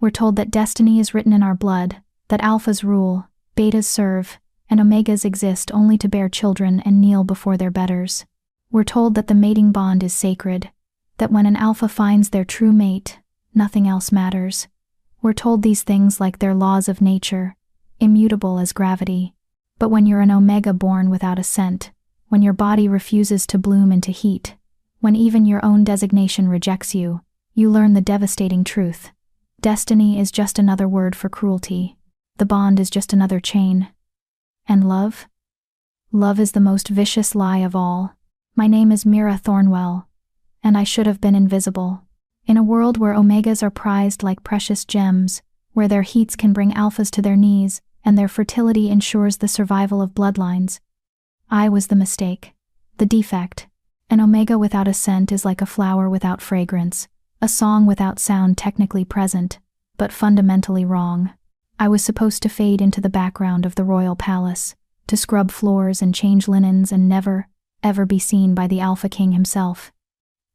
We're told that destiny is written in our blood, that alphas rule, betas serve, and omegas exist only to bear children and kneel before their betters. We're told that the mating bond is sacred, that when an alpha finds their true mate, nothing else matters. We're told these things like they're laws of nature, immutable as gravity. But when you're an omega born without a scent, when your body refuses to bloom into heat, when even your own designation rejects you, you learn the devastating truth. Destiny is just another word for cruelty. The bond is just another chain. And love? Love is the most vicious lie of all. My name is Mira Thornwell, and I should have been invisible. In a world where omegas are prized like precious gems, where their heats can bring alphas to their knees, and their fertility ensures the survival of bloodlines, I was the mistake, the defect. An omega without a scent is like a flower without fragrance, a song without sound technically present, but fundamentally wrong. I was supposed to fade into the background of the royal palace, to scrub floors and change linens and never, ever be seen by the Alpha King himself.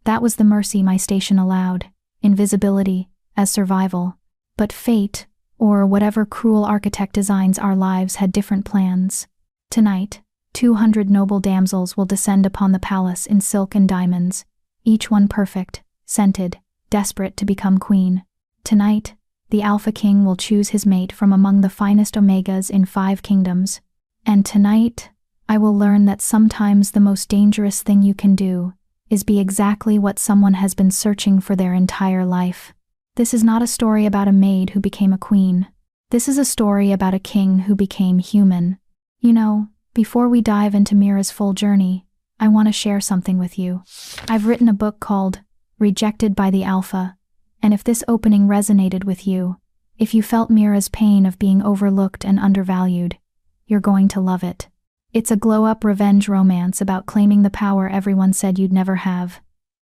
That was the mercy my station allowed, invisibility, as survival. But fate, or whatever cruel architect designs our lives, had different plans. Tonight, 200 noble damsels will descend upon the palace in silk and diamonds, each one perfect, scented, desperate to become queen. Tonight, the Alpha King will choose his mate from among the finest omegas in 5 kingdoms. And tonight, I will learn that sometimes the most dangerous thing you can do is be exactly what someone has been searching for their entire life. This is not a story about a maid who became a queen. This is a story about a king who became human. You know, before we dive into Mira's full journey, I want to share something with you. I've written a book called Rejected by the Alpha, and if this opening resonated with you, if you felt Mira's pain of being overlooked and undervalued, you're going to love it. It's a glow-up revenge romance about claiming the power everyone said you'd never have.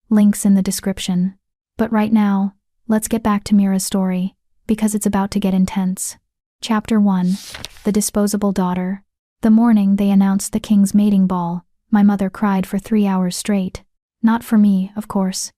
Links in the description. But right now, let's get back to Mira's story, because it's about to get intense. Chapter 1. The Disposable Daughter. The morning they announced the king's mating ball, my mother cried for 3 hours straight. Not for me, of course.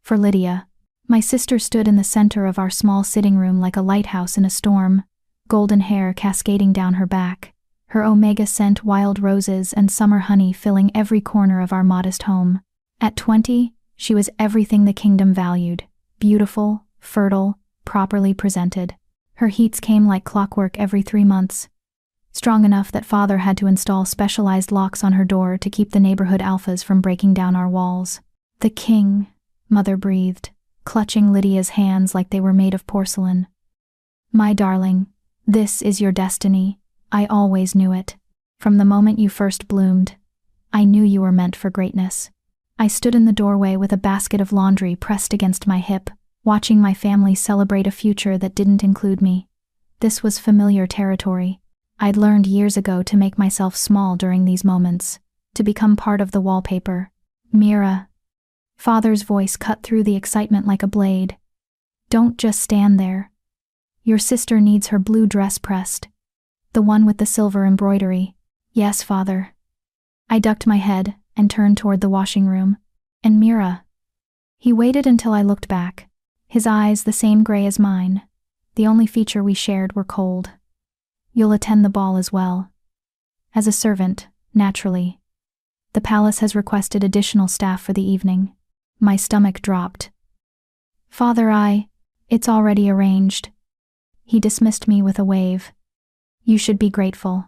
For Lydia. My sister stood in the center of our small sitting room like a lighthouse in a storm, golden hair cascading down her back, her omega scent wild roses and summer honey filling every corner of our modest home. At 20, she was everything the kingdom valued. Beautiful, fertile, properly presented. Her heats came like clockwork every 3 months. Strong enough that father had to install specialized locks on her door to keep the neighborhood alphas from breaking down our walls. The king, mother breathed, clutching Lydia's hands like they were made of porcelain. My darling, this is your destiny. I always knew it. From the moment you first bloomed, I knew you were meant for greatness. I stood in the doorway with a basket of laundry pressed against my hip, watching my family celebrate a future that didn't include me. This was familiar territory. I'd learned years ago to make myself small during these moments, to become part of the wallpaper. Mira. Father's voice cut through the excitement like a blade. Don't just stand there. Your sister needs her blue dress pressed. The one with the silver embroidery. Yes, father. I ducked my head and turned toward the washing room. And Mira. He waited until I looked back. His eyes the same gray as mine. The only feature we shared were cold. You'll attend the ball as well. As a servant, naturally. The palace has requested additional staff for the evening. My stomach dropped. Father, it's already arranged. He dismissed me with a wave. You should be grateful.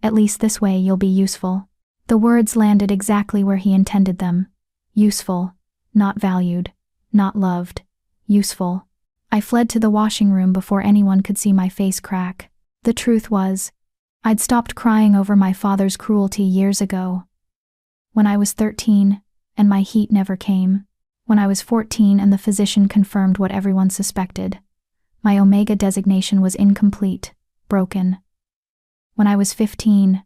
At least this way you'll be useful. The words landed exactly where he intended them. Useful, not valued, not loved. Useful. I fled to the washing room before anyone could see my face crack. The truth was, I'd stopped crying over my father's cruelty years ago. When I was 13, and my heat never came. When I was 14 and the physician confirmed what everyone suspected. My omega designation was incomplete, broken. When I was 15,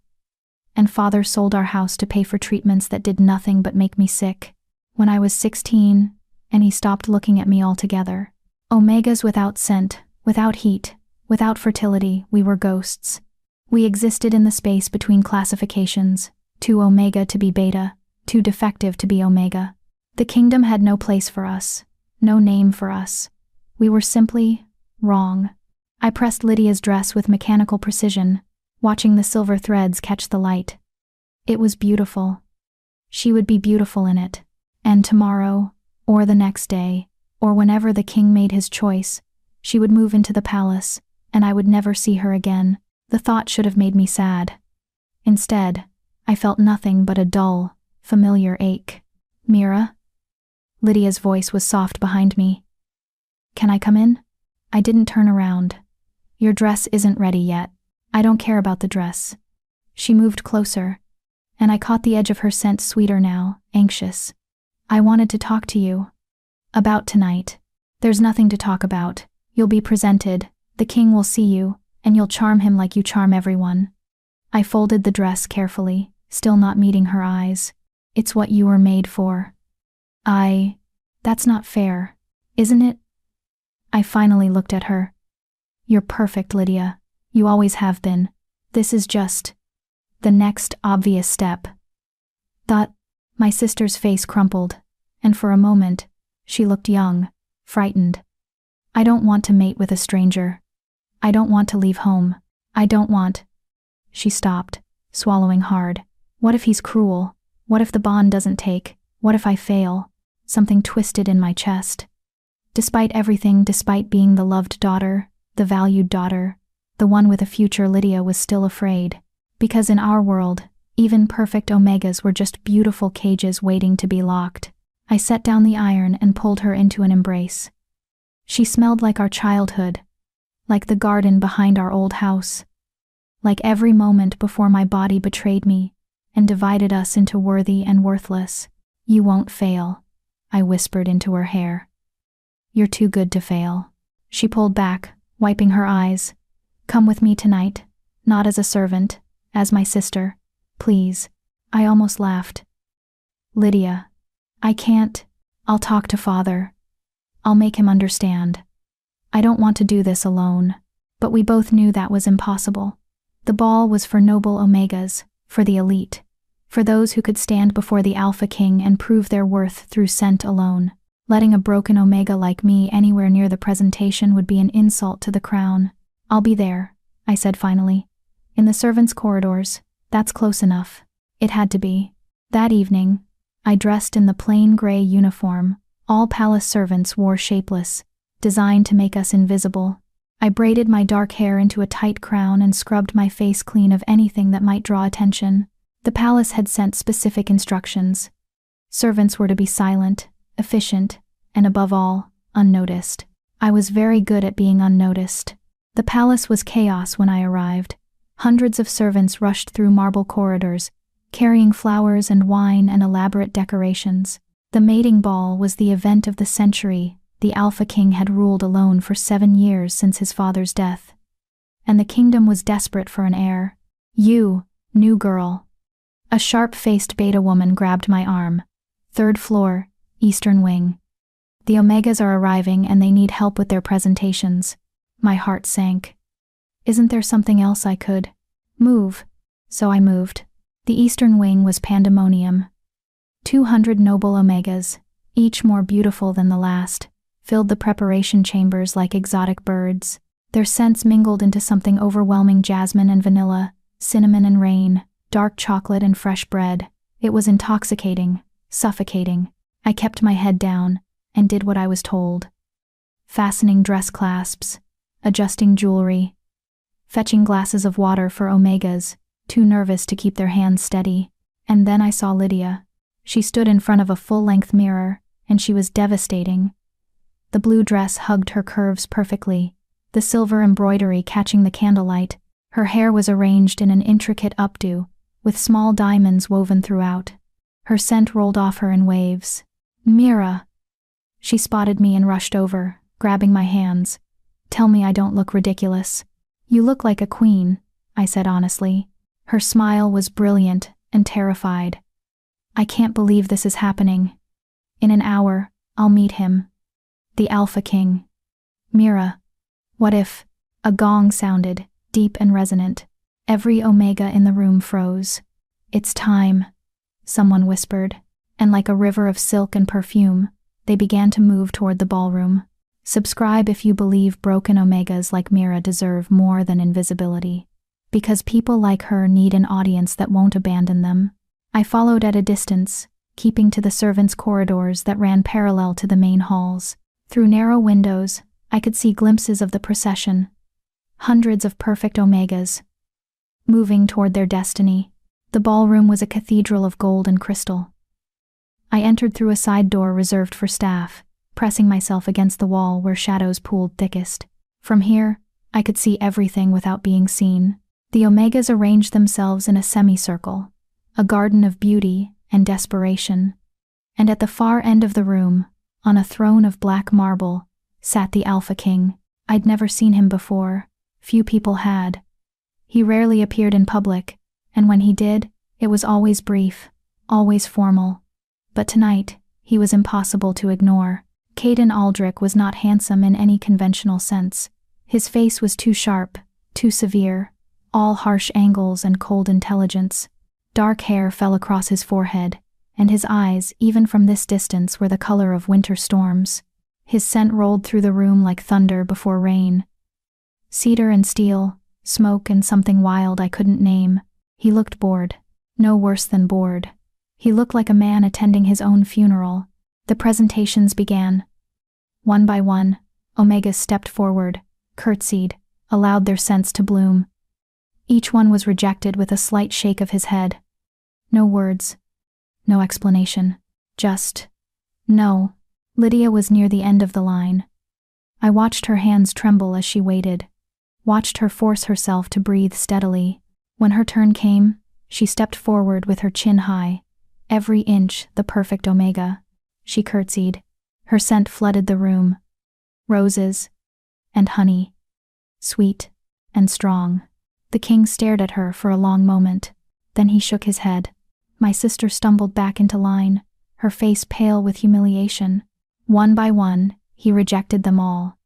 and father sold our house to pay for treatments that did nothing but make me sick. When I was 16, and he stopped looking at me altogether. Omegas without scent, without heat, without fertility, we were ghosts. We existed in the space between classifications, too omega to be beta, too defective to be omega. The kingdom had no place for us, no name for us. We were simply Wrong. I pressed Lydia's dress with mechanical precision, watching the silver threads catch the light. It was beautiful. She would be beautiful in it. And tomorrow, or the next day, or whenever the king made his choice, she would move into the palace, and I would never see her again. The thought should have made me sad. Instead, I felt nothing but a dull, familiar ache. Mira? Lydia's voice was soft behind me. Can I come in? I didn't turn around. Your dress isn't ready yet. I don't care about the dress. She moved closer, and I caught the edge of her scent sweeter now, anxious. I wanted to talk to you. About tonight. There's nothing to talk about. You'll be presented, the king will see you, and you'll charm him like you charm everyone. I folded the dress carefully, still not meeting her eyes. It's what you were made for. That's not fair, isn't it? I finally looked at her. You're perfect, Lydia. You always have been. This is just the next obvious step. My sister's face crumpled, and for a moment, she looked young, frightened. I don't want to mate with a stranger. I don't want to leave home. I don't want. She stopped, swallowing hard. What if he's cruel? What if the bond doesn't take? What if I fail? Something twisted in my chest. Despite everything, despite being the loved daughter, the valued daughter, the one with a future, Lydia was still afraid. Because in our world, even perfect Omegas were just beautiful cages waiting to be locked. I set down the iron and pulled her into an embrace. She smelled like our childhood, like the garden behind our old house, like every moment before my body betrayed me and divided us into worthy and worthless. You won't fail, I whispered into her hair. You're too good to fail. She pulled back, wiping her eyes. Come with me tonight, not as a servant, as my sister. Please. I almost laughed. Lydia. I can't. I'll talk to father. I'll make him understand. I don't want to do this alone. But we both knew that was impossible. The ball was for noble Omegas, for the elite, for those who could stand before the Alpha King and prove their worth through scent alone. Letting a broken Omega like me anywhere near the presentation would be an insult to the crown. I'll be there, I said finally. In the servants' corridors. That's close enough. It had to be. That evening, I dressed in the plain gray uniform all palace servants wore, shapeless, designed to make us invisible. I braided my dark hair into a tight crown and scrubbed my face clean of anything that might draw attention. The palace had sent specific instructions. Servants were to be silent, efficient, and above all, unnoticed. I was very good at being unnoticed. The palace was chaos when I arrived. Hundreds of servants rushed through marble corridors, carrying flowers and wine and elaborate decorations. The mating ball was the event of the century. The Alpha King had ruled alone for 7 years since his father's death. And the kingdom was desperate for an heir. You, new girl. A sharp-faced beta woman grabbed my arm. 3rd floor, Eastern Wing. The Omegas are arriving and they need help with their presentations. My heart sank. Isn't there something else I could move? So I moved. The Eastern Wing was pandemonium. 200 noble Omegas, each more beautiful than the last, filled the preparation chambers like exotic birds. Their scents mingled into something overwhelming: jasmine and vanilla, cinnamon and rain, dark chocolate and fresh bread. It was intoxicating, suffocating. I kept my head down and did what I was told. Fastening dress clasps, adjusting jewelry, fetching glasses of water for Omegas, too nervous to keep their hands steady. And then I saw Lydia. She stood in front of a full-length mirror, and she was devastating. The blue dress hugged her curves perfectly, the silver embroidery catching the candlelight. Her hair was arranged in an intricate updo, with small diamonds woven throughout. Her scent rolled off her in waves. Mira! She spotted me and rushed over, grabbing my hands. Tell me I don't look ridiculous. You look like a queen, I said honestly. Her smile was brilliant and terrified. I can't believe this is happening. In an hour, I'll meet him. The Alpha King. Mira. What if? A gong sounded, deep and resonant. Every Omega in the room froze. It's time, someone whispered, and like a river of silk and perfume, they began to move toward the ballroom. Subscribe if you believe broken Omegas like Mira deserve more than invisibility. Because people like her need an audience that won't abandon them. I followed at a distance, keeping to the servants' corridors that ran parallel to the main halls. Through narrow windows, I could see glimpses of the procession. Hundreds of perfect Omegas, moving toward their destiny. The ballroom was a cathedral of gold and crystal. I entered through a side door reserved for staff, pressing myself against the wall where shadows pooled thickest. From here, I could see everything without being seen. The Omegas arranged themselves in a semicircle, a garden of beauty and desperation. And at the far end of the room, on a throne of black marble, sat the Alpha King. I'd never seen him before. Few people had. He rarely appeared in public, and when he did, it was always brief, always formal. But tonight, he was impossible to ignore. Caden Aldrich was not handsome in any conventional sense. His face was too sharp, too severe, all harsh angles and cold intelligence. Dark hair fell across his forehead, and his eyes, even from this distance, were the color of winter storms. His scent rolled through the room like thunder before rain. Cedar and steel, smoke and something wild I couldn't name. He looked bored. No worse than bored. He looked like a man attending his own funeral. The presentations began. One by one, Omegas stepped forward, curtsied, allowed their scents to bloom. Each one was rejected with a slight shake of his head. No words. No explanation. Just, no. Lydia was near the end of the line. I watched her hands tremble as she waited, watched her force herself to breathe steadily. When her turn came, she stepped forward with her chin high, every inch the perfect Omega. She curtsied. Her scent flooded the room. Roses and honey. Sweet and strong. The king stared at her for a long moment. Then he shook his head. My sister stumbled back into line, her face pale with humiliation. One by one, he rejected them all.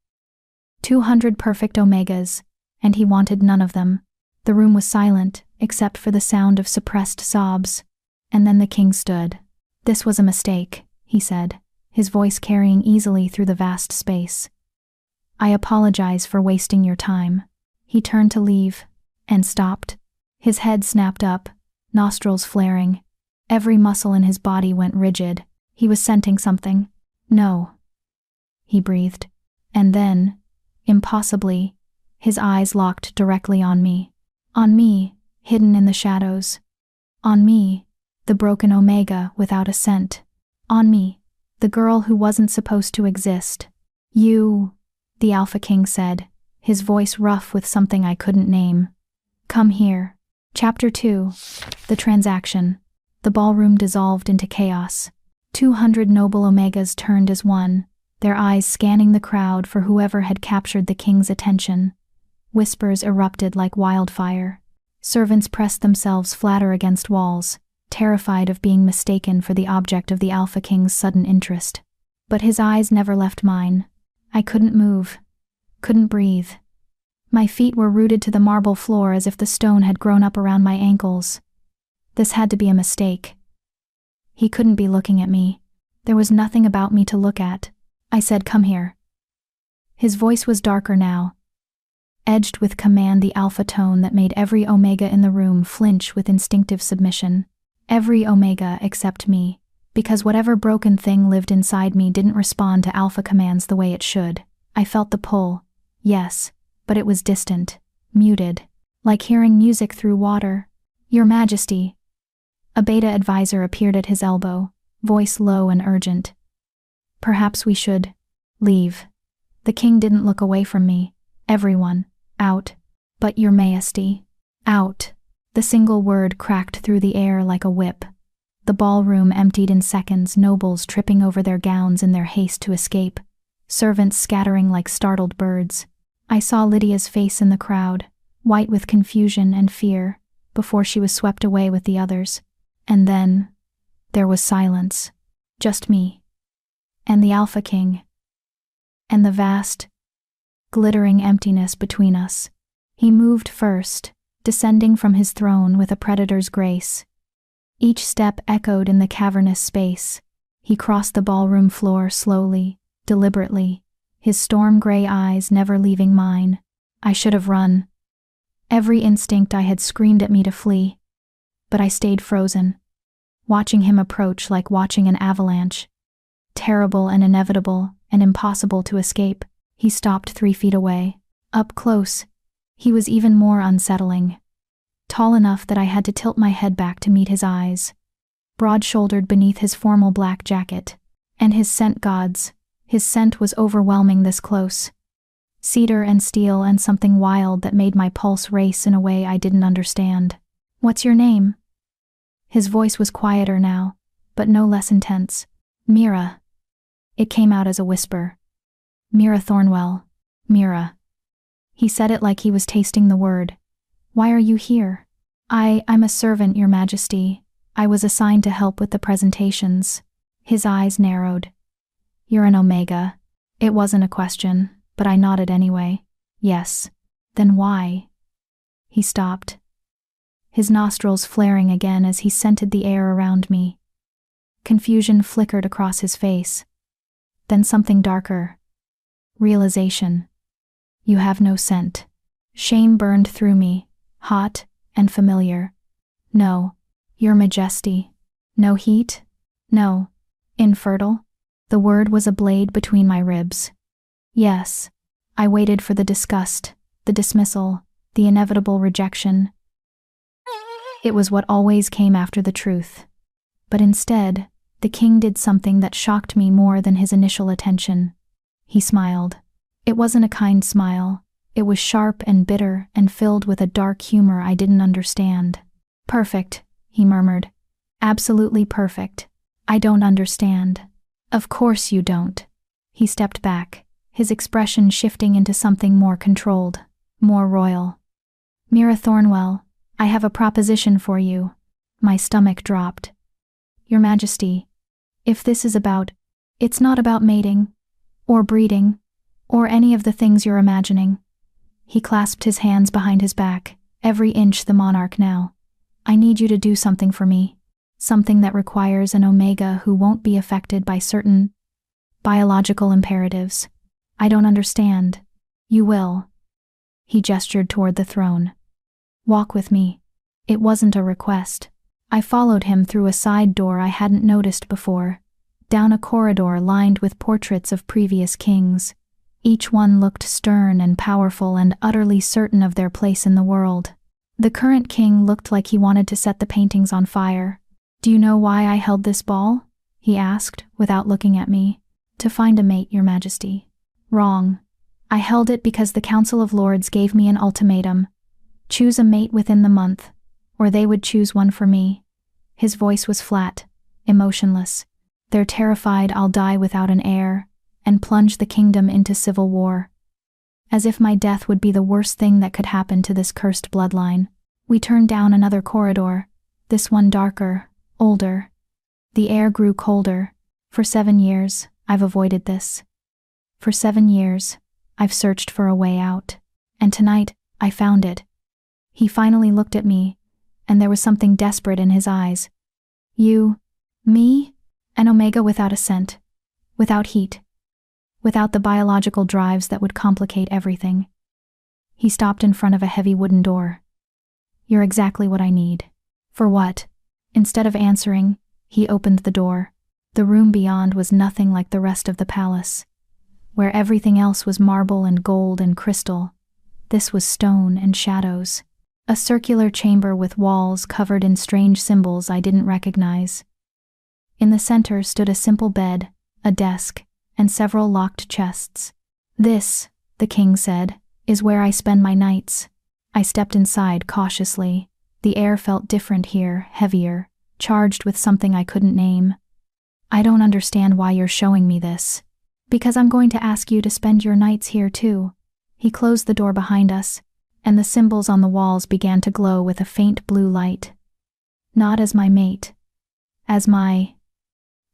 200 perfect Omegas, and he wanted none of them. The room was silent, except for the sound of suppressed sobs. And then the king stood. This was a mistake, he said, his voice carrying easily through the vast space. I apologize for wasting your time. He turned to leave, and stopped. His head snapped up, nostrils flaring. Every muscle in his body went rigid. He was scenting something. No, he breathed. And then, impossibly, his eyes locked directly on me. On me, hidden in the shadows. On me, the broken Omega without a scent. On me, the girl who wasn't supposed to exist. You, the Alpha King said, his voice rough with something I couldn't name. Come here. Chapter 2. The Transaction. The ballroom dissolved into chaos. 200 noble Omegas turned as one, their eyes scanning the crowd for whoever had captured the king's attention. Whispers erupted like wildfire. Servants pressed themselves flatter against walls, terrified of being mistaken for the object of the Alpha King's sudden interest. But his eyes never left mine. I couldn't move, couldn't breathe. My feet were rooted to the marble floor as if the stone had grown up around my ankles. This had to be a mistake. He couldn't be looking at me. There was nothing about me to look at. I said, "Come here." His voice was darker now, edged with command, the alpha tone that made every Omega in the room flinch with instinctive submission. Every Omega except me, because whatever broken thing lived inside me didn't respond to alpha commands the way it should. I felt the pull, yes, but it was distant, muted, like hearing music through water. "Your Majesty." A beta advisor appeared at his elbow, voice low and urgent. "Perhaps we should leave." The king didn't look away from me. "Everyone, out." "But Your Majesty." "Out." The single word cracked through the air like a whip. The ballroom emptied in seconds, nobles tripping over their gowns in their haste to escape, servants scattering like startled birds. I saw Lydia's face in the crowd, white with confusion and fear, before she was swept away with the others. And then, there was silence. Just me. And the Alpha King. And the vast, glittering emptiness between us. He moved first, descending from his throne with a predator's grace. Each step echoed in the cavernous space. He crossed the ballroom floor slowly, deliberately, his storm gray eyes never leaving mine. I should have run. Every instinct I had screamed at me to flee. But I stayed frozen, watching him approach like watching an avalanche. Terrible and inevitable and impossible to escape. He stopped 3 feet away. Up close, he was even more unsettling. Tall enough that I had to tilt my head back to meet his eyes. Broad-shouldered beneath his formal black jacket. And his scent, gods, his scent was overwhelming this close. Cedar and steel and something wild that made my pulse race in a way I didn't understand. "What's your name?" His voice was quieter now, but no less intense. "Mira." It came out as a whisper. "Mira Thornwell. Mira." He said it like he was tasting the word. "Why are you here?" I'm a servant, Your Majesty. I was assigned to help with the presentations." His eyes narrowed. "You're an Omega." It wasn't a question, but I nodded anyway. "Yes." "Then why?" He stopped, his nostrils flaring again as he scented the air around me. Confusion flickered across his face. Then something darker. Realization. "You have no scent." Shame burned through me, hot and familiar. "No, Your Majesty." "No heat?" "No." "Infertile?" The word was a blade between my ribs. "Yes." I waited for the disgust, the dismissal, the inevitable rejection. It was what always came after the truth. But instead, the king did something that shocked me more than his initial attention. He smiled. It wasn't a kind smile. It was sharp and bitter and filled with a dark humor I didn't understand. "Perfect," he murmured. "Absolutely perfect. I don't understand." "Of course you don't." He stepped back, his expression shifting into something more controlled, more royal. "Mira Thornwell, I have a proposition for you." My stomach dropped. "Your Majesty, if this is about, it's not about mating, or breeding, or any of the things you're imagining." He clasped his hands behind his back, every inch the monarch now. "I need you to do something for me. Something that requires an Omega who won't be affected by certain biological imperatives. I don't understand." "You will." He gestured toward the throne. "Walk with me." It wasn't a request. I followed him through a side door I hadn't noticed before, down a corridor lined with portraits of previous kings. Each one looked stern and powerful and utterly certain of their place in the world. The current king looked like he wanted to set the paintings on fire. "Do you know why I held this ball?" he asked, without looking at me. "To find a mate, Your Majesty." "Wrong. I held it because the Council of Lords gave me an ultimatum. Choose a mate within the month, or they would choose one for me." His voice was flat, emotionless. "They're terrified I'll die without an heir, and plunge the kingdom into civil war. As if my death would be the worst thing that could happen to this cursed bloodline." We turned down another corridor, this one darker, older. The air grew colder. For 7 years, I've avoided this. For 7 years, I've searched for a way out. And tonight, I found it. He finally looked at me, and there was something desperate in his eyes. "You, me? An Omega without a scent, without heat, without the biological drives that would complicate everything." He stopped in front of a heavy wooden door. "You're exactly what I need." "For what?" Instead of answering, he opened the door. The room beyond was nothing like the rest of the palace. Where everything else was marble and gold and crystal, this was stone and shadows. A circular chamber with walls covered in strange symbols I didn't recognize. In the center stood a simple bed, a desk, and several locked chests. "This," the king said, "is where I spend my nights." I stepped inside cautiously. The air felt different here, heavier, charged with something I couldn't name. "I don't understand why you're showing me this." "Because I'm going to ask you to spend your nights here too." He closed the door behind us, and the symbols on the walls began to glow with a faint blue light. "Not as my mate. As my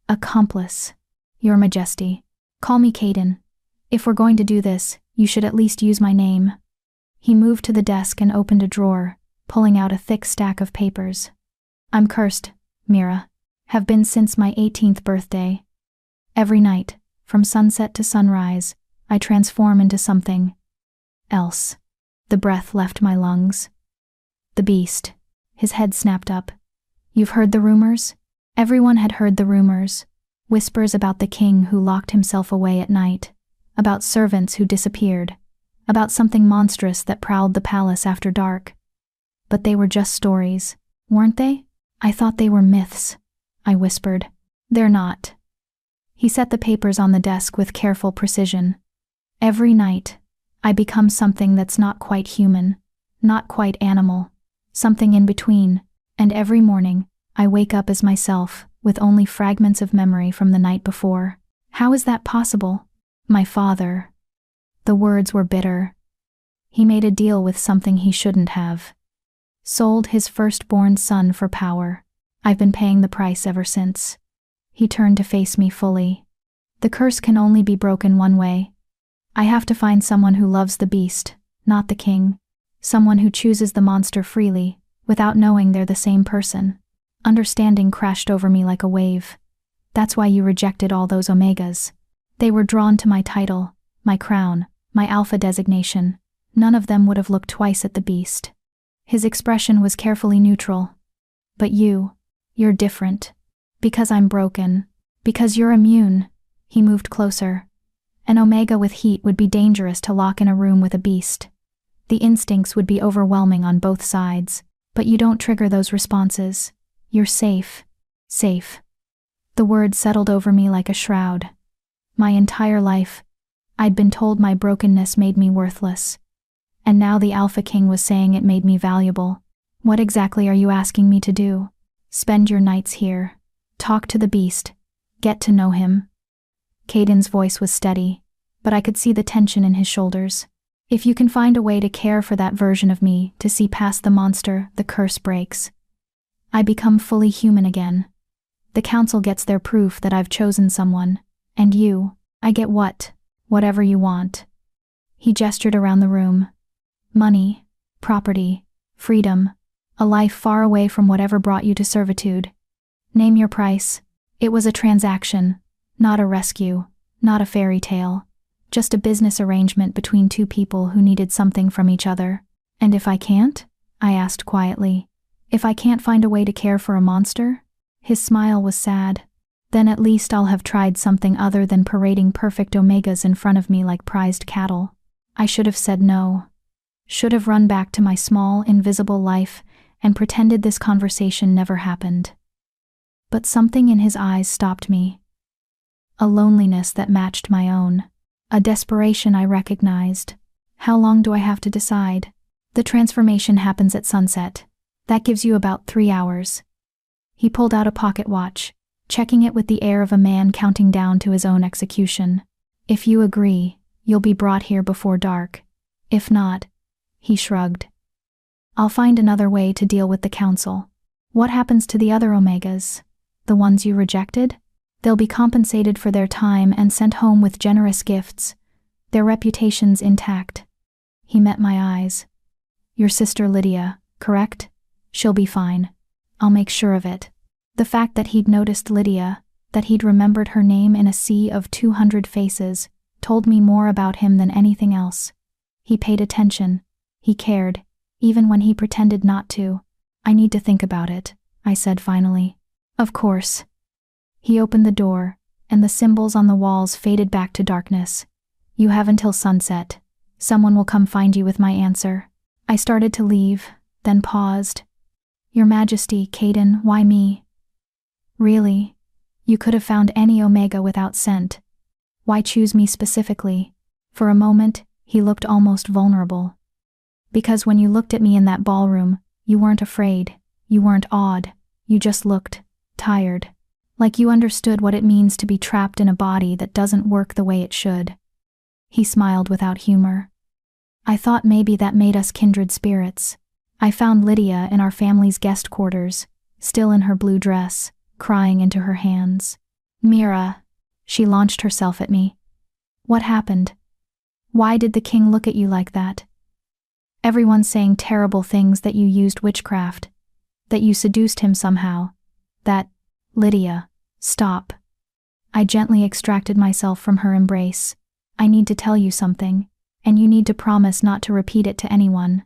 accomplice, Your Majesty. Call me Caden. If we're going to do this, you should at least use my name." He moved to the desk and opened a drawer, pulling out a thick stack of papers. "I'm cursed, Mira. Have been since my 18th birthday. Every night, from sunset to sunrise, I transform into something else. The breath left my lungs. The beast. His head snapped up. You've heard the rumors? Everyone had heard the rumors. Whispers about the king who locked himself away at night. About servants who disappeared. About something monstrous that prowled the palace after dark. But they were just stories, weren't they? I thought they were myths, I whispered. They're not. He set the papers on the desk with careful precision. Every night, I become something that's not quite human, not quite animal, something in between, and every morning, I wake up as myself, with only fragments of memory from the night before. How is that possible? My father. The words were bitter. He made a deal with something he shouldn't have. Sold his firstborn son for power. I've been paying the price ever since. He turned to face me fully. The curse can only be broken one way. I have to find someone who loves the beast, not the king. Someone who chooses the monster freely, without knowing they're the same person. Understanding crashed over me like a wave. That's why you rejected all those Omegas. They were drawn to my title, my crown, my alpha designation. None of them would have looked twice at the beast. His expression was carefully neutral. But you're different. Because I'm broken. Because you're immune. He moved closer. An Omega with heat would be dangerous to lock in a room with a beast. The instincts would be overwhelming on both sides. But you don't trigger those responses. You're safe. Safe. The word settled over me like a shroud. My entire life, I'd been told my brokenness made me worthless. And now the Alpha King was saying it made me valuable. What exactly are you asking me to do? Spend your nights here. Talk to the beast. Get to know him. Caden's voice was steady, but I could see the tension in his shoulders. If you can find a way to care for that version of me, to see past the monster, the curse breaks. I become fully human again. The council gets their proof that I've chosen someone. And you, I get what? Whatever you want. He gestured around the room. Money, property, freedom, a life far away from whatever brought you to servitude. Name your price. It was a transaction, not a rescue, not a fairy tale. Just a business arrangement between two people who needed something from each other. And if I can't? I asked quietly. If I can't find a way to care for a monster? His smile was sad. Then at least I'll have tried something other than parading perfect Omegas in front of me like prized cattle. I should have said no. Should have run back to my small, invisible life and pretended this conversation never happened. But something in his eyes stopped me. A loneliness that matched my own. A desperation I recognized. How long do I have to decide? The transformation happens at sunset. That gives you about 3 hours. He pulled out a pocket watch, checking it with the air of a man counting down to his own execution. If you agree, you'll be brought here before dark. If not, he shrugged. I'll find another way to deal with the council. What happens to the other Omegas? The ones you rejected? They'll be compensated for their time and sent home with generous gifts, their reputations intact. He met my eyes. Your sister Lydia, correct? She'll be fine. I'll make sure of it. The fact that he'd noticed Lydia, that he'd remembered her name in a sea of 200 faces, told me more about him than anything else. He paid attention. He cared, even when he pretended not to. I need to think about it, I said finally. Of course. He opened the door, and the symbols on the walls faded back to darkness. You have until sunset. Someone will come find you with my answer. I started to leave, then paused. Your Majesty, Caden, why me? Really? You could have found any Omega without scent. Why choose me specifically? For a moment, he looked almost vulnerable. Because when you looked at me in that ballroom, you weren't afraid, you weren't awed, you just looked tired. Like you understood what it means to be trapped in a body that doesn't work the way it should. He smiled without humor. I thought maybe that made us kindred spirits. I found Lydia in our family's guest quarters, still in her blue dress, crying into her hands. Mira, she launched herself at me. What happened? Why did the king look at you like that? Everyone's saying terrible things that you used witchcraft, that you seduced him somehow, that... Lydia, stop. I gently extracted myself from her embrace. I need to tell you something, and you need to promise not to repeat it to anyone.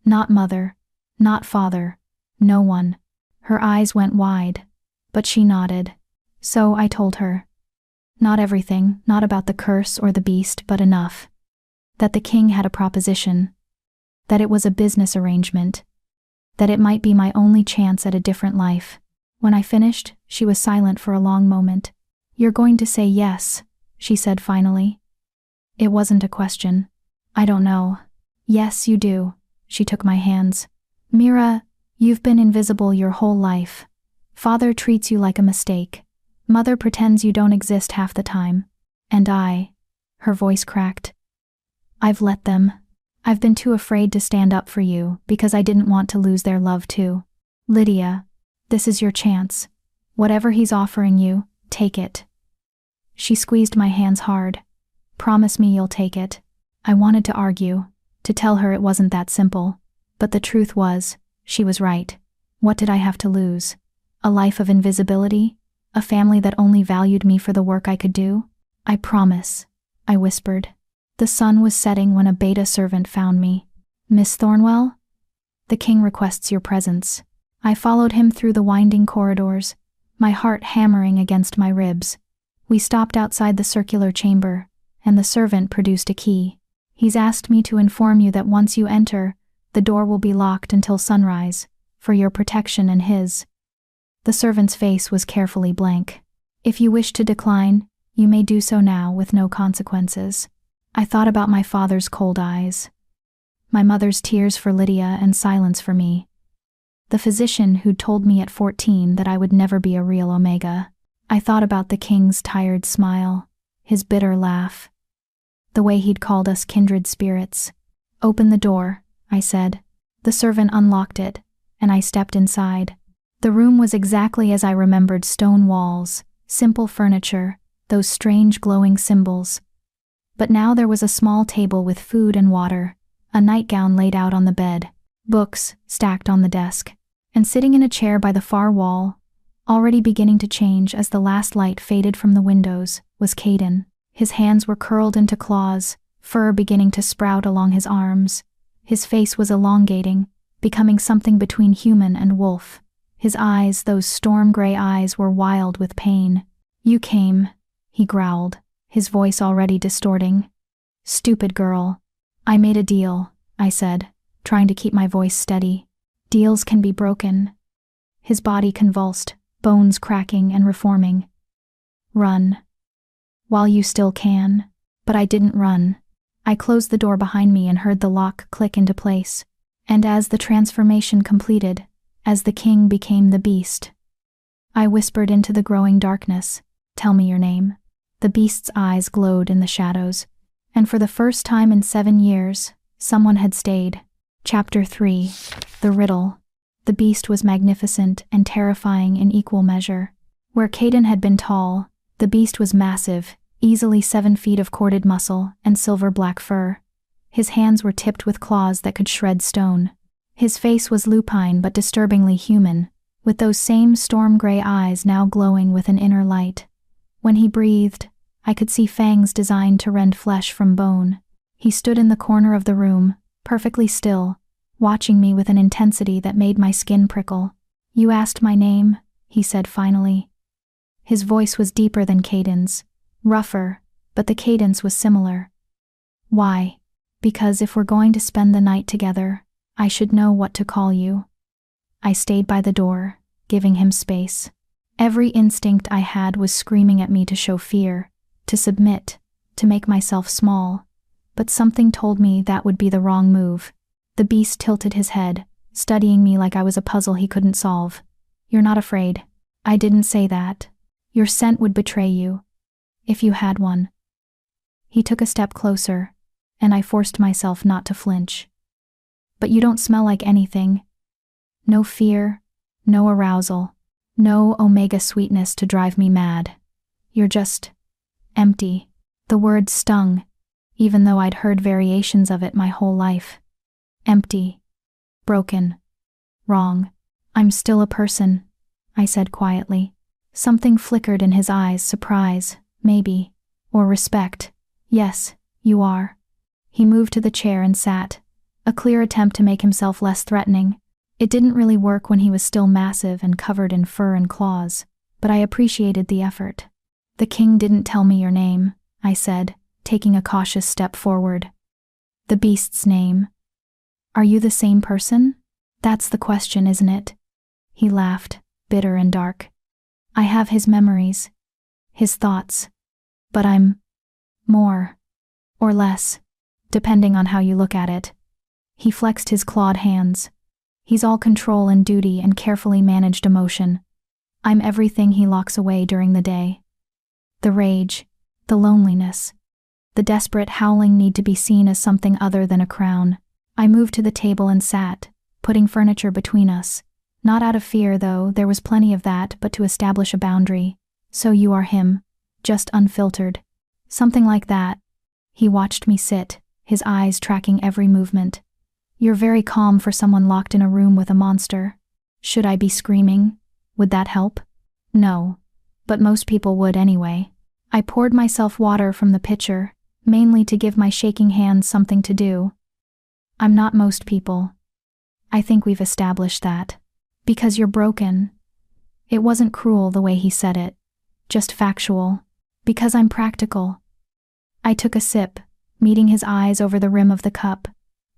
Not mother, not father, no one. Her eyes went wide, but she nodded. So I told her. Not everything, not about the curse or the beast, but enough. That the king had a proposition. That it was a business arrangement. That it might be my only chance at a different life. When I finished, she was silent for a long moment. You're going to say yes, she said finally. It wasn't a question. I don't know. Yes, you do. She took my hands. Mira, you've been invisible your whole life. Father treats you like a mistake. Mother pretends you don't exist half the time. And her voice cracked. I've let them. I've been too afraid to stand up for you because I didn't want to lose their love too. Lydia, this is your chance. Whatever he's offering you, take it. She squeezed my hands hard. Promise me you'll take it. I wanted to argue, to tell her it wasn't that simple. But the truth was, she was right. What did I have to lose? A life of invisibility? A family that only valued me for the work I could do? I promise, I whispered. The sun was setting when a beta servant found me. Miss Thornwell? The king requests your presence. I followed him through the winding corridors, my heart hammering against my ribs. We stopped outside the circular chamber, and the servant produced a key. He's asked me to inform you that once you enter, the door will be locked until sunrise, for your protection and his. The servant's face was carefully blank. If you wish to decline, you may do so now with no consequences. I thought about my father's cold eyes, my mother's tears for Lydia and silence for me, the physician who'd told me at 14 that I would never be a real Omega. I thought about the king's tired smile, his bitter laugh, the way he'd called us kindred spirits. Open the door, I said. The servant unlocked it, and I stepped inside. The room was exactly as I remembered: stone walls, simple furniture, those strange glowing symbols. But now there was a small table with food and water, a nightgown laid out on the bed, books stacked on the desk, and sitting in a chair by the far wall, already beginning to change as the last light faded from the windows, was Caden. His hands were curled into claws, fur beginning to sprout along his arms. His face was elongating, becoming something between human and wolf. His eyes, those storm-gray eyes, were wild with pain. You came, he growled, his voice already distorting. Stupid girl. I made a deal, I said, trying to keep my voice steady. Deals can be broken. His body convulsed, bones cracking and reforming. Run. While you still can. But I didn't run. I closed the door behind me and heard the lock click into place. And as the transformation completed, as the king became the beast, I whispered into the growing darkness, "Tell me your name." The beast's eyes glowed in the shadows, and for the first time in 7 years, someone had stayed. Chapter 3. The Riddle. The beast was magnificent and terrifying in equal measure. Where Caden had been tall, the beast was massive, easily 7 feet of corded muscle and silver-black fur. His hands were tipped with claws that could shred stone. His face was lupine but disturbingly human, with those same storm-gray eyes now glowing with an inner light. When he breathed, I could see fangs designed to rend flesh from bone. He stood in the corner of the room, perfectly still, watching me with an intensity that made my skin prickle. "You asked my name," he said finally. His voice was deeper than Caden's, rougher, but the cadence was similar. "Why?" "Because if we're going to spend the night together, I should know what to call you." I stayed by the door, giving him space. Every instinct I had was screaming at me to show fear, to submit, to make myself small. But something told me that would be the wrong move. The beast tilted his head, studying me like I was a puzzle he couldn't solve. "You're not afraid." "I didn't say that. Your scent would betray you. If you had one." He took a step closer, and I forced myself not to flinch. "But you don't smell like anything. No fear, no arousal, no omega sweetness to drive me mad. You're just empty." The word stung, even though I'd heard variations of it my whole life. Empty. Broken. Wrong. "I'm still a person," I said quietly. Something flickered in his eyes, surprise, maybe, or respect, Yes, you are. He moved to the chair and sat, a clear attempt to make himself less threatening. It didn't really work when he was still massive and covered in fur and claws, but I appreciated the effort. The king didn't tell me your name, I said, taking a cautious step forward. The beast's name. Are you the same person? That's the question, isn't it? He laughed, bitter and dark. I have his memories, his thoughts, but I'm more or less, depending on how you look at it. He flexed his clawed hands. He's all control and duty and carefully managed emotion. I'm everything he locks away during the day. The rage, the loneliness, the desperate howling need to be seen as something other than a crown. I moved to the table and sat, putting furniture between us. Not out of fear, though, there was plenty of that, but to establish a boundary. So you are him, just unfiltered. Something like that. He watched me sit, his eyes tracking every movement. You're very calm for someone locked in a room with a monster. Should I be screaming? Would that help? No. But most people would anyway. I poured myself water from the pitcher, mainly to give my shaking hands something to do. I'm not most people. I think we've established that. Because you're broken. It wasn't cruel the way he said it. Just factual. Because I'm practical. I took a sip, meeting his eyes over the rim of the cup.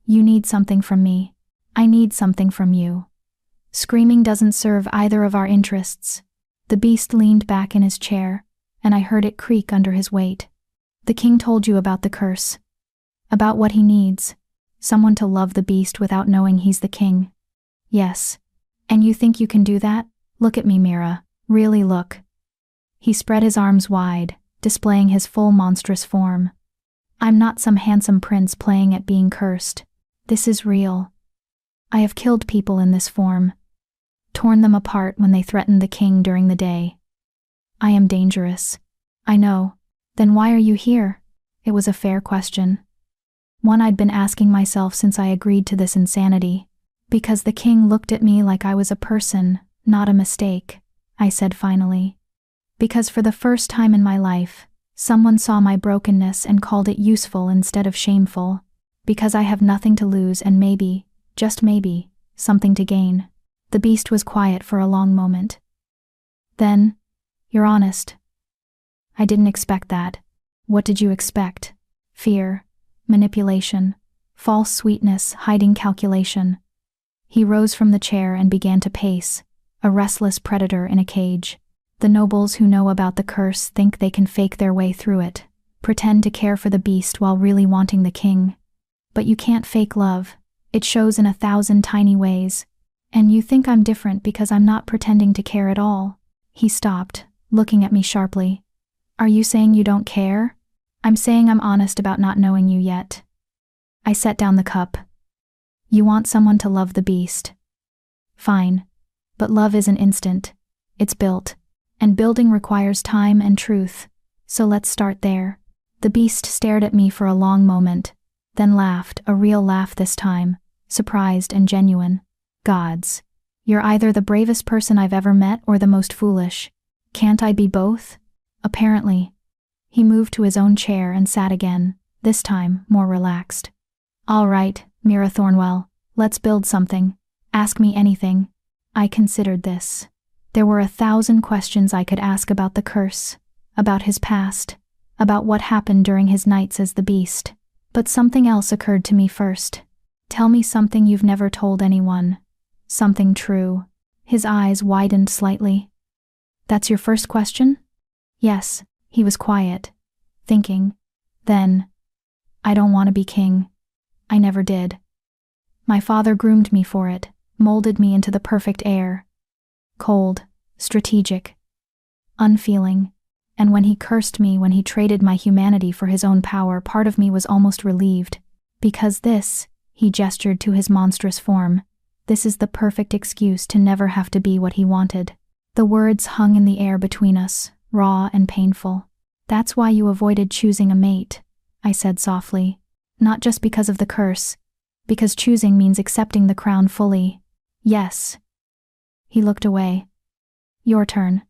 You need something from me. I need something from you. Screaming doesn't serve either of our interests. The beast leaned back in his chair, and I heard it creak under his weight. The king told you about the curse. About what he needs. Someone to love the beast without knowing he's the king. Yes. And you think you can do that? Look at me, Mira. Really look. He spread his arms wide, displaying his full monstrous form. I'm not some handsome prince playing at being cursed. This is real. I have killed people in this form. Torn them apart when they threatened the king during the day. I am dangerous. I know. Then why are you here? It was a fair question. One I'd been asking myself since I agreed to this insanity. Because the king looked at me like I was a person, not a mistake, I said finally. Because for the first time in my life, someone saw my brokenness and called it useful instead of shameful. Because I have nothing to lose and maybe, just maybe, something to gain. The beast was quiet for a long moment. Then, you're honest. I didn't expect that. What did you expect? Fear, manipulation, false sweetness, hiding calculation. He rose from the chair and began to pace, a restless predator in a cage. The nobles who know about the curse think they can fake their way through it, pretend to care for the beast while really wanting the king. But you can't fake love. It shows in 1,000 tiny ways. And you think I'm different because I'm not pretending to care at all. He stopped, looking at me sharply. Are you saying you don't care? I'm saying I'm honest about not knowing you yet. I set down the cup. You want someone to love the beast. Fine. But love isn't instant. It's built. And building requires time and truth. So let's start there. The beast stared at me for a long moment, then laughed, a real laugh this time, surprised and genuine. Gods. You're either the bravest person I've ever met or the most foolish. Can't I be both? Apparently. He moved to his own chair and sat again, this time more relaxed. All right, Mira Thornwell, let's build something. Ask me anything. I considered this. There were 1,000 questions I could ask about the curse, about his past, about what happened during his nights as the beast. But something else occurred to me first. Tell me something you've never told anyone. Something true. His eyes widened slightly. That's your first question? Yes. He was quiet, thinking. Then, I don't want to be king. I never did. My father groomed me for it, molded me into the perfect heir. Cold, strategic, unfeeling. And when he cursed me, when he traded my humanity for his own power, part of me was almost relieved. Because this, he gestured to his monstrous form, this is the perfect excuse to never have to be what he wanted. The words hung in the air between us, raw and painful. That's why you avoided choosing a mate, I said softly. Not just because of the curse, because choosing means accepting the crown fully. Yes. He looked away. Your turn.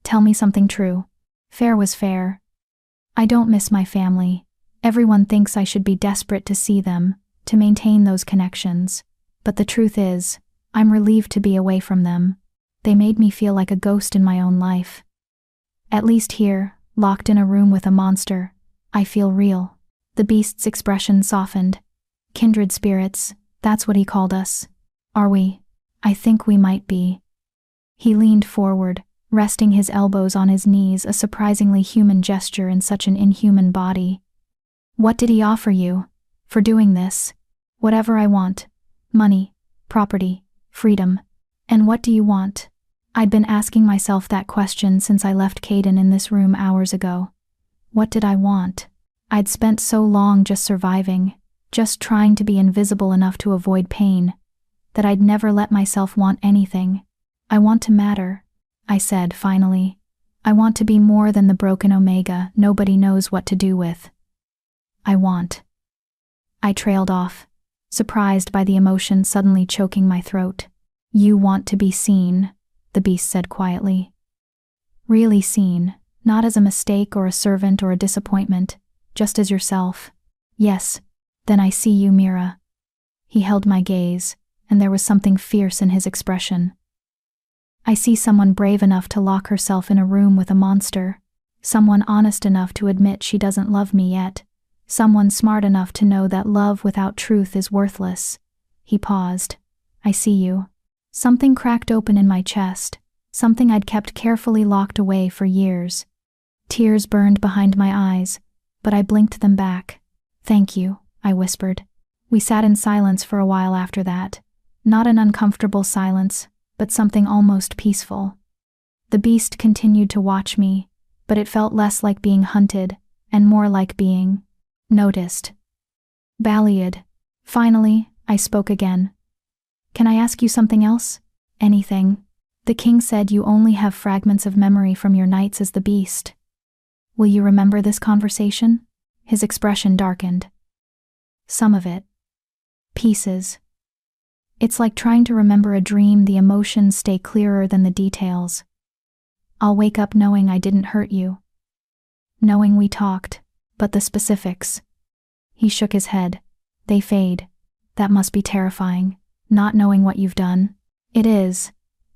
Tell me something true. Fair was fair. I don't miss my family. Everyone thinks I should be desperate to see them, to maintain those connections. But the truth is, I'm relieved to be away from them. They made me feel like a ghost in my own life. At least here, locked in a room with a monster, I feel real. The beast's expression softened. Kindred spirits, that's what he called us. Are we? I think we might be. He leaned forward, resting his elbows on his knees, a surprisingly human gesture in such an inhuman body. What did he offer you? For doing this? Whatever I want. Money, property, freedom. And what do you want? I'd been asking myself that question since I left Caden in this room hours ago. What did I want? I'd spent so long just surviving, just trying to be invisible enough to avoid pain, that I'd never let myself want anything. I want to matter, I said finally. I want to be more than the broken Omega nobody knows what to do with. I trailed off, surprised by the emotion suddenly choking my throat. You want to be seen, the beast said quietly. Really seen, not as a mistake or a servant or a disappointment, just as yourself. Yes, then I see you, Mira. He held my gaze, and there was something fierce in his expression. I see someone brave enough to lock herself in a room with a monster, someone honest enough to admit she doesn't love me yet, someone smart enough to know that love without truth is worthless. He paused. I see you. Something cracked open in my chest, something I'd kept carefully locked away for years. Tears burned behind my eyes, but I blinked them back. Thank you, I whispered. We sat in silence for a while after that. Not an uncomfortable silence, but something almost peaceful. The beast continued to watch me, but it felt less like being hunted, and more like being noticed. Baliad. Finally, I spoke again. Can I ask you something else? Anything. The king said you only have fragments of memory from your nights as the beast. Will you remember this conversation? His expression darkened. Some of it. Pieces. It's like trying to remember a dream. The emotions stay clearer than the details. I'll wake up knowing I didn't hurt you. Knowing we talked, but the specifics. He shook his head. They fade. That must be terrifying, not knowing what you've done. It is,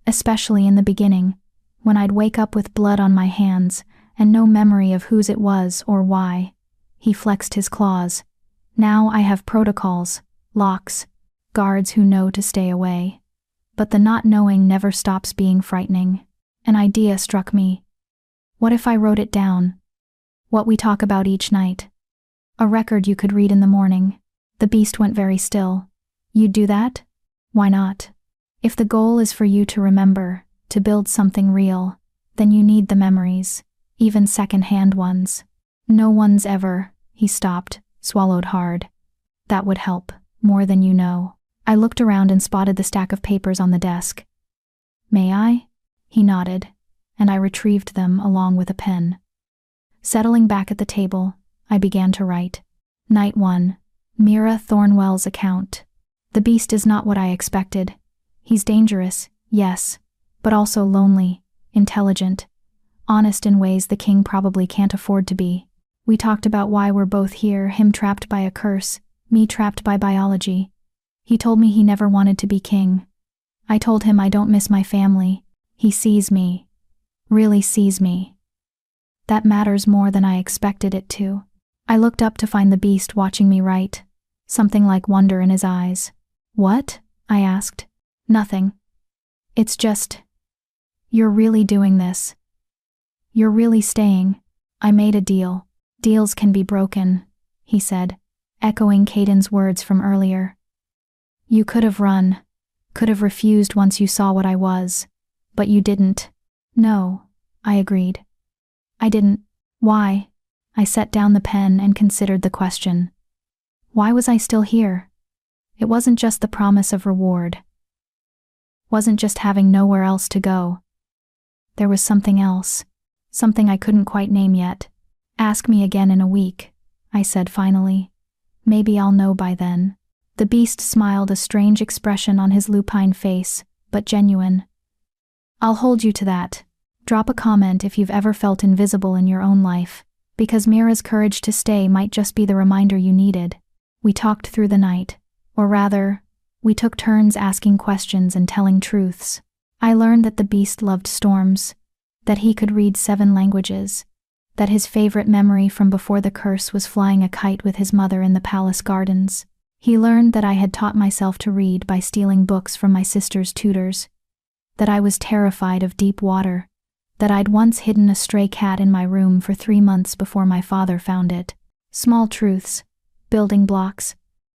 especially in the beginning, when I'd wake up with blood on my hands and no memory of whose it was or why. He flexed his claws. Now I have protocols, locks, guards who know to stay away. But the not knowing never stops being frightening. An idea struck me. What if I wrote it down? What we talk about each night. A record you could read in the morning. The beast went very still. You'd do that? Why not? If the goal is for you to remember, to build something real, then you need the memories, even second-hand ones. No one's ever. He stopped, swallowed hard. That would help, more than you know. I looked around and spotted the stack of papers on the desk. May I? He nodded, and I retrieved them along with a pen. Settling back at the table, I began to write. Night 1. Mira Thornwell's account. The beast is not what I expected. He's dangerous, yes, but also lonely, intelligent, honest in ways the king probably can't afford to be. We talked about why we're both here, him trapped by a curse, me trapped by biology. He told me he never wanted to be king. I told him I don't miss my family. He sees me. Really sees me. That matters more than I expected it to. I looked up to find the beast watching me write, something like wonder in his eyes. What? I asked. Nothing. It's just, you're really doing this. You're really staying. I made a deal. Deals can be broken, he said, echoing Caden's words from earlier. You could have run, could have refused once you saw what I was, but you didn't. No, I agreed. I didn't. Why? I set down the pen and considered the question. Why was I still here? It wasn't just the promise of reward. Wasn't just having nowhere else to go. There was something else, something I couldn't quite name yet. Ask me again in a week, I said finally. Maybe I'll know by then. The beast smiled, a strange expression on his lupine face, but genuine. I'll hold you to that. Drop a comment if you've ever felt invisible in your own life. because Mira's courage to stay might just be the reminder you needed. We talked through the night, or rather, we took turns asking questions and telling truths. I learned that the beast loved storms, that he could read 7 languages, that his favorite memory from before the curse was flying a kite with his mother in the palace gardens. He learned that I had taught myself to read by stealing books from my sister's tutors, that I was terrified of deep water, that I'd once hidden a stray cat in my room for 3 months before my father found it. Small truths, building blocks.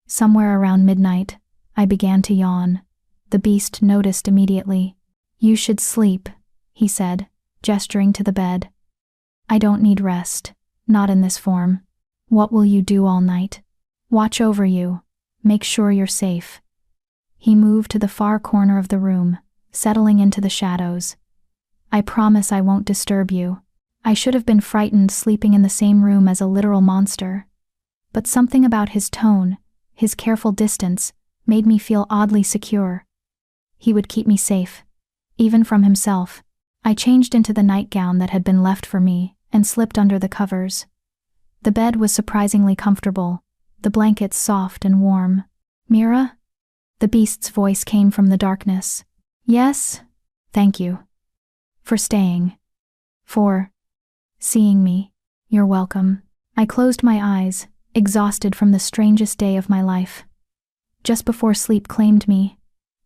Somewhere around midnight, I began to yawn. The beast noticed immediately. "You should sleep," he said, gesturing to the bed. "I don't need rest, not in this form." "What will you do all night?" "Watch over you, make sure you're safe." He moved to the far corner of the room, settling into the shadows. "I promise I won't disturb you." I should have been frightened sleeping in the same room as a literal monster. But something about his tone, his careful distance, made me feel oddly secure. He would keep me safe, even from himself. I changed into the nightgown that had been left for me and slipped under the covers. The bed was surprisingly comfortable, the blankets soft and warm. "Mira?" The beast's voice came from the darkness. "Yes? Thank you. For staying. For seeing me. You're welcome." I closed my eyes, exhausted from the strangest day of my life. Just before sleep claimed me,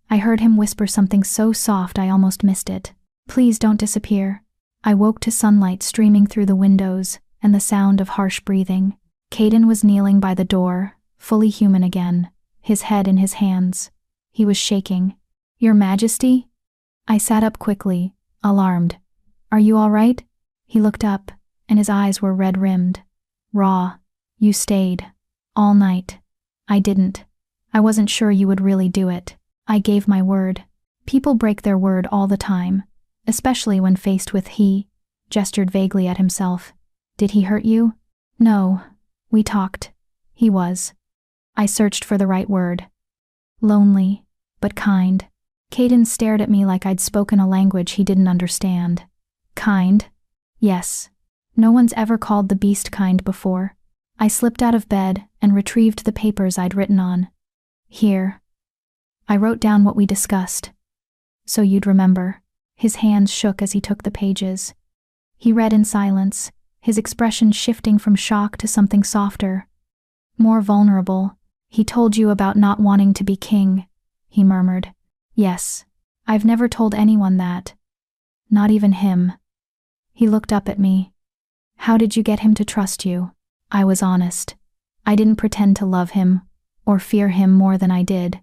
I heard him whisper something so soft I almost missed it. "Please don't disappear." I woke to sunlight streaming through the windows and the sound of harsh breathing. Caden was kneeling by the door, fully human again, his head in his hands. He was shaking. "Your Majesty?" I sat up quickly, alarmed. "Are you all right?" He looked up, and his eyes were red-rimmed. "Raw. You stayed. All night." "I didn't. I wasn't sure you would really do it. I gave my word." People break their word all the time, especially when faced with he, gestured vaguely at himself. "Did he hurt you?" "No. We talked. He was." I searched for the right word. "Lonely, but kind." Caden stared at me like I'd spoken a language he didn't understand. "Kind?" "Yes. No one's ever called the beast kind before." I slipped out of bed and retrieved the papers I'd written on. "Here." I wrote down what we discussed. "So you'd remember." His hands shook as he took the pages. He read in silence, his expression shifting from shock to something softer, more vulnerable. "He told you about not wanting to be king," he murmured. "Yes. I've never told anyone that. Not even him." He looked up at me. "How did you get him to trust you?" I was honest. I didn't pretend to love him, or fear him more than I did.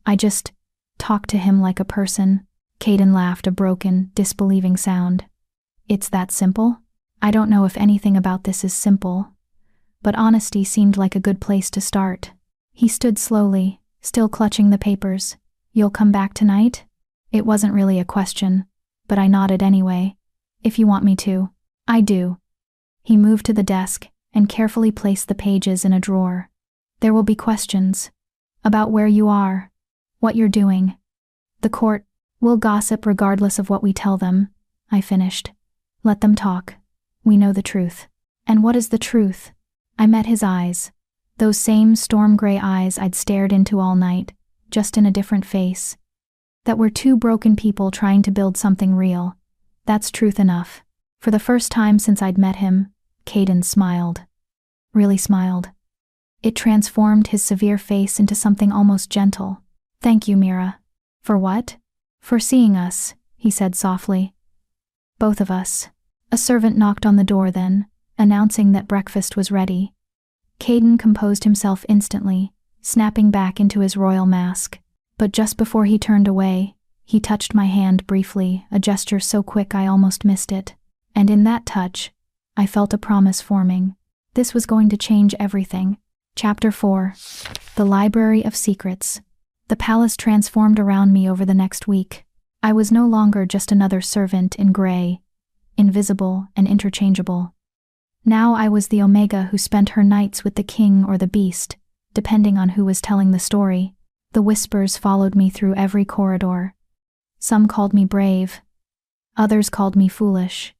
I just talked to him like a person. Caden laughed, a broken, disbelieving sound. "It's that simple?" I don't know if anything about this is simple, but honesty seemed like a good place to start. He stood slowly, still clutching the papers. "You'll come back tonight?" It wasn't really a question, but I nodded anyway. "If you want me to." "I do." He moved to the desk and carefully placed the pages in a drawer. "There will be questions. About where you are, what you're doing. The court will gossip regardless of what we tell them," I finished. "Let them talk. We know the truth." "And what is the truth?" I met his eyes. Those same storm-gray eyes I'd stared into all night, just in a different face. That we're two broken people trying to build something real. That's truth enough. For the first time since I'd met him, Caden smiled. Really smiled. It transformed his severe face into something almost gentle. "Thank you, Mira." "For what?" "For seeing us," he said softly. "Both of us." A servant knocked on the door then, announcing that breakfast was ready. Caden composed himself instantly, snapping back into his royal mask. But just before he turned away, he touched my hand briefly, a gesture so quick I almost missed it. And in that touch, I felt a promise forming. This was going to change everything. Chapter 4. The Library of Secrets. The palace transformed around me over the next week. I was no longer just another servant in gray, invisible and interchangeable. Now I was the OMEAGA who spent her nights with the king or the beast, depending on who was telling the story. The whispers followed me through every corridor. Some called me brave. Others called me foolish.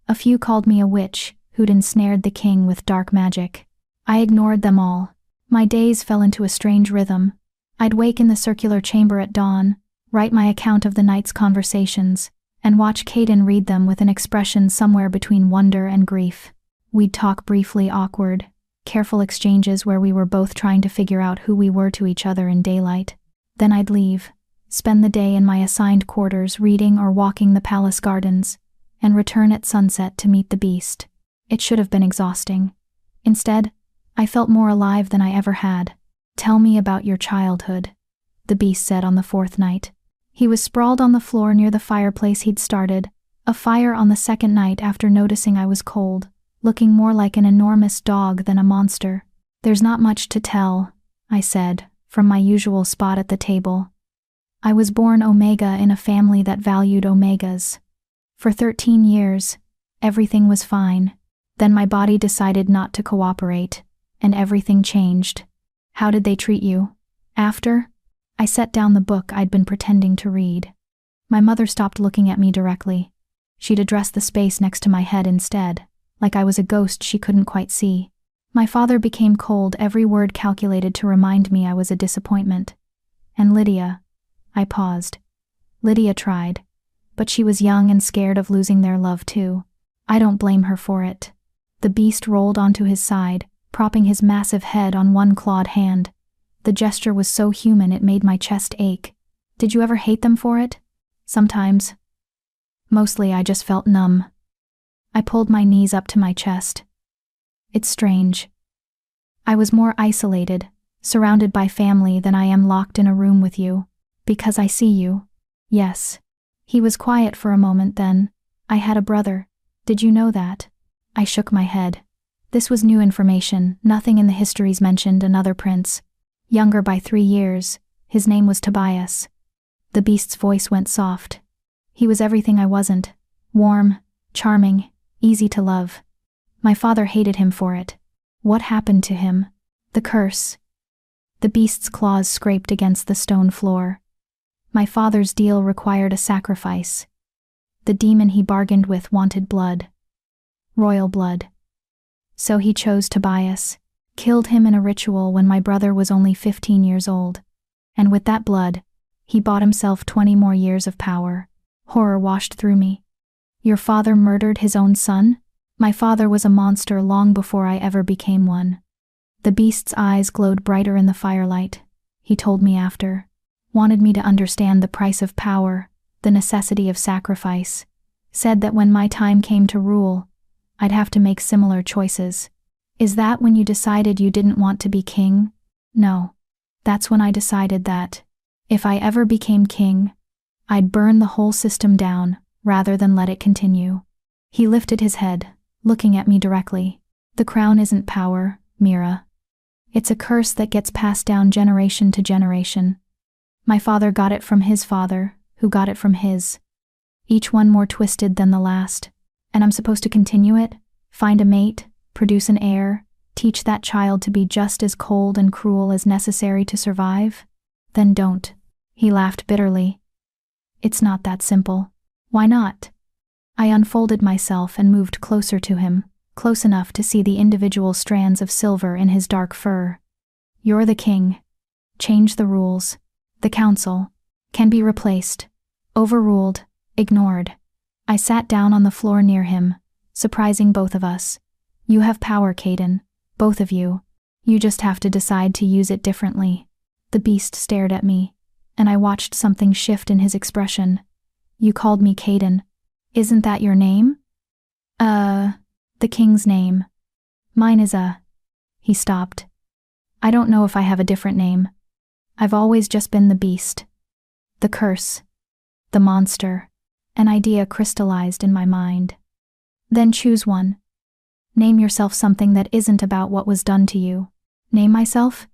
A few called me a witch, who'd ensnared the king with dark magic. I ignored them all. My days fell into a strange rhythm. I'd wake in the circular chamber at dawn, write my account of the night's conversations, and watch Caden read them with an expression somewhere between wonder and grief. We'd talk briefly, awkward, careful exchanges where we were both trying to figure out who we were to each other in daylight. Then I'd leave, spend the day in my assigned quarters reading or walking the palace gardens, and return at sunset to meet the beast. It should have been exhausting. Instead, I felt more alive than I ever had. "Tell me about your childhood," the beast said on the fourth night. He was sprawled on the floor near the fireplace he'd started, a fire on the second night after noticing I was cold, looking more like an enormous dog than a monster. "There's not much to tell," I said, from my usual spot at the table. "I was born Omega in a family that valued Omegas. For 13 years, everything was fine. Then my body decided not to cooperate, and everything changed." "How did they treat you?" "After?" I set down the book I'd been pretending to read. My mother stopped looking at me directly. She'd addressed the space next to my head instead, like I was a ghost she couldn't quite see. My father became cold, every word calculated to remind me I was a disappointment. "And Lydia?" I paused. "Lydia tried, but she was young and scared of losing their love too. I don't blame her for it." The beast rolled onto his side, propping his massive head on one clawed hand. The gesture was so human it made my chest ache. "Did you ever hate them for it?" "Sometimes. Mostly I just felt numb." I pulled my knees up to my chest. "It's strange. I was more isolated, surrounded by family than I am locked in a room with you. Because I see you." "Yes." He was quiet for a moment then. "I had a brother. Did you know that?" I shook my head. This was new information. Nothing in the histories mentioned another prince. Younger by 3 years. His name was Tobias. The beast's voice went soft. "He was everything I wasn't. Warm, charming, easy to love. My father hated him for it." "What happened to him?" "The curse." The beast's claws scraped against the stone floor. "My father's deal required a sacrifice. The demon he bargained with wanted blood. Royal blood. So he chose Tobias, killed him in a ritual when my brother was only 15 years old. And with that blood, he bought himself 20 more years of power." Horror washed through me. "Your father murdered his own son?" "My father was a monster long before I ever became one." The beast's eyes glowed brighter in the firelight. He told me after. Wanted me to understand the price of power, the necessity of sacrifice. Said that when my time came to rule, I'd have to make similar choices. "Is that when you decided you didn't want to be king?" "No. That's when I decided that, if I ever became king, I'd burn the whole system down, rather than let it continue." He lifted his head, looking at me directly. "The crown isn't power, Mira. It's a curse that gets passed down generation to generation. My father got it from his father, who got it from his. Each one more twisted than the last. And I'm supposed to continue it? Find a mate, produce an heir, teach that child to be just as cold and cruel as necessary to survive? Then don't." He laughed bitterly. "It's not that simple." "Why not?" I unfolded myself and moved closer to him, close enough to see the individual strands of silver in his dark fur. "You're the king. Change the rules. The council can be replaced, overruled, ignored." I sat down on the floor near him, surprising both of us. "You have power, Caden. Both of you. You just have to decide to use it differently." The beast stared at me, and I watched something shift in his expression. "You called me Caden. Isn't that your name?" The king's name. Mine is He stopped. "I don't know if I have a different name. I've always just been the beast. The curse. The monster." An idea crystallized in my mind. "Then choose one. Name yourself something that isn't about what was done to you." "Name myself?"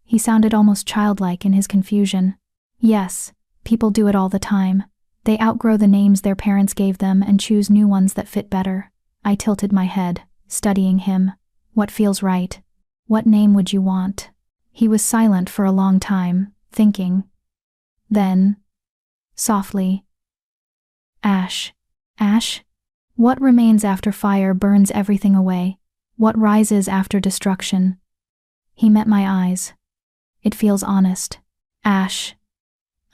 He sounded almost childlike in his confusion. "Yes, people do it all the time. They outgrow the names their parents gave them and choose new ones that fit better." I tilted my head, studying him. "What feels right? What name would you want?" He was silent for a long time, thinking. Then, softly, "Ash." "Ash? What remains after fire burns everything away? What rises after destruction? He met my eyes. It feels honest. Ash,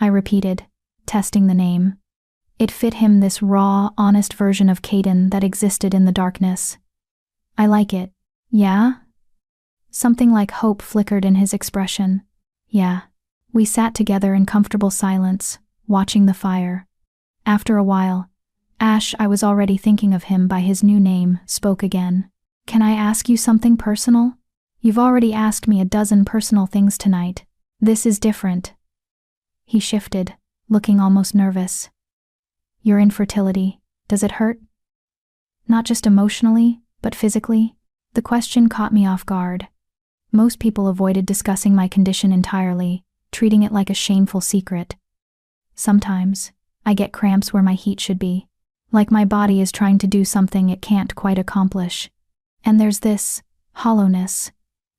I repeated, testing the name. It fit him, this raw, honest version of Caden that existed in the darkness. I like it. Yeah? Something like hope flickered in his expression. Yeah. We sat together in comfortable silence, watching the fire. After a while, Ash, I was already thinking of him by his new name, spoke again. Can I ask you something personal? You've already asked me a dozen personal things tonight. This is different. He shifted, looking almost nervous. Your infertility, does it hurt? Not just emotionally, but physically? The question caught me off guard. Most people avoided discussing my condition entirely, treating it like a shameful secret. Sometimes, I get cramps where my heat should be, like my body is trying to do something it can't quite accomplish. And there's this hollowness,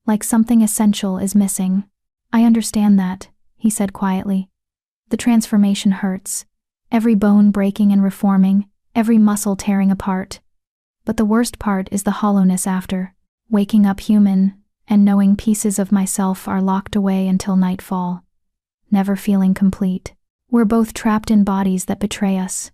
like something essential is missing. I understand that, he said quietly. The transformation hurts, every bone breaking and reforming, every muscle tearing apart. But the worst part is the hollowness after, waking up human, and knowing pieces of myself are locked away until nightfall. Never feeling complete. We're both trapped in bodies that betray us.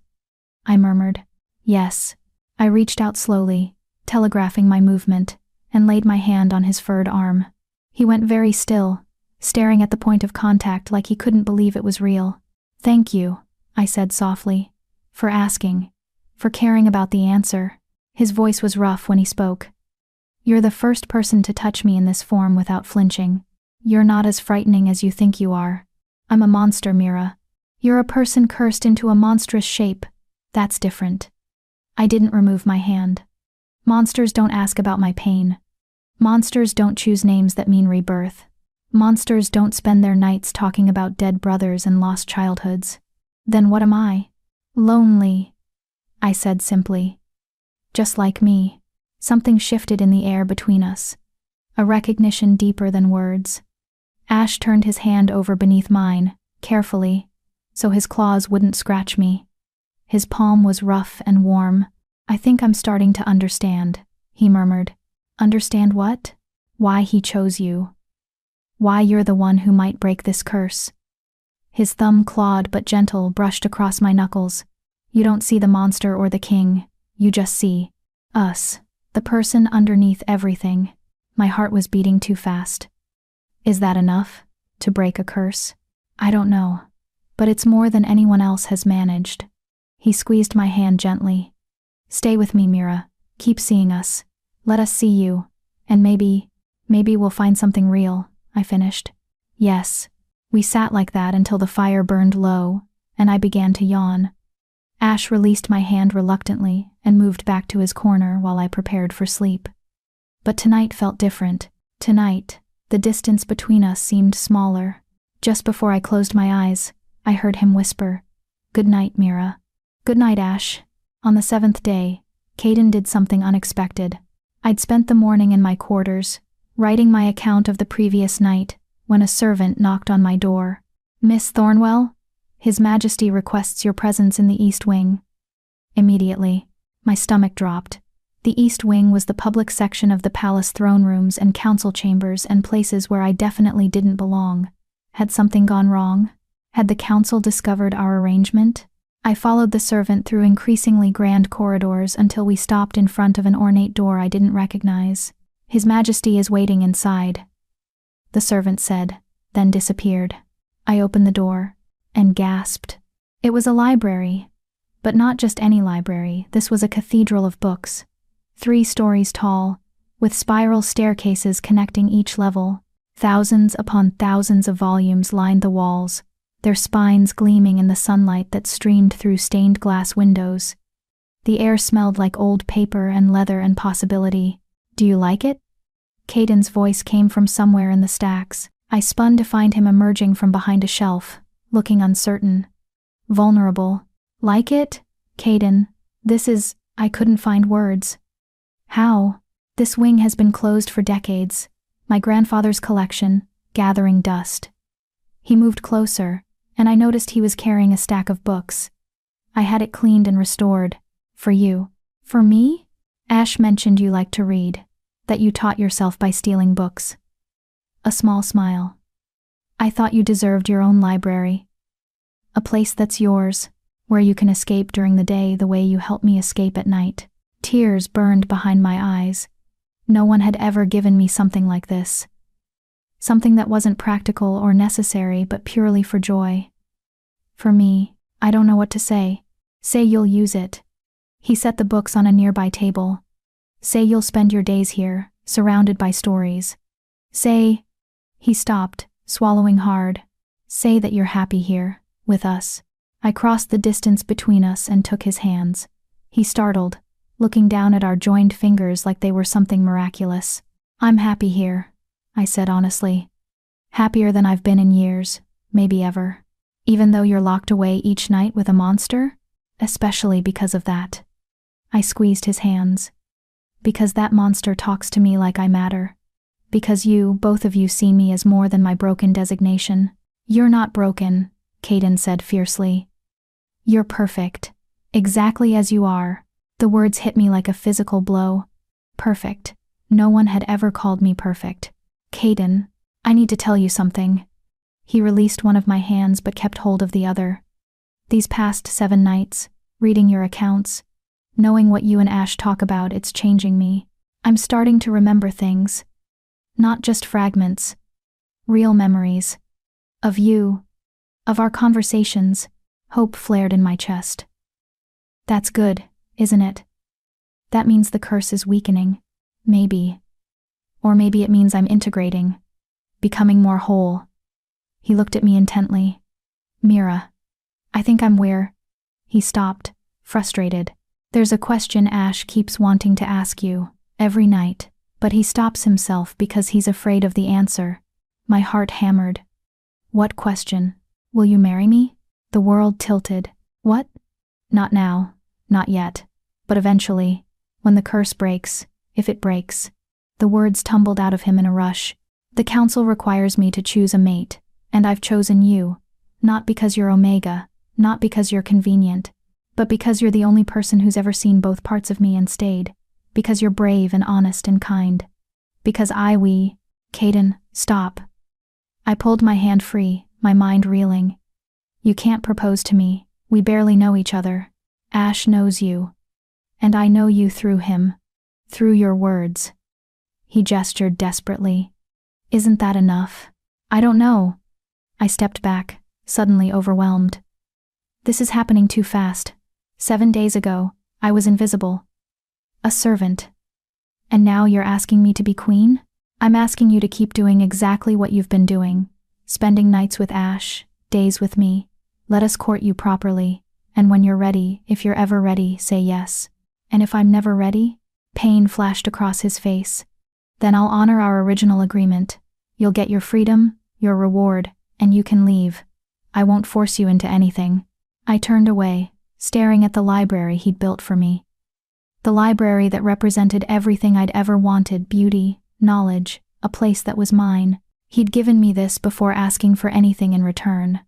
I murmured. Yes. I reached out slowly, telegraphing my movement, and laid my hand on his furred arm. He went very still, staring at the point of contact like he couldn't believe it was real. Thank you, I said softly, for asking, for caring about the answer. His voice was rough when he spoke. You're the first person to touch me in this form without flinching. You're not as frightening as you think you are. I'm a monster, Mira. You're a person cursed into a monstrous shape. That's different. I didn't remove my hand. Monsters don't ask about my pain. Monsters don't choose names that mean rebirth. Monsters don't spend their nights talking about dead brothers and lost childhoods. Then what am I? Lonely, I said simply. Just like me. Something shifted in the air between us. A recognition deeper than words. Ash turned his hand over beneath mine, carefully, so his claws wouldn't scratch me. His palm was rough and warm. I think I'm starting to understand, he murmured. Understand what? Why he chose you. Why you're the one who might break this curse. His thumb, clawed but gentle, brushed across my knuckles. You don't see the monster or the king. You just see us, the person underneath everything. My heart was beating too fast. Is that enough? To break a curse? I don't know. But it's more than anyone else has managed. He squeezed my hand gently. Stay with me, Mira. Keep seeing us. Let us see you. And maybe we'll find something real, I finished. Yes. We sat like that until the fire burned low, and I began to yawn. Ash released my hand reluctantly and moved back to his corner while I prepared for sleep. But tonight felt different. Tonight, the distance between us seemed smaller. Just before I closed my eyes, I heard him whisper, "Good night, Mira." "Good night, Ash." On the 7th day, Caden did something unexpected. I'd spent the morning in my quarters, writing my account of the previous night, when a servant knocked on my door. "Miss Thornwell? His Majesty requests your presence in the East Wing." Immediately, my stomach dropped. The East Wing was the public section of the palace throne rooms and council chambers and places where I definitely didn't belong. Had something gone wrong? Had the council discovered our arrangement? I followed the servant through increasingly grand corridors until we stopped in front of an ornate door I didn't recognize. "His Majesty is waiting inside," the servant said, then disappeared. I opened the door and gasped. It was a library, but not just any library. This was a cathedral of books, 3 stories tall, with spiral staircases connecting each level. Thousands upon thousands of volumes lined the walls, their spines gleaming in the sunlight that streamed through stained glass windows. The air smelled like old paper and leather and possibility. "Do you like it?" Caden's voice came from somewhere in the stacks. I spun to find him emerging from behind a shelf, looking uncertain. Vulnerable. "Like it? Caden, this is..." I couldn't find words. "How? This wing has been closed for decades. My grandfather's collection, gathering dust." He moved closer, and I noticed he was carrying a stack of books. "I had it cleaned and restored. For you." For me? Ash mentioned you like to read, that you taught yourself by stealing books. A small smile. I thought you deserved your own library. A place that's yours, where you can escape during the day the way you help me escape at night. Tears burned behind my eyes. No one had ever given me something like this. Something that wasn't practical or necessary but purely for joy. For me, I don't know what to say. Say you'll use it. He set the books on a nearby table. Say you'll spend your days here, surrounded by stories. Say... He stopped, swallowing hard. Say that you're happy here, with us. I crossed the distance between us and took his hands. He startled, looking down at our joined fingers like they were something miraculous. I'm happy here, I said honestly. Happier than I've been in years, maybe ever. Even though you're locked away each night with a monster? Especially because of that. I squeezed his hands. Because that monster talks to me like I matter. Because you, both of you, see me as more than my broken designation. You're not broken, Caden said fiercely. You're perfect. Exactly as you are. The words hit me like a physical blow. Perfect. No one had ever called me perfect. Caden, I need to tell you something. He released one of my hands but kept hold of the other. These past 7 nights, reading your accounts, knowing what you and Ash talk about, it's changing me. I'm starting to remember things. Not just fragments. Real memories. Of you. Of our conversations. Hope flared in my chest. That's good, isn't it? That means the curse is weakening. Maybe. Or maybe it means I'm integrating. Becoming more whole. He looked at me intently. Mira. I think I'm where... He stopped, frustrated. There's a question Ash keeps wanting to ask you, every night, but he stops himself because he's afraid of the answer. My heart hammered. What question? Will you marry me? The world tilted. What? Not now, not yet, but eventually, when the curse breaks, if it breaks. The words tumbled out of him in a rush. The council requires me to choose a mate, and I've chosen you, not because you're OMEAGA, not because you're convenient, but because you're the only person who's ever seen both parts of me and stayed, because you're brave and honest and kind. Because Caden, stop. I pulled my hand free, my mind reeling. You can't propose to me, we barely know each other. Ash knows you. And I know you through him. Through your words. He gestured desperately. Isn't that enough? I don't know. I stepped back, suddenly overwhelmed. This is happening too fast. 7 days ago, I was invisible. A servant. And now you're asking me to be queen? I'm asking you to keep doing exactly what you've been doing. Spending nights with Ash, days with me. Let us court you properly. And when you're ready, if you're ever ready, say yes. And if I'm never ready? Pain flashed across his face. Then I'll honor our original agreement. You'll get your freedom, your reward, and you can leave. I won't force you into anything. I turned away, staring at the library he'd built for me. The library that represented everything I'd ever wanted: beauty, knowledge, a place that was mine. He'd given me this before asking for anything in return.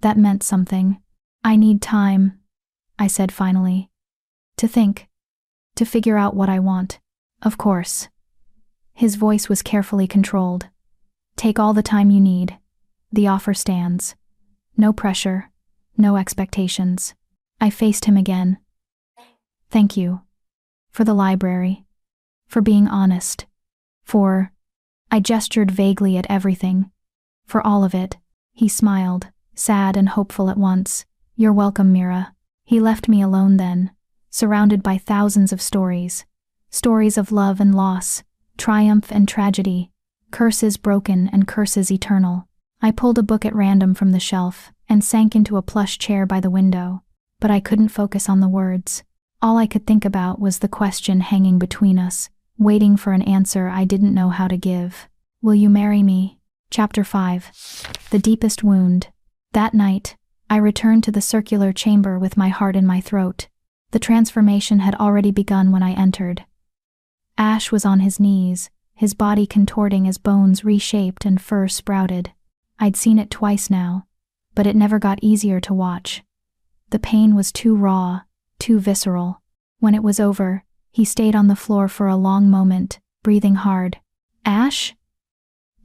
That meant something. I need time, I said finally. To think. To figure out what I want. Of course. His voice was carefully controlled. Take all the time you need. The offer stands. No pressure. No expectations. I faced him again. Thank you. For the library. For being honest. I gestured vaguely at everything. For all of it. He smiled, sad and hopeful at once. You're welcome, Mira. He left me alone then, surrounded by thousands of stories. Stories of love and loss, triumph and tragedy, curses broken and curses eternal. I pulled a book at random from the shelf and sank into a plush chair by the window, but I couldn't focus on the words. All I could think about was the question hanging between us, waiting for an answer I didn't know how to give. Will you marry me? Chapter 5. The Deepest Wound. That night, I returned to the circular chamber with my heart in my throat. The transformation had already begun when I entered. Ash was on his knees, his body contorting as bones reshaped and fur sprouted. I'd seen it twice now, but it never got easier to watch. The pain was too raw, too visceral. When it was over, he stayed on the floor for a long moment, breathing hard. Ash?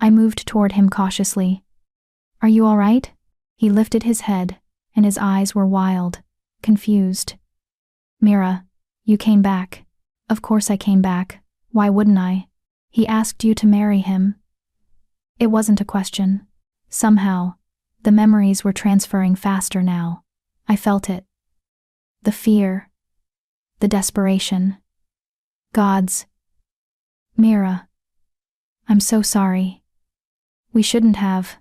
I moved toward him cautiously. Are you all right? He lifted his head, and his eyes were wild, confused. Mira, you came back. Of course I came back. Why wouldn't I? He asked you to marry him. It wasn't a question. Somehow, the memories were transferring faster now. I felt it. The fear. The desperation. Gods. Mira. I'm so sorry. We shouldn't have.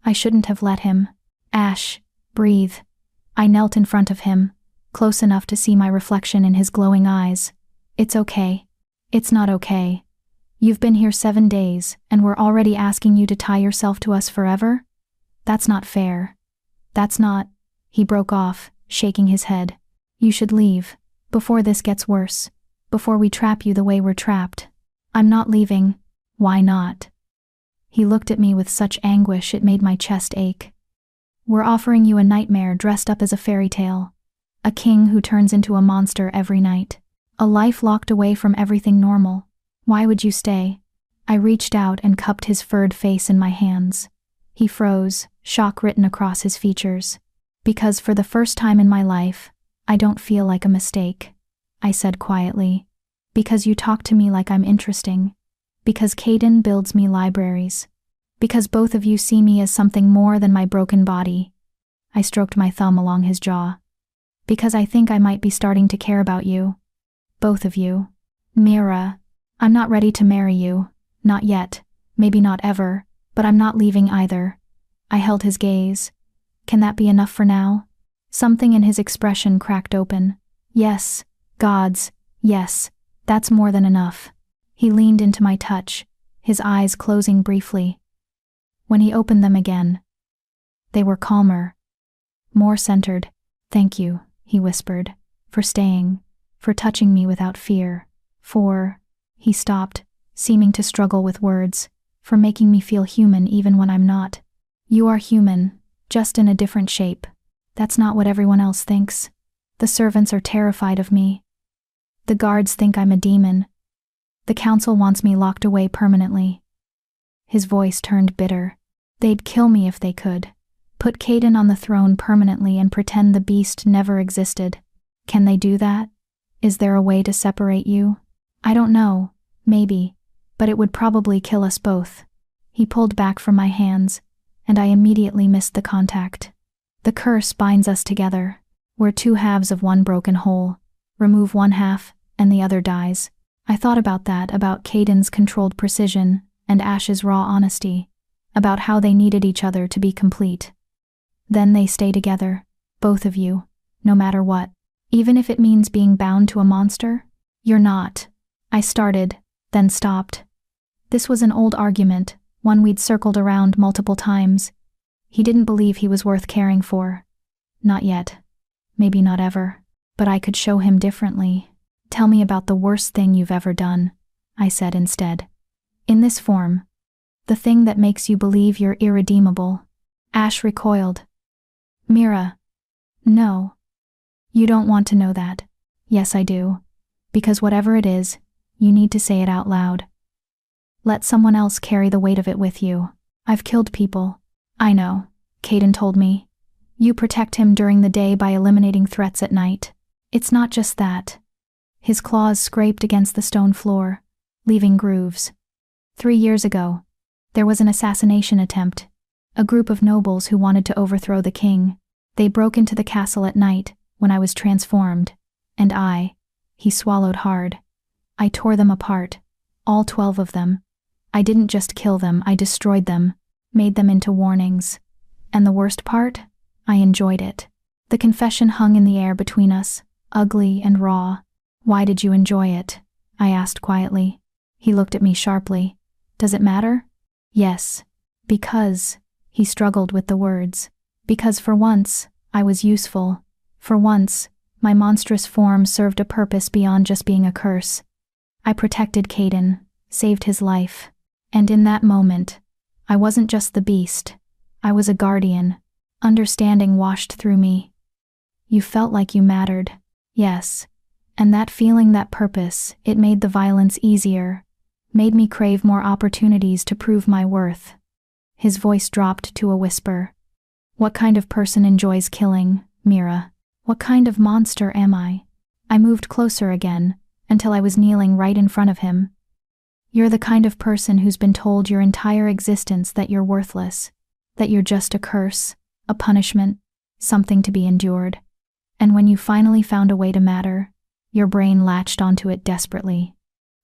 I shouldn't have let him. Ash, breathe. I knelt in front of him, close enough to see my reflection in his glowing eyes. It's okay. It's not okay. You've been here 7 days, and we're already asking you to tie yourself to us forever? That's not fair. That's not. He broke off, shaking his head. You should leave, before this gets worse, before we trap you the way we're trapped. I'm not leaving. Why not? He looked at me with such anguish it made my chest ache. We're offering you a nightmare dressed up as a fairy tale. A king who turns into a monster every night. A life locked away from everything normal. Why would you stay? I reached out and cupped his furred face in my hands. He froze, shock written across his features. Because for the first time in my life, I don't feel like a mistake, I said quietly. Because you talk to me like I'm interesting. Because Caden builds me libraries. Because both of you see me as something more than my broken body. I stroked my thumb along his jaw. Because I think I might be starting to care about you. Both of you. Mira, I'm not ready to marry you. Not yet. Maybe not ever. But I'm not leaving either. I held his gaze. Can that be enough for now? Something in his expression cracked open. Yes. Gods. Yes. That's more than enough. He leaned into my touch, his eyes closing briefly. When he opened them again, they were calmer, more centered. Thank you, he whispered, for staying, for touching me without fear, he stopped, seeming to struggle with words, for making me feel human even when I'm not. You are human, just in a different shape. That's not what everyone else thinks. The servants are terrified of me. The guards think I'm a demon. The council wants me locked away permanently. His voice turned bitter. They'd kill me if they could. Put Caden on the throne permanently and pretend the beast never existed. Can they do that? Is there a way to separate you? I don't know, maybe, but it would probably kill us both. He pulled back from my hands, and I immediately missed the contact. The curse binds us together. We're two halves of one broken whole. Remove one half, and the other dies. I thought about that, about Caden's controlled precision and Ash's raw honesty, about how they needed each other to be complete. Then they stay together, both of you, no matter what. Even if it means being bound to a monster? You're not. I started, then stopped. This was an old argument, one we'd circled around multiple times. He didn't believe he was worth caring for. Not yet. Maybe not ever. But I could show him differently. Tell me about the worst thing you've ever done, I said instead. In this form. The thing that makes you believe you're irredeemable. Ash recoiled. Mira. No. You don't want to know that. Yes, I do. Because whatever it is, you need to say it out loud. Let someone else carry the weight of it with you. I've killed people. I know, Caden told me. You protect him during the day by eliminating threats at night. It's not just that. His claws scraped against the stone floor, leaving grooves. 3 years ago, there was an assassination attempt. A group of nobles who wanted to overthrow the king. They broke into the castle at night, when I was transformed, and he swallowed hard. I tore them apart, all 12 of them. I didn't just kill them, I destroyed them, made them into warnings. And the worst part? I enjoyed it. The confession hung in the air between us, ugly and raw. Why did you enjoy it? I asked quietly. He looked at me sharply. Does it matter? Yes. Because, he struggled with the words. Because for once, I was useful. For once, my monstrous form served a purpose beyond just being a curse. I protected Caden, saved his life. And in that moment, I wasn't just the beast. I was a guardian. Understanding washed through me. You felt like you mattered. Yes. And that feeling, that purpose, it made the violence easier, made me crave more opportunities to prove my worth. His voice dropped to a whisper. What kind of person enjoys killing, Mira? What kind of monster am I? I moved closer again, until I was kneeling right in front of him. You're the kind of person who's been told your entire existence that you're worthless, that you're just a curse, a punishment, something to be endured. And when you finally found a way to matter, your brain latched onto it desperately.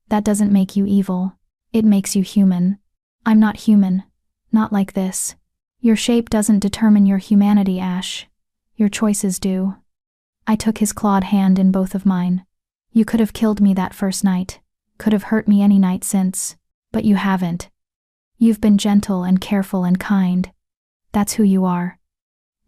That doesn't make you evil. It makes you human. I'm not human. Not like this. Your shape doesn't determine your humanity, Ash. Your choices do. I took his clawed hand in both of mine. You could have killed me that first night, could have hurt me any night since, but you haven't. You've been gentle and careful and kind. That's who you are.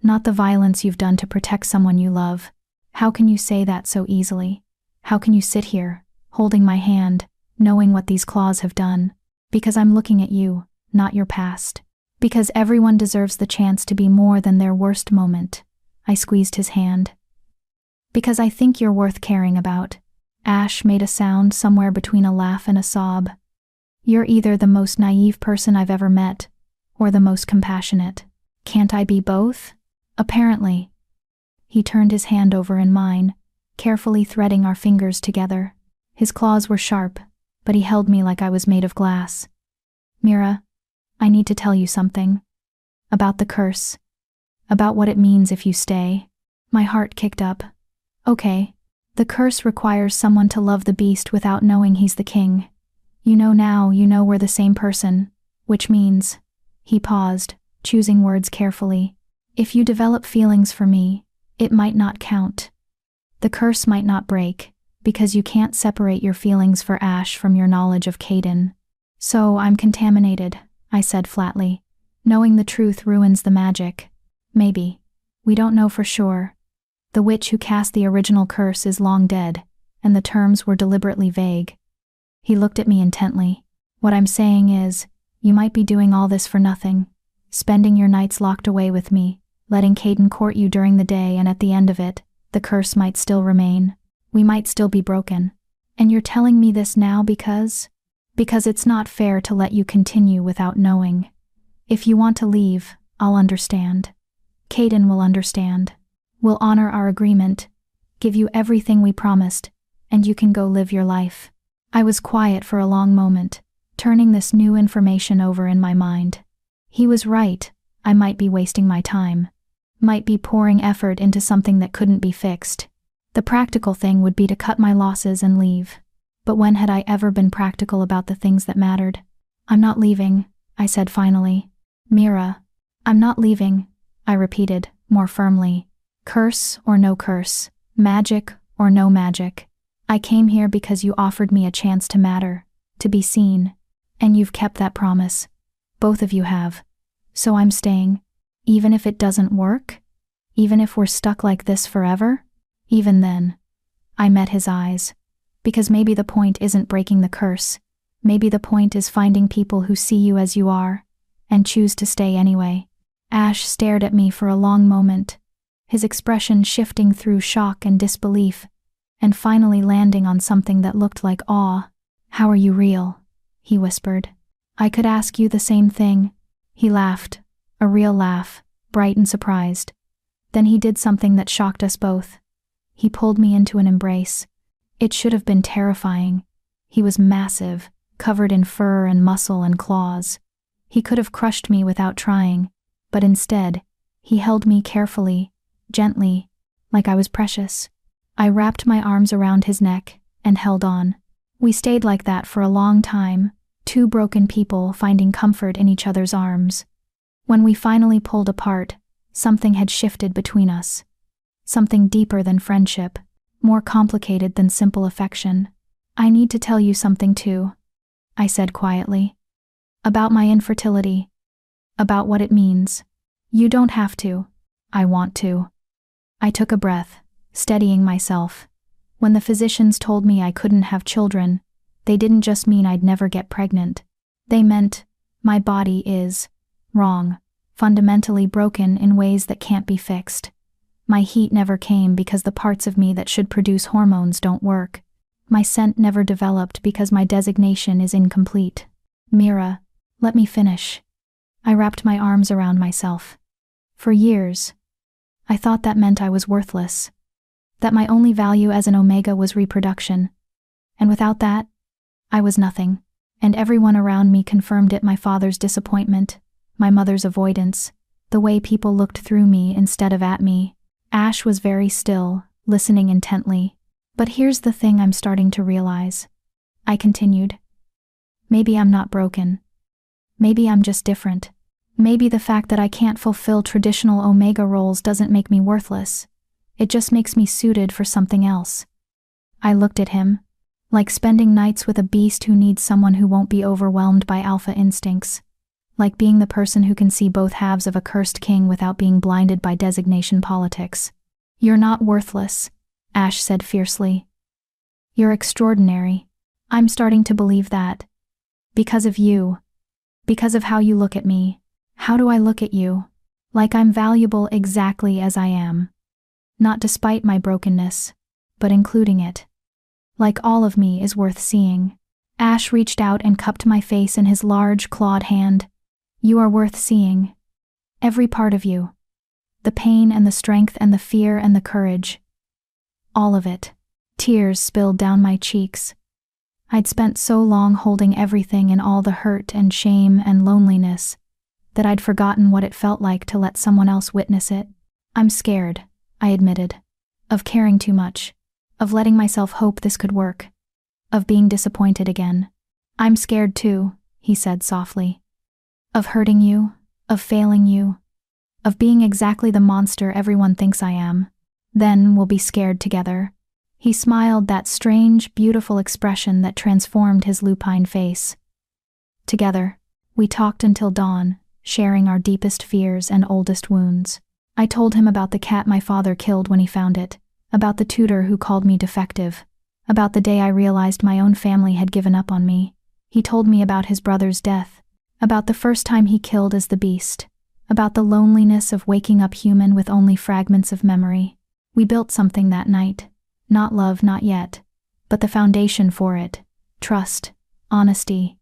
Not the violence you've done to protect someone you love. How can you say that so easily? How can you sit here, holding my hand, knowing what these claws have done? Because I'm looking at you, not your past. Because everyone deserves the chance to be more than their worst moment. I squeezed his hand. Because I think you're worth caring about. Ash made a sound somewhere between a laugh and a sob. You're either the most naive person I've ever met, or the most compassionate. Can't I be both? Apparently. He turned his hand over in mine, carefully threading our fingers together. His claws were sharp, but he held me like I was made of glass. Mira, I need to tell you something. About the curse. About what it means if you stay. My heart kicked up. Okay. The curse requires someone to love the beast without knowing he's the king. You know now, you know we're the same person. Which means... He paused, choosing words carefully. If you develop feelings for me, it might not count. The curse might not break, because you can't separate your feelings for Ash from your knowledge of Caden. So I'm contaminated, I said flatly. Knowing the truth ruins the magic. Maybe. We don't know for sure. The witch who cast the original curse is long dead, and the terms were deliberately vague. He looked at me intently. What I'm saying is, you might be doing all this for nothing, spending your nights locked away with me, letting Caden court you during the day, and at the end of it, the curse might still remain. We might still be broken. And you're telling me this now because it's not fair to let you continue without knowing. If you want to leave, I'll understand. Caden will understand. We'll honor our agreement, give you everything we promised, and you can go live your life. I was quiet for a long moment, turning this new information over in my mind. He was right. I might be wasting my time. Might be pouring effort into something that couldn't be fixed. The practical thing would be to cut my losses and leave. But when had I ever been practical about the things that mattered? I'm not leaving, I said finally. Mira, I'm not leaving, I repeated, more firmly. Curse or no curse, magic or no magic. I came here because you offered me a chance to matter, to be seen. And you've kept that promise. Both of you have. So I'm staying. Even if it doesn't work? Even if we're stuck like this forever? Even then. I met his eyes. Because maybe the point isn't breaking the curse. Maybe the point is finding people who see you as you are, and choose to stay anyway. Ash stared at me for a long moment, his expression shifting through shock and disbelief, and finally landing on something that looked like awe. How are you real? He whispered. I could ask you the same thing. He laughed, a real laugh, bright and surprised. Then he did something that shocked us both. He pulled me into an embrace. It should have been terrifying. He was massive, covered in fur and muscle and claws. He could have crushed me without trying, but instead, he held me carefully, gently, like I was precious. I wrapped my arms around his neck and held on. We stayed like that for a long time, two broken people finding comfort in each other's arms. When we finally pulled apart, something had shifted between us. Something deeper than friendship, more complicated than simple affection. I need to tell you something too, I said quietly. About my infertility. About what it means. You don't have to. I want to. I took a breath, steadying myself. When the physicians told me I couldn't have children, they didn't just mean I'd never get pregnant. They meant my body is wrong, fundamentally broken in ways that can't be fixed. My heat never came because the parts of me that should produce hormones don't work. My scent never developed because my designation is incomplete. Mira, let me finish. I wrapped my arms around myself. For years, I thought that meant I was worthless. That my only value as an Omega was reproduction. And without that, I was nothing. And everyone around me confirmed it: my father's disappointment, my mother's avoidance, the way people looked through me instead of at me. Ash was very still, listening intently. But here's the thing I'm starting to realize. I continued. Maybe I'm not broken. Maybe I'm just different. Maybe the fact that I can't fulfill traditional Omega roles doesn't make me worthless. It just makes me suited for something else. I looked at him, like spending nights with a beast who needs someone who won't be overwhelmed by alpha instincts. Like being the person who can see both halves of a cursed king without being blinded by designation politics. You're not worthless, Ash said fiercely. You're extraordinary. I'm starting to believe that. Because of you. Because of how you look at me. How do I look at you? Like I'm valuable exactly as I am. Not despite my brokenness, but including it. Like all of me is worth seeing. Ash reached out and cupped my face in his large, clawed hand. You are worth seeing. Every part of you. The pain and the strength and the fear and the courage. All of it. Tears spilled down my cheeks. I'd spent so long holding everything in all the hurt and shame and loneliness that I'd forgotten what it felt like to let someone else witness it. I'm scared, I admitted. Of caring too much. Of letting myself hope this could work. Of being disappointed again. I'm scared too, he said softly. Of hurting you, of failing you, of being exactly the monster everyone thinks I am. Then we'll be scared together. He smiled, that strange, beautiful expression that transformed his lupine face. Together, we talked until dawn, sharing our deepest fears and oldest wounds. I told him about the cat my father killed when he found it, about the tutor who called me defective, about the day I realized my own family had given up on me. He told me about his brother's death, about the first time he killed as the beast, about the loneliness of waking up human with only fragments of memory. We built something that night. Not love, not yet, but the foundation for it. Trust, honesty,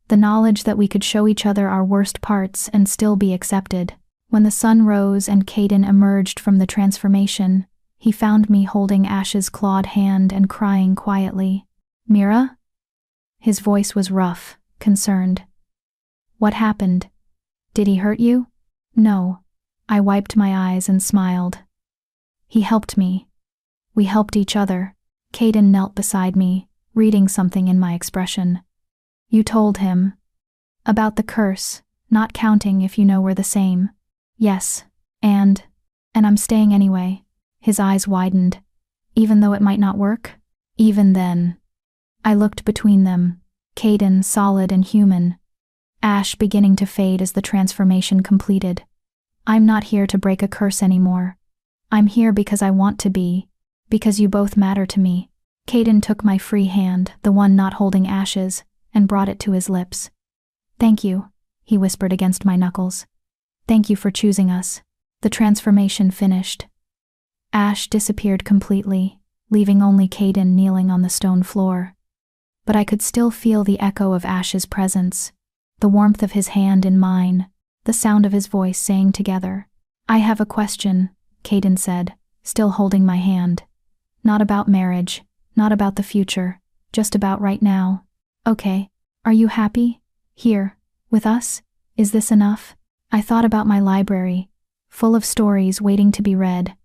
the knowledge that we could show each other our worst parts and still be accepted. When the sun rose and Caden emerged from the transformation, he found me holding Ash's clawed hand and crying quietly. Mira? His voice was rough, concerned. What happened? Did he hurt you? No. I wiped my eyes and smiled. He helped me. We helped each other. Caden knelt beside me, reading something in my expression. You told him. About the curse, not counting if you know we're the same. Yes, and I'm staying anyway. His eyes widened. Even though it might not work? Even then. I looked between them. Caden solid and human. Ash beginning to fade as the transformation completed. I'm not here to break a curse anymore. I'm here because I want to be. Because you both matter to me. Caden took my free hand, the one not holding Ash's, and brought it to his lips. Thank you, he whispered against my knuckles. Thank you for choosing us. The transformation finished. Ash disappeared completely, leaving only Caden kneeling on the stone floor. But I could still feel the echo of Ash's presence, the warmth of his hand in mine, the sound of his voice saying together. I have a question, Caden said, still holding my hand. Not about marriage, not about the future, just about right now. Okay, are you happy? Here, with us? Is this enough? I thought about my library, full of stories waiting to be read.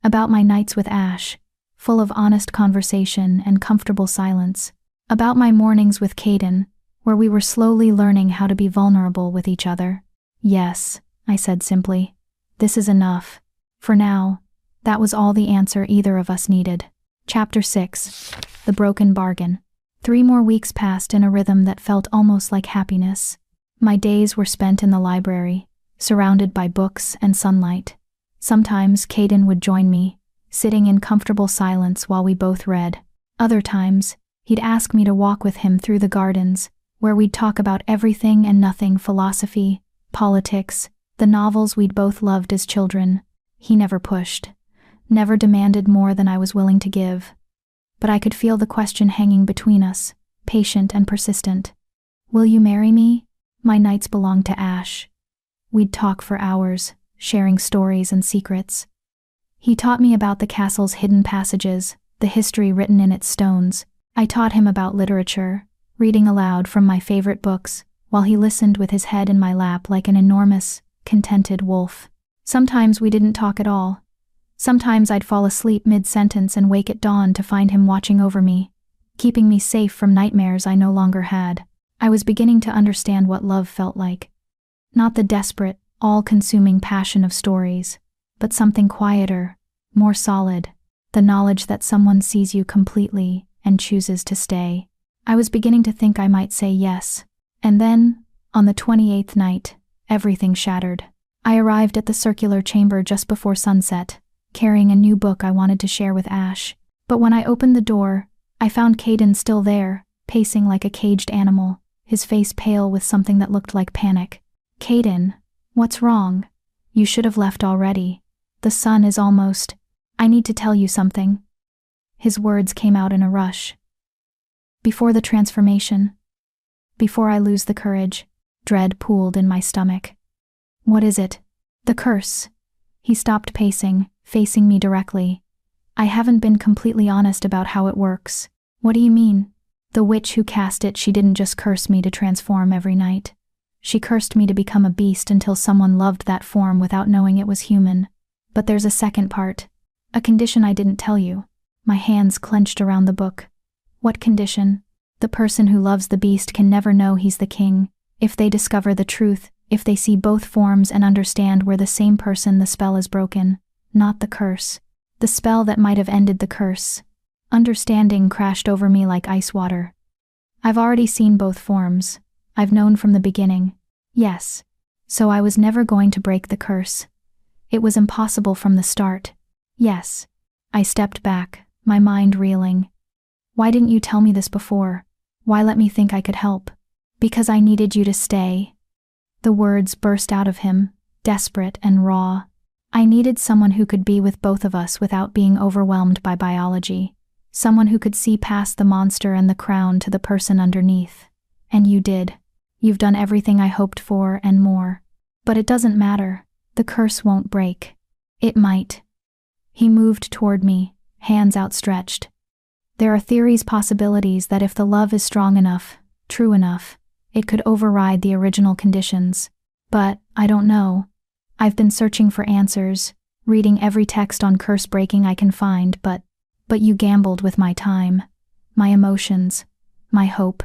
About my nights with Ash, full of honest conversation and comfortable silence. About my mornings with Caden, where we were slowly learning how to be vulnerable with each other. Yes, I said simply. This is enough. For now. That was all the answer either of us needed. Chapter 6. The Broken Bargain. 3 more weeks passed in a rhythm that felt almost like happiness. My days were spent in the library, surrounded by books and sunlight. Sometimes Caden would join me, sitting in comfortable silence while we both read. Other times, he'd ask me to walk with him through the gardens, where we'd talk about everything and nothing: philosophy, politics, the novels we'd both loved as children. He never pushed. never demanded more than I was willing to give. But I could feel the question hanging between us, patient and persistent. Will you marry me? My nights belonged to Ash. We'd talk for hours, sharing stories and secrets. He taught me about the castle's hidden passages, the history written in its stones. I taught him about literature, reading aloud from my favorite books, while he listened with his head in my lap like an enormous, contented wolf. Sometimes we didn't talk at all. Sometimes I'd fall asleep mid-sentence and wake at dawn to find him watching over me, keeping me safe from nightmares I no longer had. I was beginning to understand what love felt like. Not the desperate, all-consuming passion of stories, but something quieter, more solid, the knowledge that someone sees you completely and chooses to stay. I was beginning to think I might say yes. And then, on the 28th night, everything shattered. I arrived at the circular chamber just before sunset, carrying a new book I wanted to share with Ash. But when I opened the door, I found Caden still there, pacing like a caged animal, his face pale with something that looked like panic. Caden, what's wrong? You should have left already. The sun is almost... I need to tell you something. His words came out in a rush. Before the transformation, before I lose the courage, dread pooled in my stomach. What is it? The curse. He stopped pacing, facing me directly. I haven't been completely honest about how it works. What do you mean? The witch who cast it, she didn't just curse me to transform every night. She cursed me to become a beast until someone loved that form without knowing it was human. But there's a second part. A condition I didn't tell you. My hands clenched around the book. What condition? The person who loves the beast can never know he's the king. If they discover the truth, if they see both forms and understand we're the same person, the spell is broken. Not the curse. The spell that might have ended the curse. Understanding crashed over me like ice water. I've already seen both forms. I've known from the beginning. Yes. So I was never going to break the curse. It was impossible from the start. Yes. I stepped back, my mind reeling. Why didn't you tell me this before? Why let me think I could help? Because I needed you to stay. The words burst out of him, desperate and raw. I needed someone who could be with both of us without being overwhelmed by biology. Someone who could see past the monster and the crown to the person underneath. And you did. You've done everything I hoped for and more. But it doesn't matter. The curse won't break. It might. He moved toward me, hands outstretched. There are theories, possibilities that if the love is strong enough, true enough, it could override the original conditions. But I don't know. I've been searching for answers, reading every text on curse breaking I can find, but you gambled with my time, my emotions, my hope.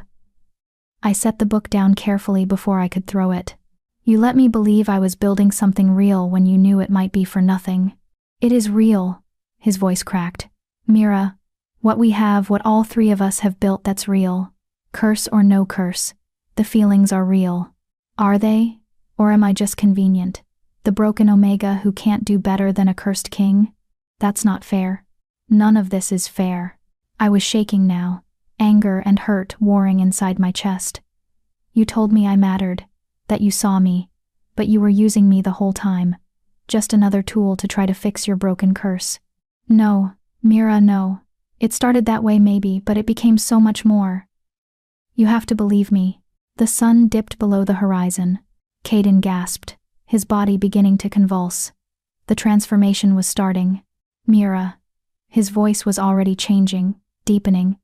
I set the book down carefully before I could throw it. You let me believe I was building something real when you knew it might be for nothing. It is real, his voice cracked. Mira, what we have, what all three of us have built, that's real. Curse or no curse, the feelings are real. Are they? Or am I just convenient? The broken Omega who can't do better than a cursed king? That's not fair. None of this is fair. I was shaking now, anger and hurt warring inside my chest. You told me I mattered, that you saw me, but you were using me the whole time. Just another tool to try to fix your broken curse. No, Mira, no. It started that way maybe, but it became so much more. You have to believe me. The sun dipped below the horizon. Caden gasped, his body beginning to convulse. The transformation was starting. Mira. His voice was already changing, deepening.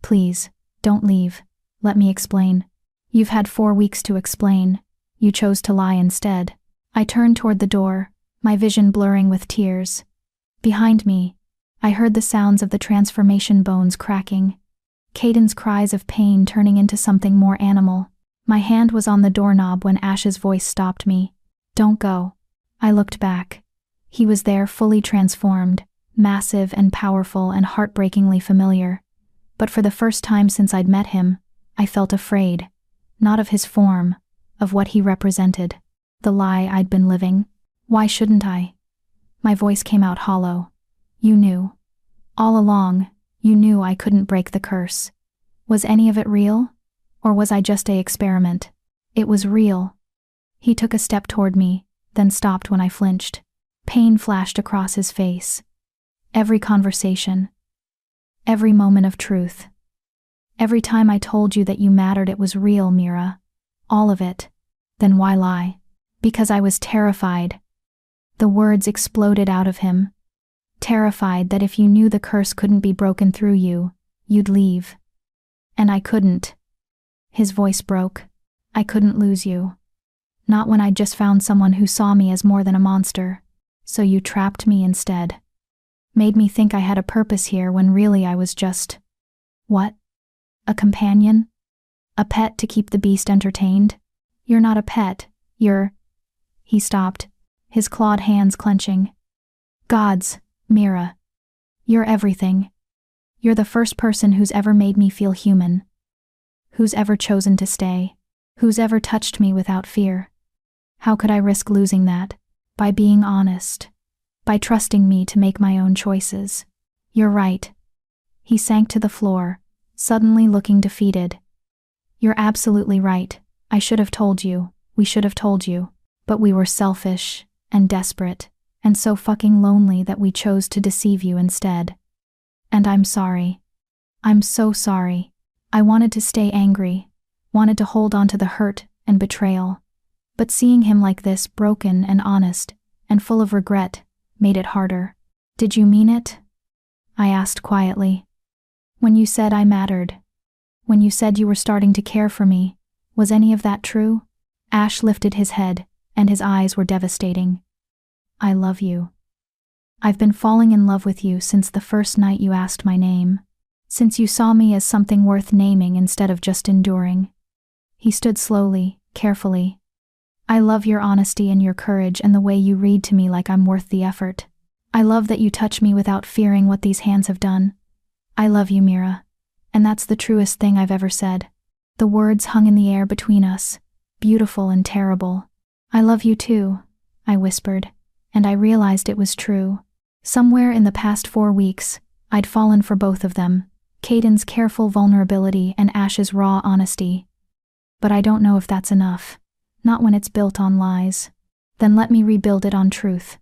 Please, don't leave. Let me explain. You've had 4 weeks to explain. You chose to lie instead. I turned toward the door, my vision blurring with tears. Behind me, I heard the sounds of the transformation bones cracking. Caden's cries of pain turning into something more animal. My hand was on the doorknob when Ash's voice stopped me. Don't go. I looked back. He was there fully transformed, massive and powerful and heartbreakingly familiar. But for the first time since I'd met him, I felt afraid. Not of his form, of what he represented. The lie I'd been living. Why shouldn't I? My voice came out hollow. You knew. All along, you knew I couldn't break the curse. Was any of it real? Or was I just an experiment? It was real. He took a step toward me, then stopped when I flinched. Pain flashed across his face. Every conversation. Every moment of truth. Every time I told you that you mattered, it was real, Mira. All of it. Then why lie? Because I was terrified. The words exploded out of him. Terrified that if you knew the curse couldn't be broken through you, you'd leave. And I couldn't. His voice broke. I couldn't lose you. Not when I'd just found someone who saw me as more than a monster. So you trapped me instead. Made me think I had a purpose here when really I was just… What? A companion? A pet to keep the beast entertained? You're not a pet, you're… He stopped, his clawed hands clenching. Gods, Mira. You're everything. You're the first person who's ever made me feel human. Who's ever chosen to stay. Who's ever touched me without fear. How could I risk losing that? By being honest. By trusting me to make my own choices. You're right. He sank to the floor, suddenly looking defeated. You're absolutely right. I should have told you. We should have told you. But we were selfish, and desperate, and so fucking lonely that we chose to deceive you instead. And I'm sorry. I'm so sorry. I wanted to stay angry, wanted to hold on to the hurt and betrayal. But seeing him like this, broken and honest, and full of regret, made it harder. Did you mean it? I asked quietly. When you said I mattered, when you said you were starting to care for me, was any of that true? Ash lifted his head, and his eyes were devastating. I love you. I've been falling in love with you since the first night you asked my name, since you saw me as something worth naming instead of just enduring. He stood slowly, carefully. I love your honesty and your courage and the way you read to me like I'm worth the effort. I love that you touch me without fearing what these hands have done. I love you, Mira. And that's the truest thing I've ever said. The words hung in the air between us, beautiful and terrible. I love you too, I whispered, and I realized it was true. Somewhere in the past 4 weeks, I'd fallen for both of them, Caden's careful vulnerability and Ash's raw honesty. But I don't know if that's enough. Not when it's built on lies. Then let me rebuild it on truth.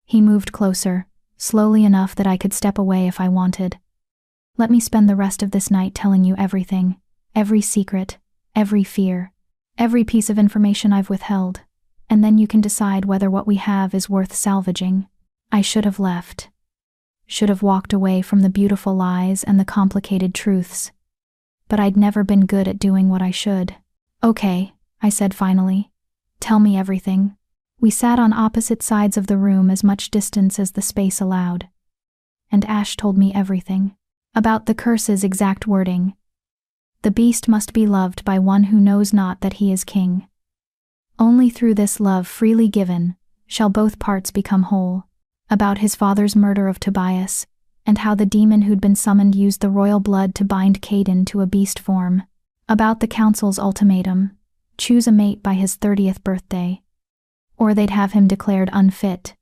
He moved closer, slowly enough that I could step away if I wanted. Let me spend the rest of this night telling you everything, every secret, every fear, every piece of information I've withheld, and then you can decide whether what we have is worth salvaging. I should have left. Should have walked away from the beautiful lies and the complicated truths. But I'd never been good at doing what I should. Okay, I said finally. Tell me everything. We sat on opposite sides of the room, as much distance as the space allowed. And Ash told me everything. About the curse's exact wording. The beast must be loved by one who knows not that he is king. Only through this love freely given shall both parts become whole. About his father's murder of Tobias, and how the demon who'd been summoned used the royal blood to bind Caden to a beast form. About the council's ultimatum, choose a mate by his 30th birthday. Or they'd have him declared unfit,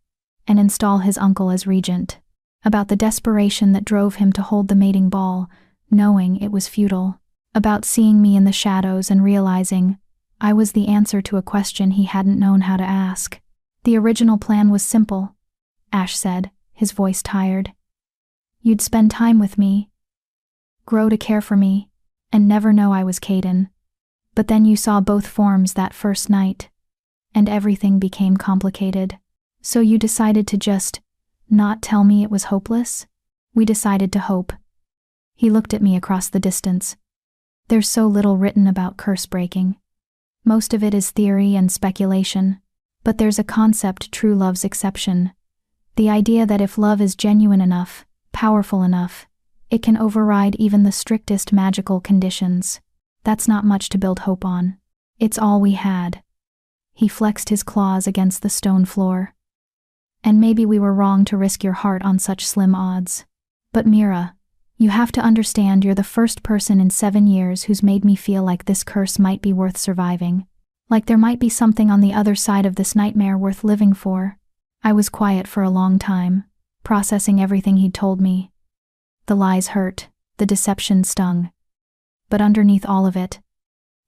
and install his uncle as regent. About the desperation that drove him to hold the mating ball, knowing it was futile. About seeing me in the shadows and realizing I was the answer to a question he hadn't known how to ask. The original plan was simple, Ash said, his voice tired. You'd spend time with me, grow to care for me, and never know I was Caden. But then you saw both forms that first night, and everything became complicated. So you decided to just not tell me it was hopeless? We decided to hope. He looked at me across the distance. There's so little written about curse breaking. Most of it is theory and speculation. But there's a concept true love's exception. The idea that if love is genuine enough, powerful enough, it can override even the strictest magical conditions. That's not much to build hope on. It's all we had. He flexed his claws against the stone floor. And maybe we were wrong to risk your heart on such slim odds. But Mira, you have to understand you're the first person in 7 years who's made me feel like this curse might be worth surviving. Like there might be something on the other side of this nightmare worth living for. I was quiet for a long time, processing everything he'd told me. The lies hurt, the deception stung. But underneath all of it,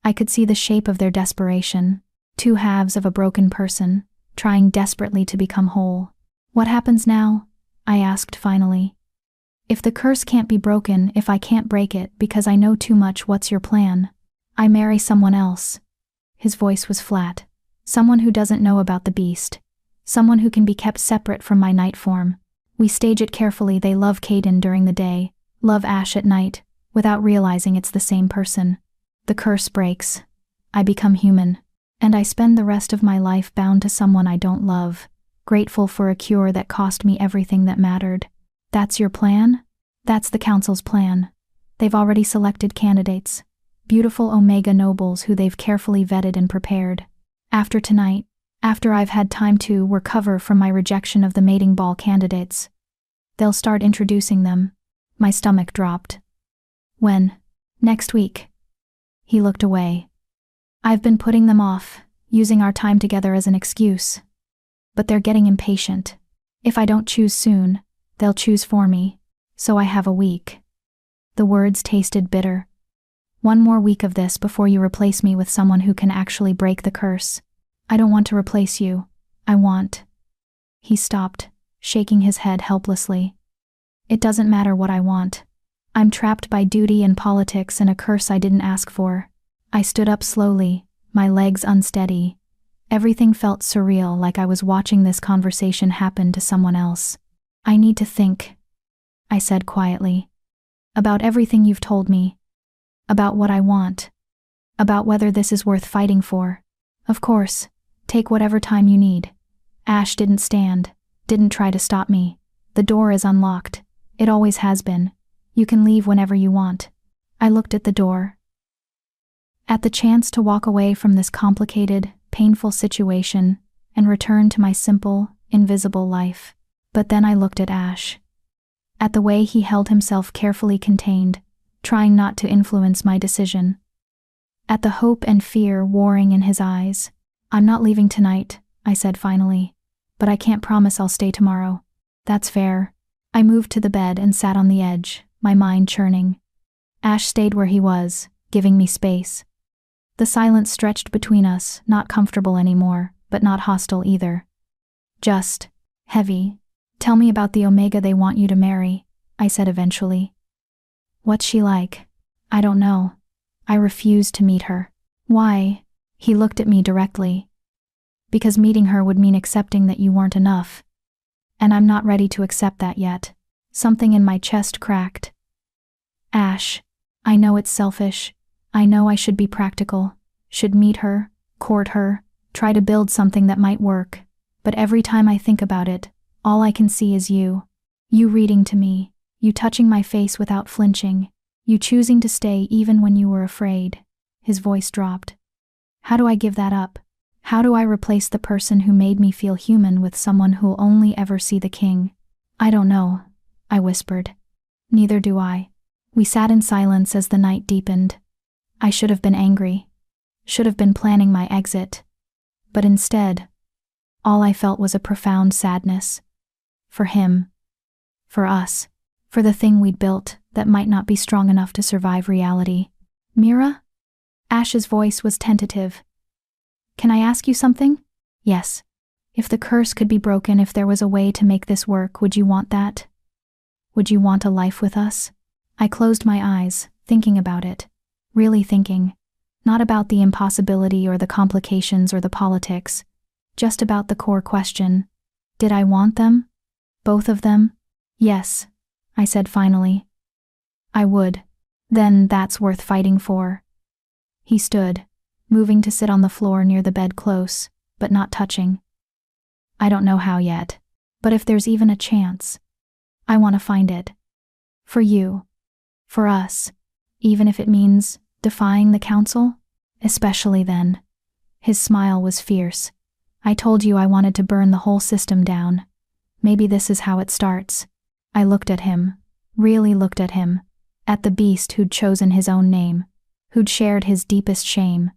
I could see the shape of their desperation. 2 halves of a broken person, trying desperately to become whole. What happens now? I asked finally. If the curse can't be broken, if I can't break it because I know too much, what's your plan? I marry someone else. His voice was flat. Someone who doesn't know about the beast. Someone who can be kept separate from my night form. We stage it carefully. They love Caden during the day, love Ash at night, without realizing it's the same person. The curse breaks. I become human. And I spend the rest of my life bound to someone I don't love, grateful for a cure that cost me everything that mattered. That's your plan? That's the council's plan. They've already selected candidates. Beautiful Omega nobles who they've carefully vetted and prepared. After tonight, after I've had time to recover from my rejection of the mating ball candidates, they'll start introducing them. My stomach dropped. When? Next week. He looked away. I've been putting them off, using our time together as an excuse. But they're getting impatient. If I don't choose soon, they'll choose for me, so I have a week. The words tasted bitter. One more week of this before you replace me with someone who can actually break the curse. I don't want to replace you. I want. He stopped, shaking his head helplessly. It doesn't matter what I want. I'm trapped by duty and politics and a curse I didn't ask for. I stood up slowly, my legs unsteady. Everything felt surreal, like I was watching this conversation happen to someone else. I need to think, I said quietly. About everything you've told me. About what I want. About whether this is worth fighting for. Of course, take whatever time you need. Ash didn't try to stop me. The door is unlocked. It always has been. You can leave whenever you want. I looked at the door. At the chance to walk away from this complicated, painful situation and return to my simple, invisible life. But then I looked at Ash. At the way he held himself carefully contained, trying not to influence my decision. At the hope and fear warring in his eyes. I'm not leaving tonight, I said finally. But I can't promise I'll stay tomorrow. That's fair. I moved to the bed and sat on the edge, my mind churning. Ash stayed where he was, giving me space. The silence stretched between us, not comfortable anymore, but not hostile either. Just heavy. Tell me about the Omega they want you to marry, I said eventually. What's she like? I don't know. I refused to meet her. Why? He looked at me directly. Because meeting her would mean accepting that you weren't enough. And I'm not ready to accept that yet. Something in my chest cracked. Ash, I know it's selfish. I know I should be practical, should meet her, court her, try to build something that might work. But every time I think about it, all I can see is you. You reading to me, you touching my face without flinching, you choosing to stay even when you were afraid. His voice dropped. How do I give that up? How do I replace the person who made me feel human with someone who'll only ever see the king? I don't know, I whispered. Neither do I. We sat in silence as the night deepened. I should have been angry. Should have been planning my exit. But instead, all I felt was a profound sadness. For him. For us. For the thing we'd built that might not be strong enough to survive reality. Mira? Ash's voice was tentative. Can I ask you something? Yes. If the curse could be broken, if there was a way to make this work, would you want that? Would you want a life with us? I closed my eyes, thinking about it. Really thinking. Not about the impossibility or the complications or the politics. Just about the core question. Did I want them? Both of them? Yes, I said finally. I would. Then that's worth fighting for. He stood, moving to sit on the floor near the bed close, but not touching. I don't know how yet, but if there's even a chance, I want to find it. For you. For us. Even if it means defying the council? Especially then. His smile was fierce. I told you I wanted to burn the whole system down. Maybe this is how it starts. I looked at him. Really looked at him. At the beast who'd chosen his own name. Who'd shared his deepest shame.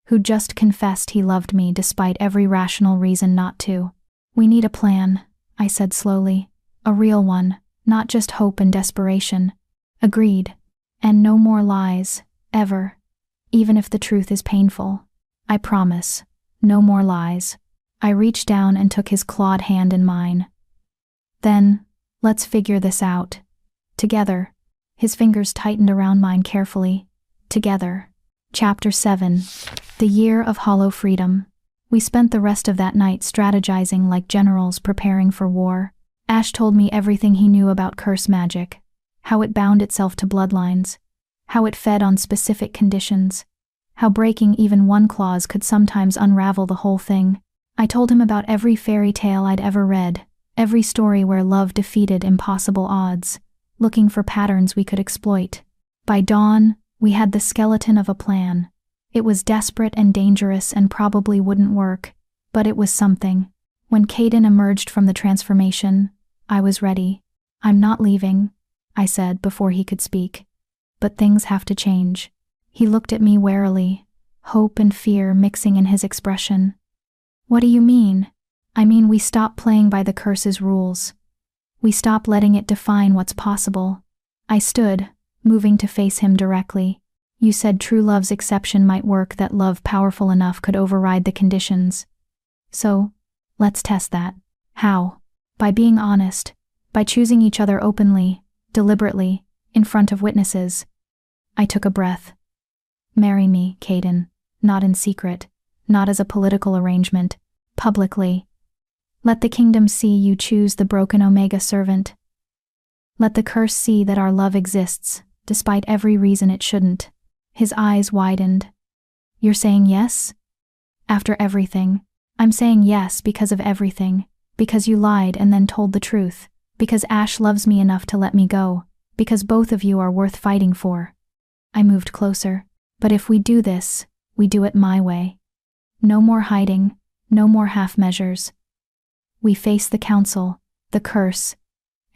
Who'd just confessed he loved me despite every rational reason not to. We need a plan, I said slowly. A real one, not just hope and desperation. Agreed. And no more lies, ever. Even if the truth is painful. I promise. No more lies. I reached down and took his clawed hand in mine. Then, Let's figure this out. Together. His fingers tightened around mine carefully. Together. Chapter 7. The Year of Hollow Freedom. We spent the rest of that night strategizing like generals preparing for war. Ash told me everything he knew about curse magic. How it bound itself to bloodlines. How it fed on specific conditions. How breaking even one clause could sometimes unravel the whole thing. I told him about every fairy tale I'd ever read, every story where love defeated impossible odds, looking for patterns we could exploit. By dawn, we had the skeleton of a plan. It was desperate and dangerous and probably wouldn't work, but it was something. When Caden emerged from the transformation, I was ready. I'm not leaving, I said before he could speak. But things have to change. He looked at me warily, hope and fear mixing in his expression. What do you mean? I mean we stop playing by the curse's rules. We stop letting it define what's possible. I stood, moving to face him directly. You said true love's exception might work, that love powerful enough could override the conditions. So, let's test that. How? By being honest. By choosing each other openly, deliberately, in front of witnesses. I took a breath. Marry me, Caden. Not in secret. Not as a political arrangement. Publicly. Let the kingdom see you choose the broken Omega servant. Let the curse see that our love exists, despite every reason it shouldn't. His eyes widened. You're saying yes? After everything. I'm saying yes because of everything. Because you lied and then told the truth. Because Ash loves me enough to let me go. Because both of you are worth fighting for. I moved closer. But if we do this, we do it my way. No more hiding, no more half measures. We face the council, the curse,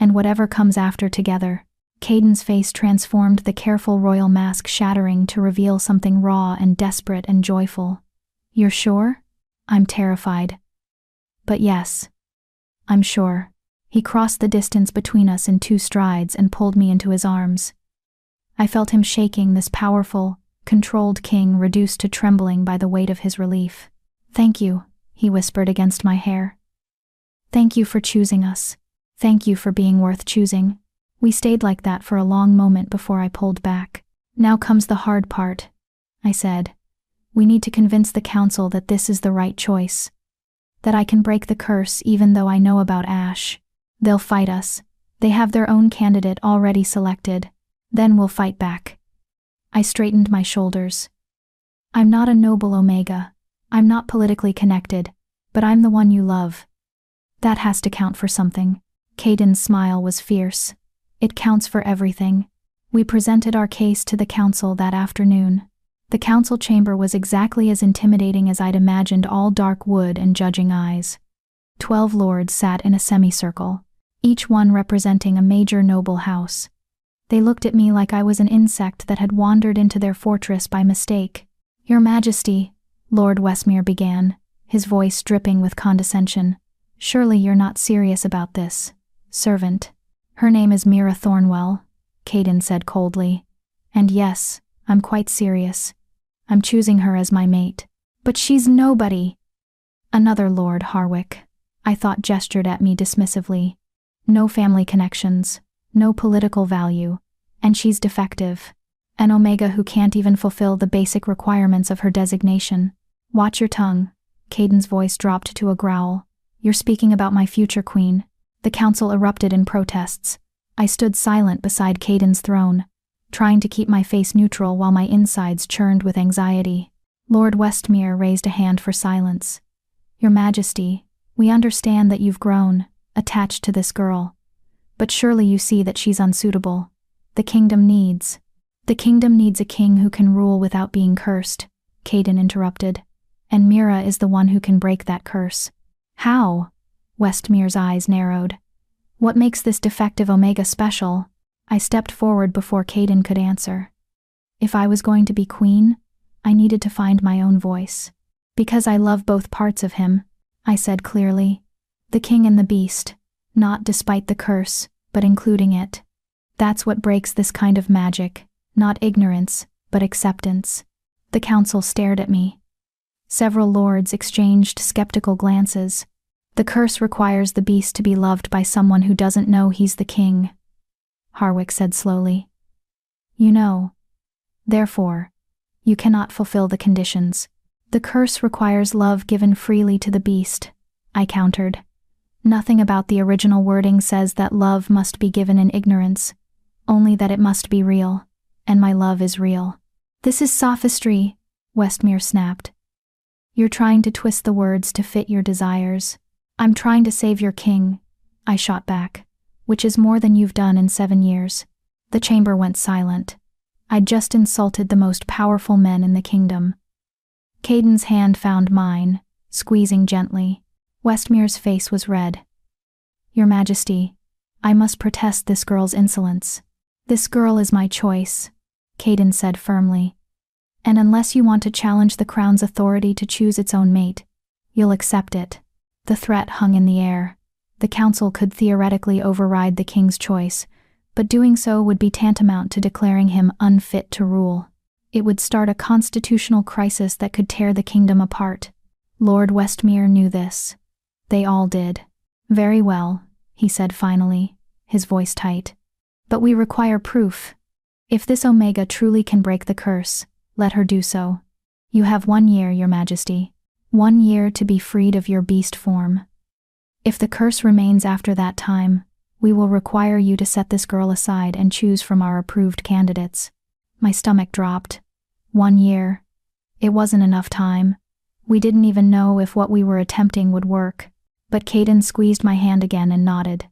and whatever comes after together. Caden's face transformed, the careful royal mask shattering to reveal something raw and desperate and joyful. You're sure? I'm terrified. But yes, I'm sure. He crossed the distance between us in 2 strides and pulled me into his arms. I felt him shaking, this powerful, controlled king reduced to trembling by the weight of his relief. Thank you, he whispered against my hair. Thank you for choosing us. Thank you for being worth choosing. We stayed like that for a long moment before I pulled back. Now comes the hard part, I said. We need to convince the council that this is the right choice. That I can break the curse even though I know about Ash. They'll fight us. They have their own candidate already selected. Then we'll fight back. I straightened my shoulders. I'm not a noble Omega. I'm not politically connected, but I'm the one you love. That has to count for something. Caden's smile was fierce. It counts for everything. We presented our case to the council that afternoon. The council chamber was exactly as intimidating as I'd imagined, all dark wood and judging eyes. 12 lords sat in a semicircle, each one representing a major noble house. They looked at me like I was an insect that had wandered into their fortress by mistake. Your Majesty, Lord Westmere began, his voice dripping with condescension. Surely you're not serious about this, servant. Her name is Mira Thornwell, Caden said coldly. And yes, I'm quite serious. I'm choosing her as my mate. But she's nobody. Another Lord Harwick, I thought, gestured at me dismissively. No family connections, no political value, and she's defective. An Omega who can't even fulfill the basic requirements of her designation. Watch your tongue. Caden's voice dropped to a growl. You're speaking about my future queen. The council erupted in protests. I stood silent beside Caden's throne, trying to keep my face neutral while my insides churned with anxiety. Lord Westmere raised a hand for silence. Your Majesty, we understand that you've grown, attached to this girl. But surely you see that she's unsuitable. The kingdom needs a king who can rule without being cursed, Caden interrupted. And Mira is the one who can break that curse. How? Westmere's eyes narrowed. What makes this defective Omega special? I stepped forward before Caden could answer. If I was going to be queen, I needed to find my own voice. Because I love both parts of him, I said clearly. The king and the beast, not despite the curse, but including it. That's what breaks this kind of magic, not ignorance, but acceptance. The council stared at me. Several lords exchanged skeptical glances. The curse requires the beast to be loved by someone who doesn't know he's the king, Harwick said slowly. You know. Therefore, you cannot fulfill the conditions. The curse requires love given freely to the beast, I countered. Nothing about the original wording says that love must be given in ignorance, only that it must be real, and my love is real. This is sophistry, Westmere snapped. You're trying to twist the words to fit your desires. I'm trying to save your king, I shot back, which is more than you've done in 7 years. The chamber went silent. I'd just insulted the most powerful men in the kingdom. Caden's hand found mine, squeezing gently. Westmere's face was red. Your Majesty, I must protest this girl's insolence. This girl is my choice, Caden said firmly. And unless you want to challenge the crown's authority to choose its own mate, you'll accept it. The threat hung in the air. The council could theoretically override the king's choice, but doing so would be tantamount to declaring him unfit to rule. It would start a constitutional crisis that could tear the kingdom apart. Lord Westmere knew this. They all did. Very well, he said finally, his voice tight. But we require proof. If this OMEAGA truly can break the curse, let her do so. You have 1 year, Your Majesty. 1 year to be freed of your beast form. If the curse remains after that time, we will require you to set this girl aside and choose from our approved candidates. My stomach dropped. 1 year. It wasn't enough time. We didn't even know if what we were attempting would work. But Caden squeezed my hand again and nodded.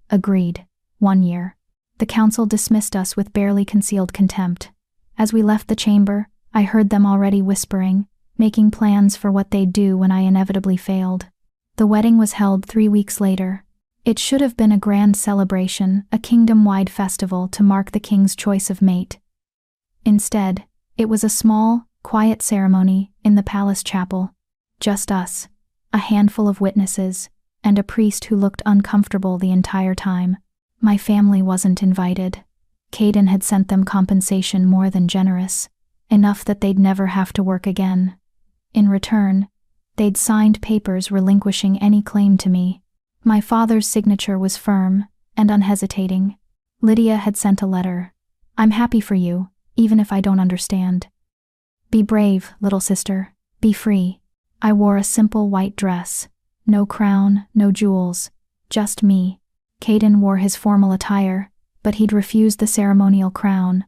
Agreed. 1 year. The council dismissed us with barely concealed contempt. As we left the chamber, I heard them already whispering, making plans for what they'd do when I inevitably failed. The wedding was held 3 weeks later. It should have been a grand celebration, a kingdom-wide festival to mark the king's choice of mate. Instead, it was a small, quiet ceremony in the palace chapel. Just us, a handful of witnesses, and a priest who looked uncomfortable the entire time. My family wasn't invited. Caden had sent them compensation more than generous, enough that they'd never have to work again. In return, they'd signed papers relinquishing any claim to me. My father's signature was firm and unhesitating. Lydia had sent a letter. I'm happy for you, even if I don't understand. Be brave, little sister. Be free. I wore a simple white dress. No crown, no jewels. Just me. Caden wore his formal attire, but he'd refused the ceremonial crown.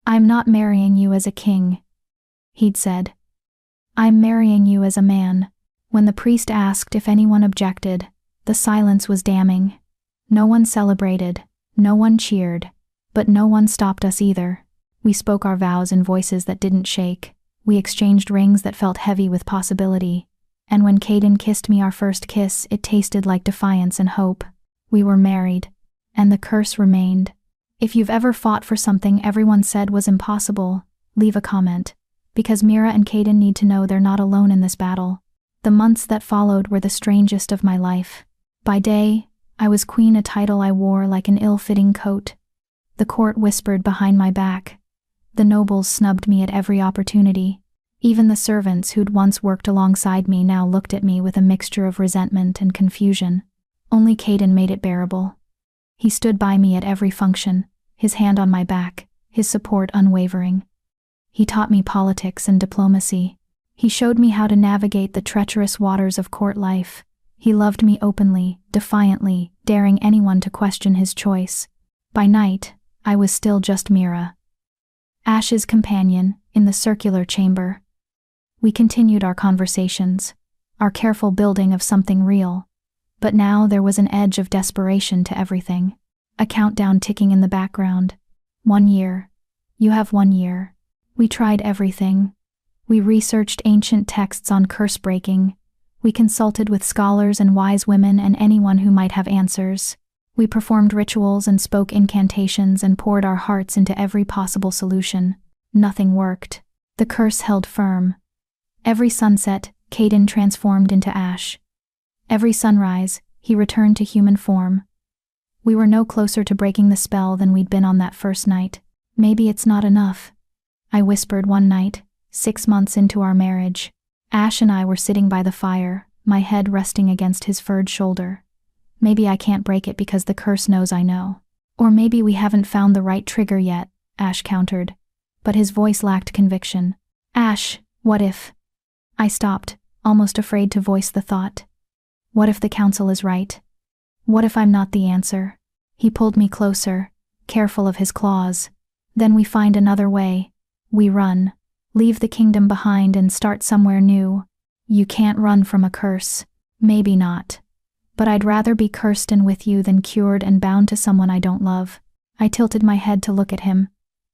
I'm not marrying you as a king, he'd said. I'm marrying you as a man. When the priest asked if anyone objected, the silence was damning. No one celebrated, no one cheered, but no one stopped us either. We spoke our vows in voices that didn't shake. We exchanged rings that felt heavy with possibility. And when Caden kissed me our first kiss, it tasted like defiance and hope. We were married, and the curse remained. If you've ever fought for something everyone said was impossible, leave a comment, because Mira and Caden need to know they're not alone in this battle. The months that followed were the strangest of my life. By day, I was queen, a title I wore like an ill-fitting coat. The court whispered behind my back. The nobles snubbed me at every opportunity. Even the servants who'd once worked alongside me now looked at me with a mixture of resentment and confusion. Only Caden made it bearable. He stood by me at every function, his hand on my back, his support unwavering. He taught me politics and diplomacy. He showed me how to navigate the treacherous waters of court life. He loved me openly, defiantly, daring anyone to question his choice. By night, I was still just Mira, Ash's companion, in the circular chamber. We continued our conversations, our careful building of something real. But now there was an edge of desperation to everything. A countdown ticking in the background. 1 year. You have 1 year. We tried everything. We researched ancient texts on curse breaking. We consulted with scholars and wise women and anyone who might have answers. We performed rituals and spoke incantations and poured our hearts into every possible solution. Nothing worked. The curse held firm. Every sunset, Caden transformed into ash. Every sunrise, he returned to human form. We were no closer to breaking the spell than we'd been on that first night. Maybe it's not enough, I whispered one night, 6 months into our marriage. Ash and I were sitting by the fire, my head resting against his furred shoulder. Maybe I can't break it because the curse knows I know. Or maybe we haven't found the right trigger yet, Ash countered. But his voice lacked conviction. Ash, what if? I stopped, almost afraid to voice the thought. What if the council is right? What if I'm not the answer? He pulled me closer, careful of his claws. Then we find another way. We run. Leave the kingdom behind and start somewhere new. You can't run from a curse. Maybe not. But I'd rather be cursed and with you than cured and bound to someone I don't love. I tilted my head to look at him.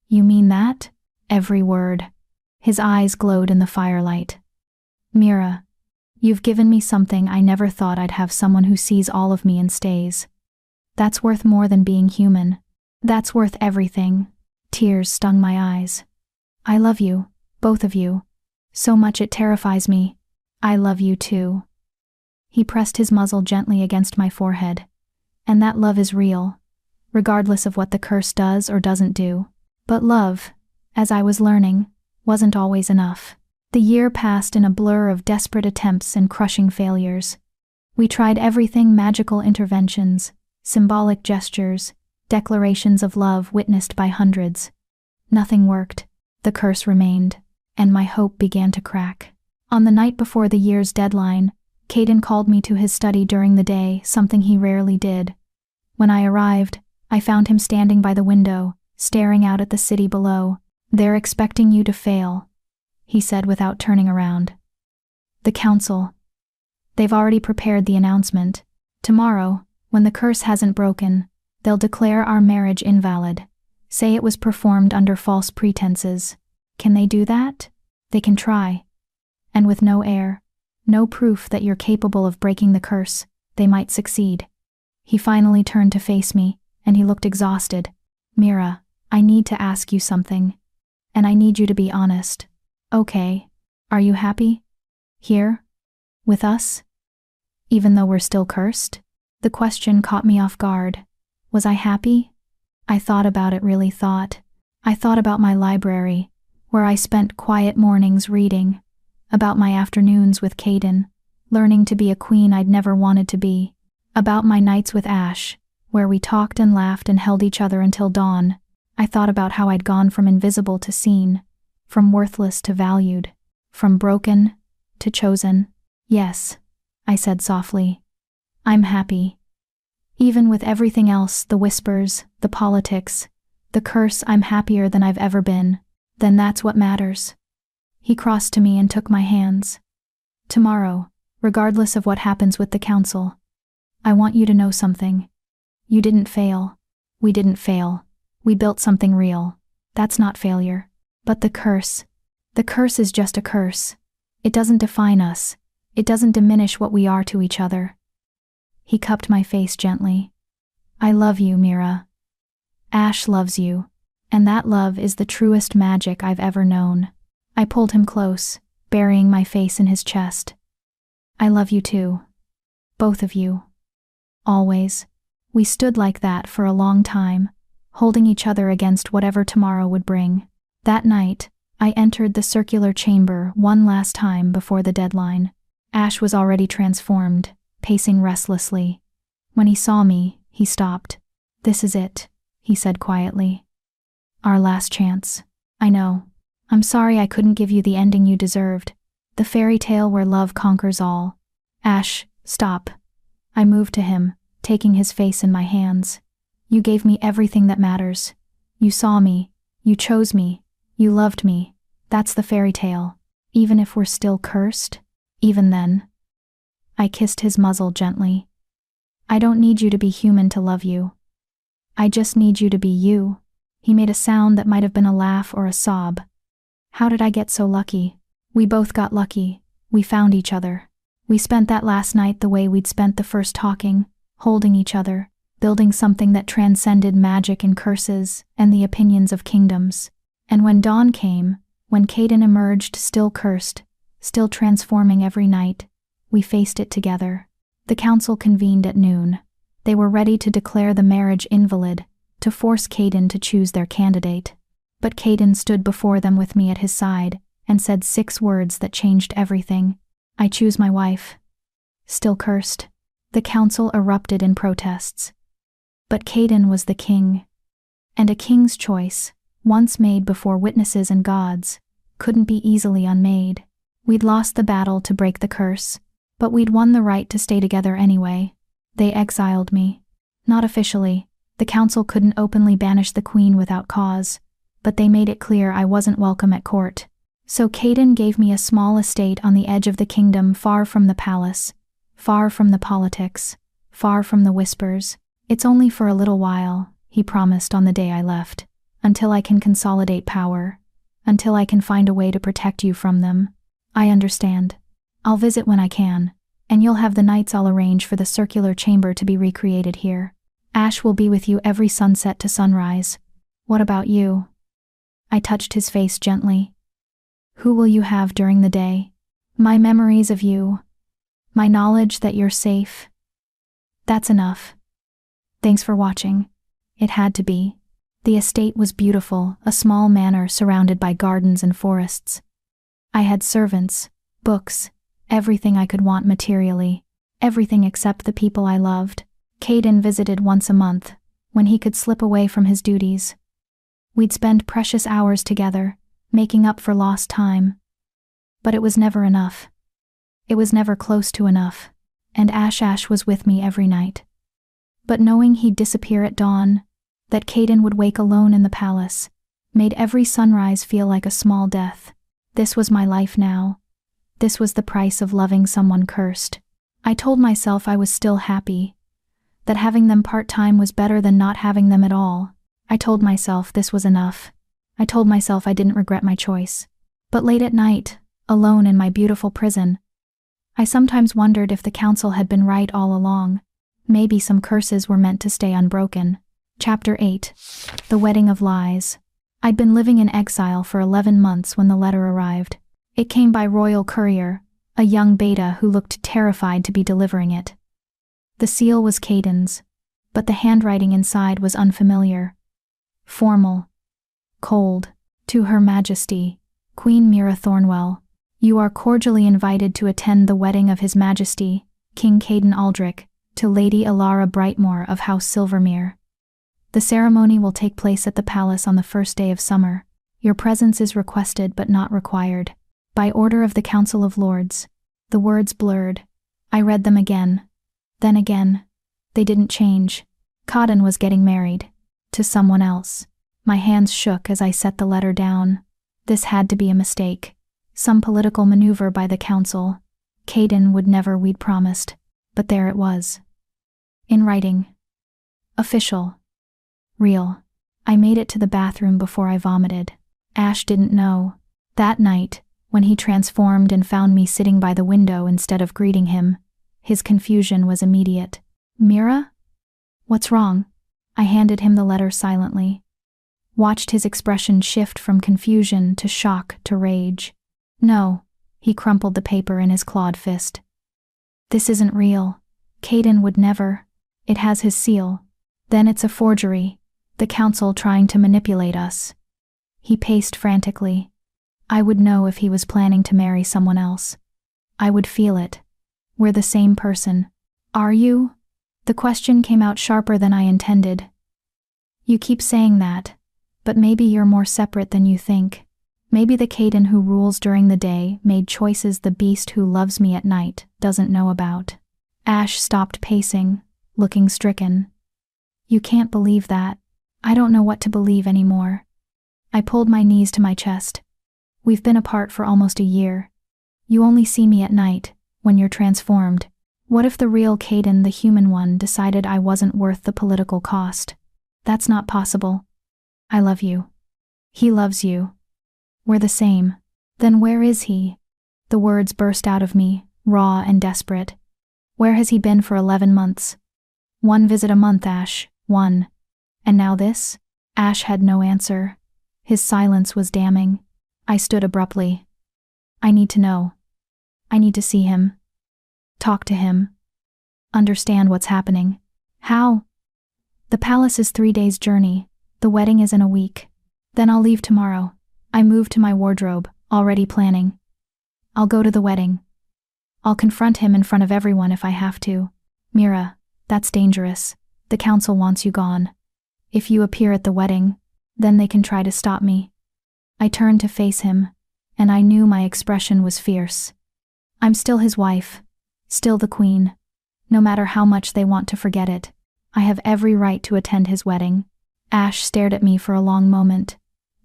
You mean that? Every word. His eyes glowed in the firelight. Mira, you've given me something I never thought I'd have, someone who sees all of me and stays. That's worth more than being human. That's worth everything. Tears stung my eyes. I love you, both of you. So much it terrifies me. I love you too. He pressed his muzzle gently against my forehead. And that love is real, regardless of what the curse does or doesn't do. But love, as I was learning, wasn't always enough. The year passed in a blur of desperate attempts and crushing failures. We tried everything: magical interventions, symbolic gestures, declarations of love witnessed by hundreds. Nothing worked. The curse remained, and my hope began to crack. On the night before the year's deadline, Caden called me to his study during the day, something he rarely did. When I arrived, I found him standing by the window, staring out at the city below. They're expecting you to fail, he said without turning around. The council. They've already prepared the announcement. Tomorrow, when the curse hasn't broken, they'll declare our marriage invalid. Say it was performed under false pretenses. Can they do that? They can try. And with no heir, no proof that you're capable of breaking the curse, they might succeed. He finally turned to face me, and he looked exhausted. Mira, I need to ask you something. And I need you to be honest. Okay. Are you happy? Here? With us? Even though we're still cursed? The question caught me off guard. Was I happy? I thought about it, really thought. I thought about my library, where I spent quiet mornings reading, about my afternoons with Caden, learning to be a queen I'd never wanted to be, about my nights with Ash, where we talked and laughed and held each other until dawn. I thought about how I'd gone from invisible to seen, from worthless to valued, from broken to chosen. Yes, I said softly. I'm happy. Even with everything else, the whispers, the politics, the curse, I'm happier than I've ever been. Then that's what matters. He crossed to me and took my hands. Tomorrow, regardless of what happens with the council, I want you to know something. You didn't fail. We didn't fail. We built something real. That's not failure. But the curse is just a curse. It doesn't define us. It doesn't diminish what we are to each other. He cupped my face gently. I love you, Mira. Ash loves you. And that love is the truest magic I've ever known. I pulled him close, burying my face in his chest. I love you too. Both of you. Always. We stood like that for a long time, holding each other against whatever tomorrow would bring. That night, I entered the circular chamber one last time before the deadline. Ash was already transformed, pacing restlessly. When he saw me, he stopped. This is it, he said quietly. Our last chance. I know. I'm sorry I couldn't give you the ending you deserved. The fairy tale where love conquers all. Ash, stop. I moved to him, taking his face in my hands. You gave me everything that matters. You saw me. You chose me. You loved me. That's the fairy tale. Even if we're still cursed? Even then. I kissed his muzzle gently. I don't need you to be human to love you. I just need you to be you. He made a sound that might have been a laugh or a sob. How did I get so lucky? We both got lucky. We found each other. We spent that last night the way we'd spent the first, talking, holding each other, building something that transcended magic and curses and the opinions of kingdoms. And when dawn came, when Caden emerged still cursed, still transforming every night, we faced it together. The council convened at noon. They were ready to declare the marriage invalid, to force Caden to choose their candidate. But Caden stood before them with me at his side and said 6 words that changed everything. I choose my wife. still cursed. The council erupted in protests. But Caden was the king. And a king's choice, once made before witnesses and gods, couldn't be easily unmade. We'd lost the battle to break the curse, but we'd won the right to stay together anyway. They exiled me. Not officially. The council couldn't openly banish the queen without cause, but they made it clear I wasn't welcome at court. So Caden gave me a small estate on the edge of the kingdom, far from the palace, far from the politics, far from the whispers. It's only for a little while, he promised on the day I left, until I can consolidate power, until I can find a way to protect you from them. I understand. I'll visit when I can, and you'll have the nights I'll arrange for the circular chamber to be recreated here. Ash will be with you every sunset to sunrise. What about you? I touched his face gently. Who will you have during the day? My memories of you. My knowledge that you're safe. That's enough. Thanks for watching. It had to be. The estate was beautiful, a small manor surrounded by gardens and forests. I had servants, books, everything I could want materially, everything except the people I loved. Caden visited once a month, when he could slip away from his duties. We'd spend precious hours together, making up for lost time. But it was never enough. It was never close to enough, and Ash was with me every night. But knowing he'd disappear at dawn, that Caden would wake alone in the palace, made every sunrise feel like a small death. This was my life now. This was the price of loving someone cursed. I told myself I was still happy, that having them part-time was better than not having them at all. I told myself this was enough. I told myself I didn't regret my choice. But late at night, alone in my beautiful prison, I sometimes wondered if the council had been right all along. Maybe some curses were meant to stay unbroken. Chapter 8. The Wedding of Lies. I'd been living in exile for 11 months when the letter arrived. It came by royal courier, a young beta who looked terrified to be delivering it. The seal was Caden's, but the handwriting inside was unfamiliar. Formal. Cold. To Her Majesty, Queen Mira Thornwell. You are cordially invited to attend the wedding of His Majesty, King Caden Aldrich, to Lady Alara Brightmore of House Silvermere. The ceremony will take place at the palace on the first day of summer. Your presence is requested but not required. By order of the Council of Lords. The words blurred. I read them again. Then again. They didn't change. Caden was getting married. To someone else. My hands shook as I set the letter down. This had to be a mistake. Some political maneuver by the council. Caden would never, we'd promised. But there it was. In writing. Official. Real. I made it to the bathroom before I vomited. Ash didn't know. That night, when he transformed and found me sitting by the window instead of greeting him, his confusion was immediate. Mira? What's wrong? I handed him the letter silently. Watched his expression shift from confusion to shock to rage. No, he crumpled the paper in his clawed fist. This isn't real. Caden would never. It has his seal. Then it's a forgery. The council trying to manipulate us. He paced frantically. I would know if he was planning to marry someone else. I would feel it. We're the same person. Are you? The question came out sharper than I intended. You keep saying that, but maybe you're more separate than you think. Maybe the Caden who rules during the day made choices the beast who loves me at night doesn't know about. Ash stopped pacing, looking stricken. You can't believe that. I don't know what to believe anymore. I pulled my knees to my chest. We've been apart for almost a year. You only see me at night, when you're transformed. What if the real Caden, the human one, decided I wasn't worth the political cost? That's not possible. I love you. He loves you. We're the same. Then where is he? The words burst out of me, raw and desperate. Where has he been for 11 months? One visit a month, Ash, one. And now this? Ash had no answer. His silence was damning. I stood abruptly. I need to know. I need to see him. Talk to him. Understand what's happening. How? The palace is 3 days' journey. The wedding is in a week. Then I'll leave tomorrow. I moved to my wardrobe, already planning. I'll go to the wedding. I'll confront him in front of everyone if I have to. Mira, that's dangerous. The council wants you gone. If you appear at the wedding, then they can try to stop me. I turned to face him, and I knew my expression was fierce. I'm still his wife, still the queen. No matter how much they want to forget it, I have every right to attend his wedding. Ash stared at me for a long moment.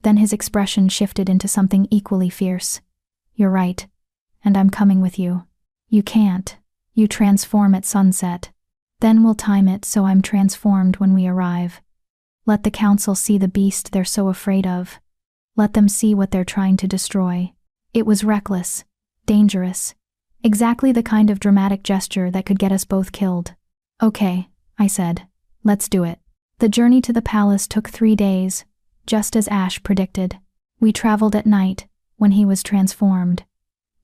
Then his expression shifted into something equally fierce. You're right, and I'm coming with you. You can't. You transform at sunset. Then we'll time it so I'm transformed when we arrive. Let the council see the beast they're so afraid of. Let them see what they're trying to destroy. It was reckless, dangerous, exactly the kind of dramatic gesture that could get us both killed. Okay, I said. Let's do it. The journey to the palace took 3 days, just as Ash predicted. We traveled at night, when he was transformed.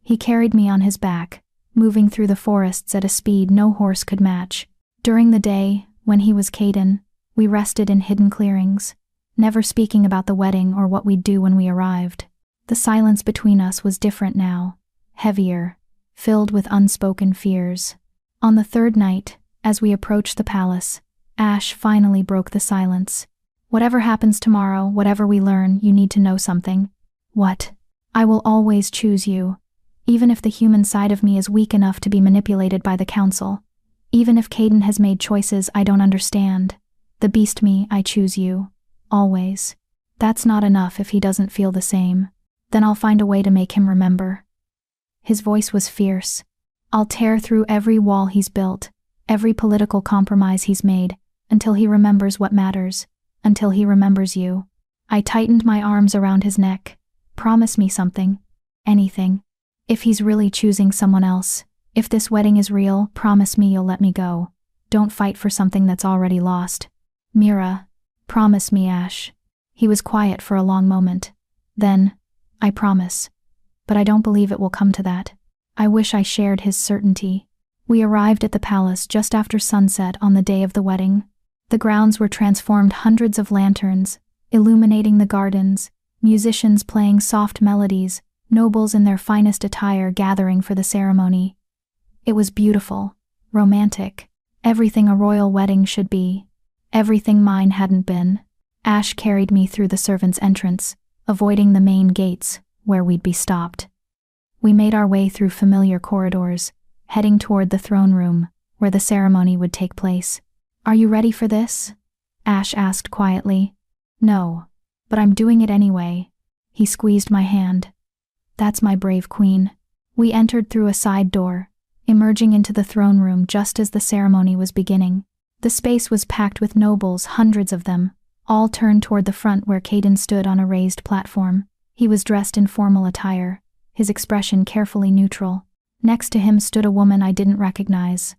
He carried me on his back, moving through the forests at a speed no horse could match. During the day, when he was Caden, we rested in hidden clearings, never speaking about the wedding or what we'd do when we arrived. The silence between us was different now, heavier, filled with unspoken fears. On the 3rd night, as we approached the palace, Ash finally broke the silence. Whatever happens tomorrow, whatever we learn, you need to know something. What? I will always choose you, even if the human side of me is weak enough to be manipulated by the council. Even if Caden has made choices I don't understand. The beast me, I choose you. Always. That's not enough if he doesn't feel the same. Then I'll find a way to make him remember. His voice was fierce. I'll tear through every wall he's built, every political compromise he's made, until he remembers what matters, until he remembers you. I tightened my arms around his neck. Promise me something. Anything. If he's really choosing someone else, if this wedding is real, promise me you'll let me go. Don't fight for something that's already lost. Mira, promise me, Ash. He was quiet for a long moment. Then, I promise. But I don't believe it will come to that. I wish I shared his certainty. We arrived at the palace just after sunset on the day of the wedding. The grounds were transformed, hundreds of lanterns, illuminating the gardens, musicians playing soft melodies, nobles in their finest attire gathering for the ceremony. It was beautiful, romantic, everything a royal wedding should be, everything mine hadn't been. Ash carried me through the servants' entrance, avoiding the main gates, where we'd be stopped. We made our way through familiar corridors, heading toward the throne room, where the ceremony would take place. Are you ready for this? Ash asked quietly. No, but I'm doing it anyway. He squeezed my hand. That's my brave queen. We entered through a side door, emerging into the throne room just as the ceremony was beginning. The space was packed with nobles, hundreds of them, all turned toward the front where Caden stood on a raised platform. He was dressed in formal attire, his expression carefully neutral. Next to him stood a woman I didn't recognize.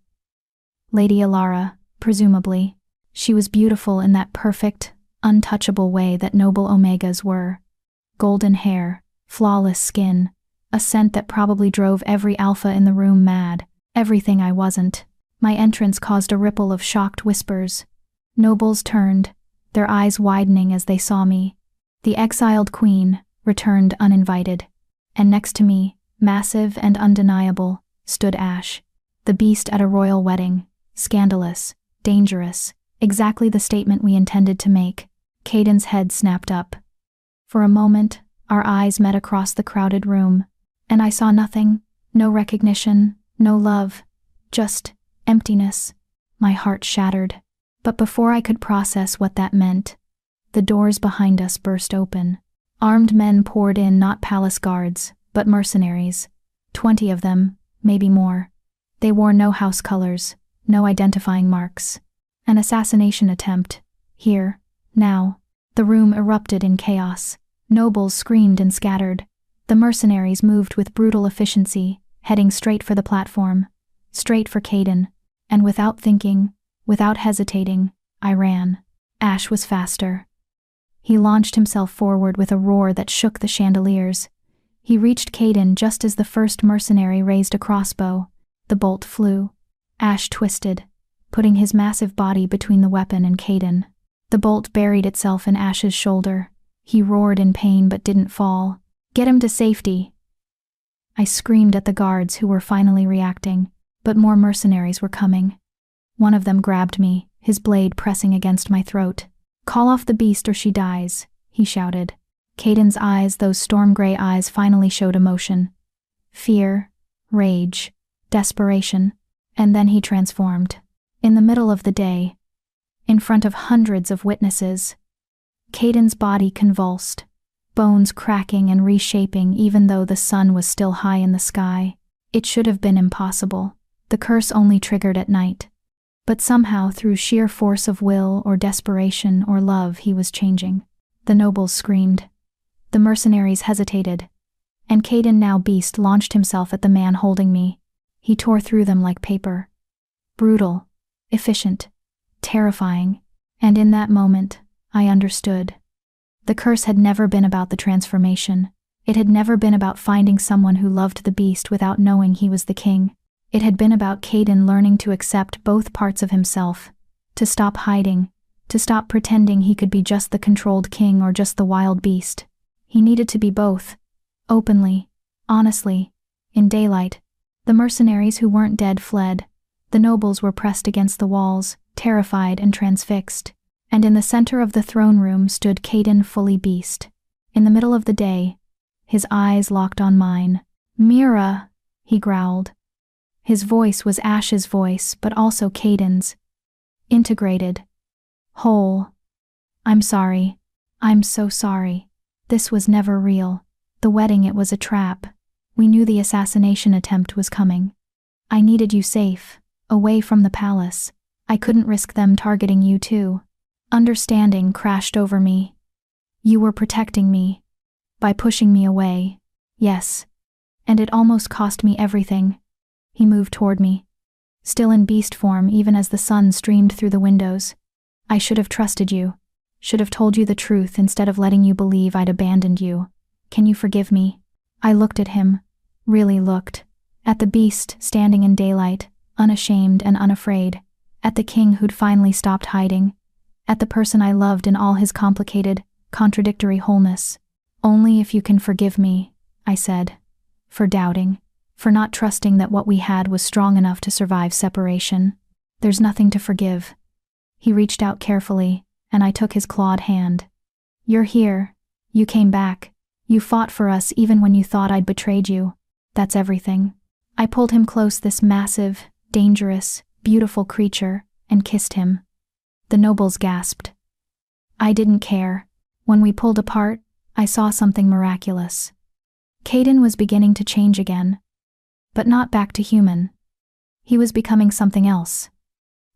Lady Alara, presumably. She was beautiful in that perfect, untouchable way that noble Omegas were. Golden hair, flawless skin, a scent that probably drove every alpha in the room mad. Everything I wasn't. My entrance caused a ripple of shocked whispers. Nobles turned, their eyes widening as they saw me. The exiled queen returned uninvited. And next to me, massive and undeniable, stood Ash. The beast at a royal wedding. Scandalous, dangerous, exactly the statement we intended to make. Caden's head snapped up. For a moment, our eyes met across the crowded room, and I saw nothing, no recognition, no love, just emptiness. My heart shattered. But before I could process what that meant, the doors behind us burst open. Armed men poured in, not palace guards, but mercenaries. 20 of them, maybe more. They wore no house colors, no identifying marks. An assassination attempt. Here, now. The room erupted in chaos. Nobles screamed and scattered. The mercenaries moved with brutal efficiency, heading straight for the platform. Straight for Caden. And without thinking, without hesitating, I ran. Ash was faster. He launched himself forward with a roar that shook the chandeliers. He reached Caden just as the first mercenary raised a crossbow. The bolt flew. Ash twisted, putting his massive body between the weapon and Caden. The bolt buried itself in Ash's shoulder. He roared in pain but didn't fall. Get him to safety. I screamed at the guards who were finally reacting, but more mercenaries were coming. One of them grabbed me, his blade pressing against my throat. "Call off the beast or she dies," he shouted. Caden's eyes, those storm-gray eyes, finally showed emotion. Fear, rage, desperation, and then he transformed. In the middle of the day, in front of hundreds of witnesses, Caden's body convulsed, bones cracking and reshaping even though the sun was still high in the sky. It should have been impossible. The curse only triggered at night. But somehow, through sheer force of will or desperation or love, he was changing. The nobles screamed. The mercenaries hesitated. And Caden, now beast, launched himself at the man holding me. He tore through them like paper. Brutal, efficient, terrifying. And in that moment, I understood. The curse had never been about the transformation. It had never been about finding someone who loved the beast without knowing he was the king. It had been about Caden learning to accept both parts of himself, to stop hiding, to stop pretending he could be just the controlled king or just the wild beast. He needed to be both, openly, honestly, in daylight. The mercenaries who weren't dead fled. The nobles were pressed against the walls, terrified and transfixed. And in the center of the throne room stood Caden, fully beast. In the middle of the day, his eyes locked on mine. "Mira," he growled. His voice was Ash's voice, but also Caden's. Integrated. Whole. "I'm sorry. I'm so sorry. This was never real. The wedding, it was a trap. We knew the assassination attempt was coming. I needed you safe, away from the palace. I couldn't risk them targeting you too." Understanding crashed over me. "You were protecting me. By pushing me away. Yes. And it almost cost me everything." He moved toward me, still in beast form even as the sun streamed through the windows. "I should have trusted you. Should have told you the truth instead of letting you believe I'd abandoned you. Can you forgive me?" I looked at him, really looked. At the beast standing in daylight, unashamed and unafraid. At the king who'd finally stopped hiding. At the person I loved in all his complicated, contradictory wholeness. "Only if you can forgive me," I said. "For doubting. For not trusting that what we had was strong enough to survive separation. There's nothing to forgive." He reached out carefully, and I took his clawed hand. "You're here. You came back. You fought for us even when you thought I'd betrayed you. That's everything." I pulled him close, this massive, dangerous, beautiful creature, and kissed him. The nobles gasped. I didn't care. When we pulled apart, I saw something miraculous. Caden was beginning to change again. But not back to human. He was becoming something else.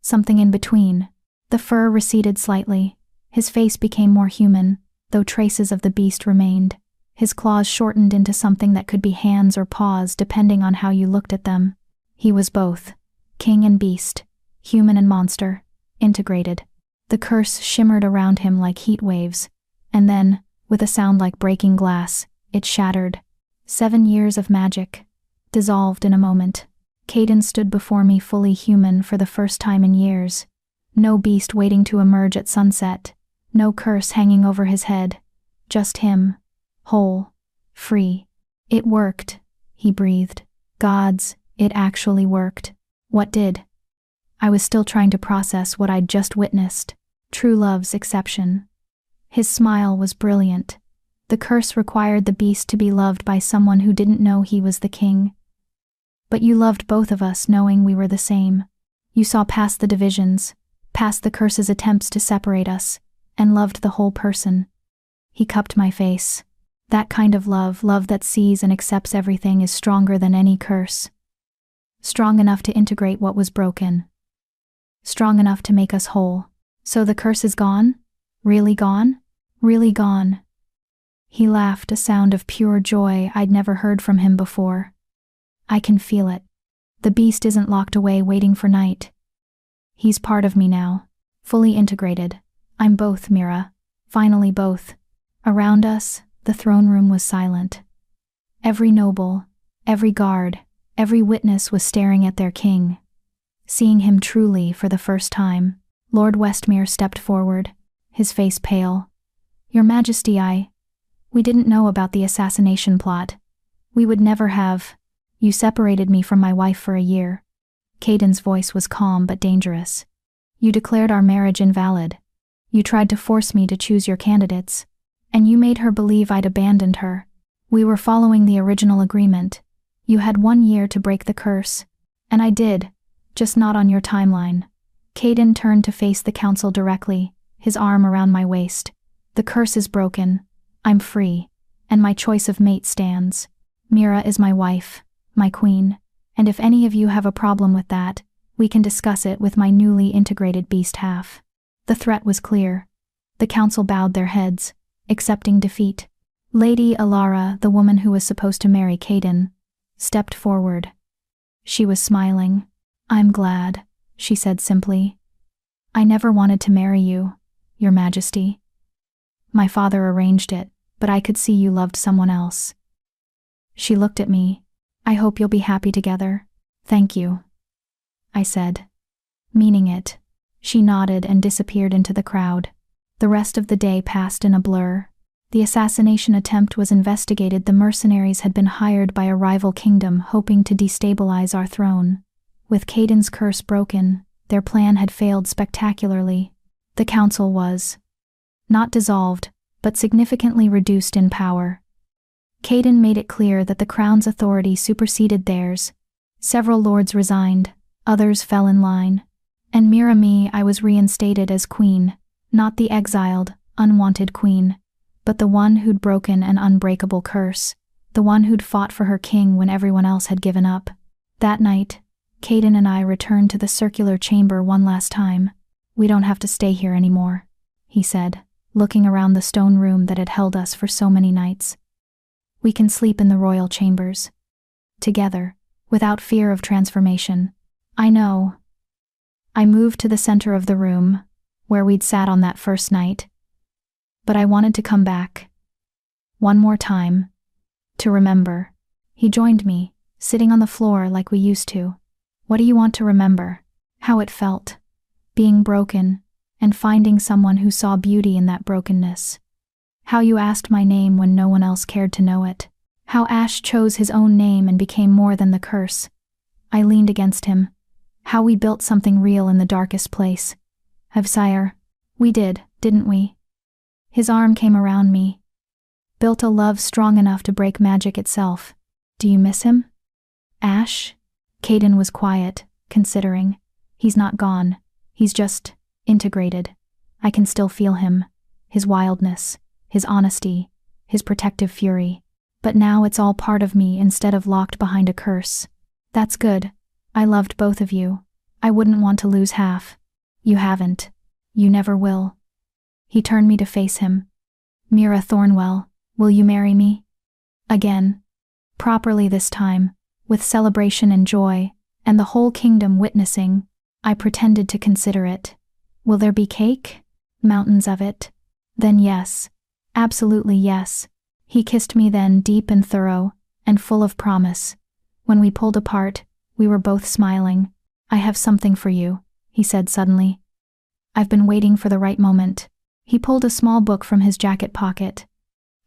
Something in between. The fur receded slightly. His face became more human, though traces of the beast remained. His claws shortened into something that could be hands or paws depending on how you looked at them. He was both. King and beast. Human and monster. Integrated. The curse shimmered around him like heat waves. And then, with a sound like breaking glass, it shattered. 7 years of magic. Dissolved in a moment. Caden stood before me fully human for the first time in years. No beast waiting to emerge at sunset. No curse hanging over his head. Just him. Whole. Free. "It worked," he breathed. "Gods, it actually worked." What did? I was still trying to process what I'd just witnessed. True love's exception. His smile was brilliant. The curse required the beast to be loved by someone who didn't know he was the king. But you loved both of us knowing we were the same. You saw past the divisions, past the curse's attempts to separate us, and loved the whole person. He cupped my face. That kind of love that sees and accepts everything, is stronger than any curse. Strong enough to integrate what was broken. Strong enough to make us whole. So the curse is gone? Really gone? Really gone. He laughed, a sound of pure joy I'd never heard from him before. I can feel it. The beast isn't locked away waiting for night. He's part of me now, fully integrated. I'm both, Mira. Finally both. Around us, the throne room was silent. Every noble, every guard, every witness was staring at their king. Seeing him truly for the first time. Lord Westmere stepped forward, his face pale. "Your Majesty, we didn't know about the assassination plot. We would never have. You separated me from my wife for a year. Caden's voice was calm but dangerous. You declared our marriage invalid. You tried to force me to choose your candidates. And you made her believe I'd abandoned her. We were following the original agreement. You had 1 year to break the curse. And I did, just not on your timeline. Caden turned to face the council directly, his arm around my waist. The curse is broken. I'm free. And my choice of mate stands. Mira is my wife, my queen. And if any of you have a problem with that, we can discuss it with my newly integrated beast half. The threat was clear. The council bowed their heads, accepting defeat. Lady Alara, the woman who was supposed to marry Caden, stepped forward. She was smiling. I'm glad, she said simply. I never wanted to marry you, Your Majesty. My father arranged it, but I could see you loved someone else. She looked at me. I hope you'll be happy together. Thank you, I said, meaning it. She nodded and disappeared into the crowd. The rest of the day passed in a blur. The assassination attempt was investigated. The mercenaries had been hired by a rival kingdom hoping to destabilize our throne. With Caden's curse broken, their plan had failed spectacularly. The council was not dissolved, but significantly reduced in power. Caden made it clear that the crown's authority superseded theirs. Several lords resigned, others fell in line. And me, I was reinstated as queen, not the exiled, unwanted queen, but the one who'd broken an unbreakable curse, the one who'd fought for her king when everyone else had given up. That night, Caden and I returned to the circular chamber one last time. We don't have to stay here anymore, he said, looking around the stone room that had held us for so many nights. We can sleep in the royal chambers. Together, without fear of transformation. I know. I moved to the center of the room, where we'd sat on that first night. But I wanted to come back. One more time. To remember. He joined me, sitting on the floor like we used to. What do you want to remember? How it felt. Being broken, and finding someone who saw beauty in that brokenness. How you asked my name when no one else cared to know it. How Ash chose his own name and became more than the curse. I leaned against him. How we built something real in the darkest place. Sire, we did, didn't we? His arm came around me. Built a love strong enough to break magic itself. Do you miss him? Ash? Caden was quiet, considering. He's not gone. He's just integrated. I can still feel him. His wildness, his honesty, his protective fury. But now it's all part of me instead of locked behind a curse. That's good. I loved both of you. I wouldn't want to lose half. You haven't. You never will. He turned me to face him. Mira Thornwell, will you marry me? Again. Properly this time, with celebration and joy, and the whole kingdom witnessing. I pretended to consider it. Will there be cake? Mountains of it. Then yes. Absolutely yes. He kissed me then, deep and thorough, and full of promise. When we pulled apart, we were both smiling. I have something for you, he said suddenly. I've been waiting for the right moment. He pulled a small book from his jacket pocket.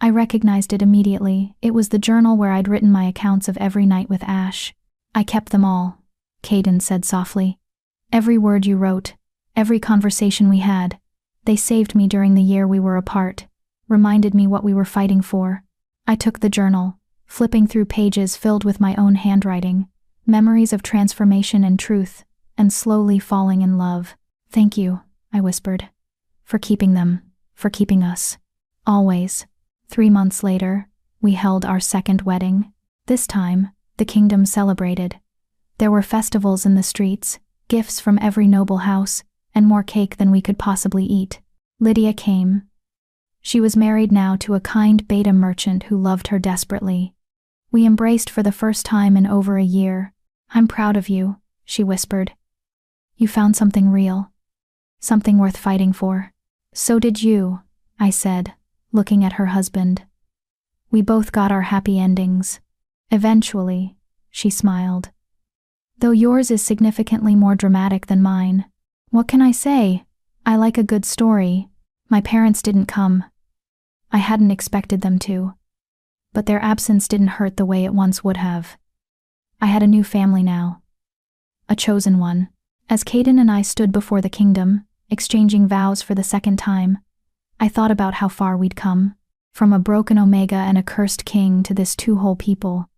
I recognized it immediately. It was the journal where I'd written my accounts of every night with Ash. I kept them all, Caden said softly. Every word you wrote, every conversation we had. They saved me during the year we were apart, reminded me what we were fighting for. I took the journal, flipping through pages filled with my own handwriting, memories of transformation and truth, and slowly falling in love. Thank you, I whispered. For keeping them, for keeping us. Always. 3 months later, we held our second wedding. This time, the kingdom celebrated. There were festivals in the streets, gifts from every noble house, and more cake than we could possibly eat. Lydia came. She was married now to a kind beta merchant who loved her desperately. We embraced for the first time in over a year. I'm proud of you, she whispered. You found something real. Something worth fighting for. So did you, I said, looking at her husband. We both got our happy endings. Eventually, she smiled. Though yours is significantly more dramatic than mine. What can I say? I like a good story. My parents didn't come. I hadn't expected them to. but their absence didn't hurt the way it once would have. I had a new family now. A chosen one. As Caden and I stood before the kingdom, exchanging vows for the second time, I thought about how far we'd come, from a broken Omega and a cursed king to this two whole people,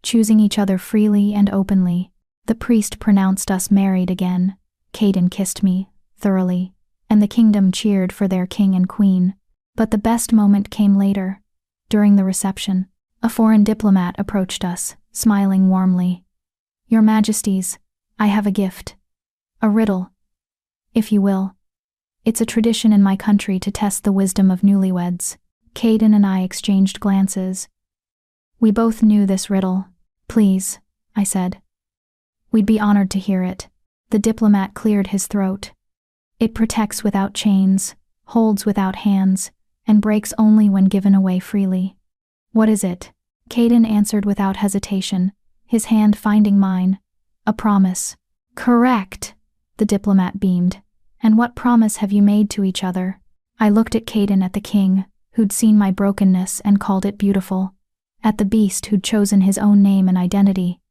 choosing each other freely and openly. The priest pronounced us married again. Caden kissed me, thoroughly, and the kingdom cheered for their king and queen. But the best moment came later. During the reception, a foreign diplomat approached us, smiling warmly. "Your Majesties, I have a gift. A riddle, if you will. It's a tradition in my country to test the wisdom of newlyweds." Caden and I exchanged glances. We both knew this riddle. "Please," I said. "We'd be honored to hear it." The diplomat cleared his throat. "It protects without chains, holds without hands, and breaks only when given away freely." "What is it?" Caden answered without hesitation, his hand finding mine. "A promise." "Correct," the diplomat beamed. "And what promise have you made to each other?" I looked at Caden, at the king, who'd seen my brokenness and called it beautiful, at the beast who'd chosen his own name and identity,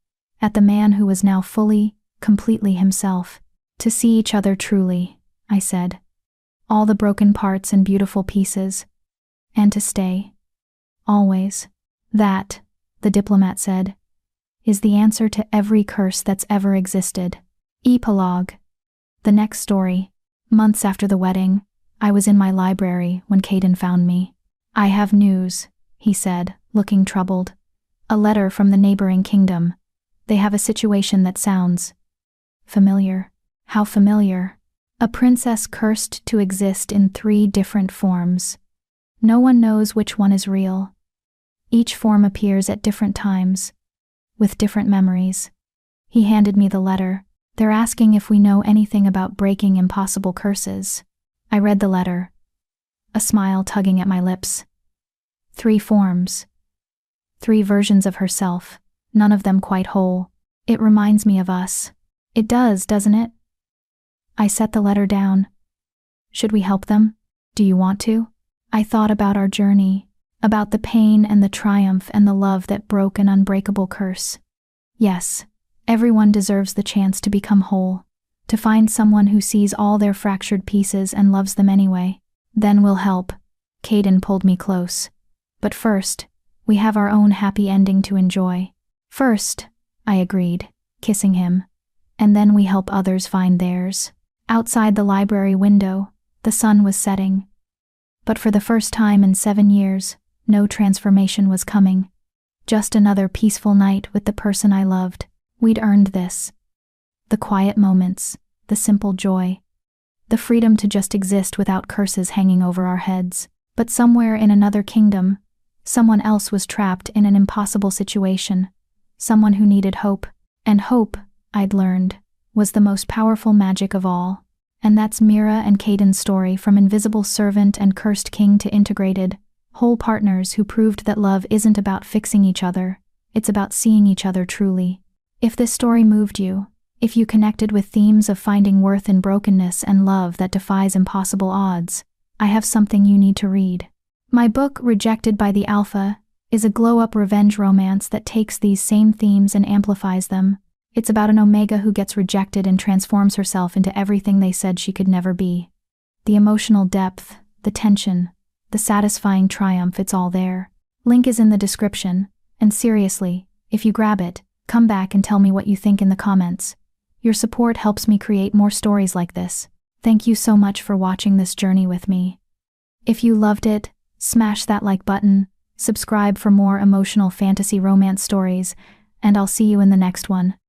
at the man who was now fully, completely himself. "To see each other truly," I said. "All the broken parts and beautiful pieces. And to stay. Always." "That," the diplomat said, "is the answer to every curse that's ever existed." Epilogue. The next story. Months after the wedding, I was in my library when Caden found me. "I have news," he said, looking troubled. "A letter from the neighboring kingdom. They have a situation that sounds familiar." "How familiar?" "A princess cursed to exist in 3 different forms. No one knows which one is real. Each form appears at different times, with different memories." He handed me the letter. "They're asking if we know anything about breaking impossible curses." I read the letter, a smile tugging at my lips. 3 forms. 3 versions of herself, none of them quite whole. It reminds me of us. It does, doesn't it? I set the letter down. Should we help them? Do you want to? I thought about our journey, about the pain and the triumph and the love that broke an unbreakable curse. Yes, everyone deserves the chance to become whole, to find someone who sees all their fractured pieces and loves them anyway. Then we'll help. Caden pulled me close. But first, we have our own happy ending to enjoy. First, I agreed, kissing him, and then we help others find theirs. Outside the library window, the sun was setting. But for the first time in 7 years, no transformation was coming. Just another peaceful night with the person I loved. We'd earned this. The quiet moments, the simple joy, the freedom to just exist without curses hanging over our heads. But somewhere in another kingdom, someone else was trapped in an impossible situation. Someone who needed hope. And hope, I'd learned, was the most powerful magic of all. And that's Mira and Caden's story, from invisible servant and cursed king to integrated, whole partners who proved that love isn't about fixing each other, it's about seeing each other truly. If this story moved you, if you connected with themes of finding worth in brokenness and love that defies impossible odds, I have something you need to read. My book, Rejected by the Alpha, is a glow-up revenge romance that takes these same themes and amplifies them. It's about an Omega who gets rejected and transforms herself into everything they said she could never be. The emotional depth, the tension, the satisfying triumph, it's all there. Link is in the description, and seriously, if you grab it, come back and tell me what you think in the comments. Your support helps me create more stories like this. Thank you so much for watching this journey with me. If you loved it, smash that like button, subscribe for more emotional fantasy romance stories, and I'll see you in the next one.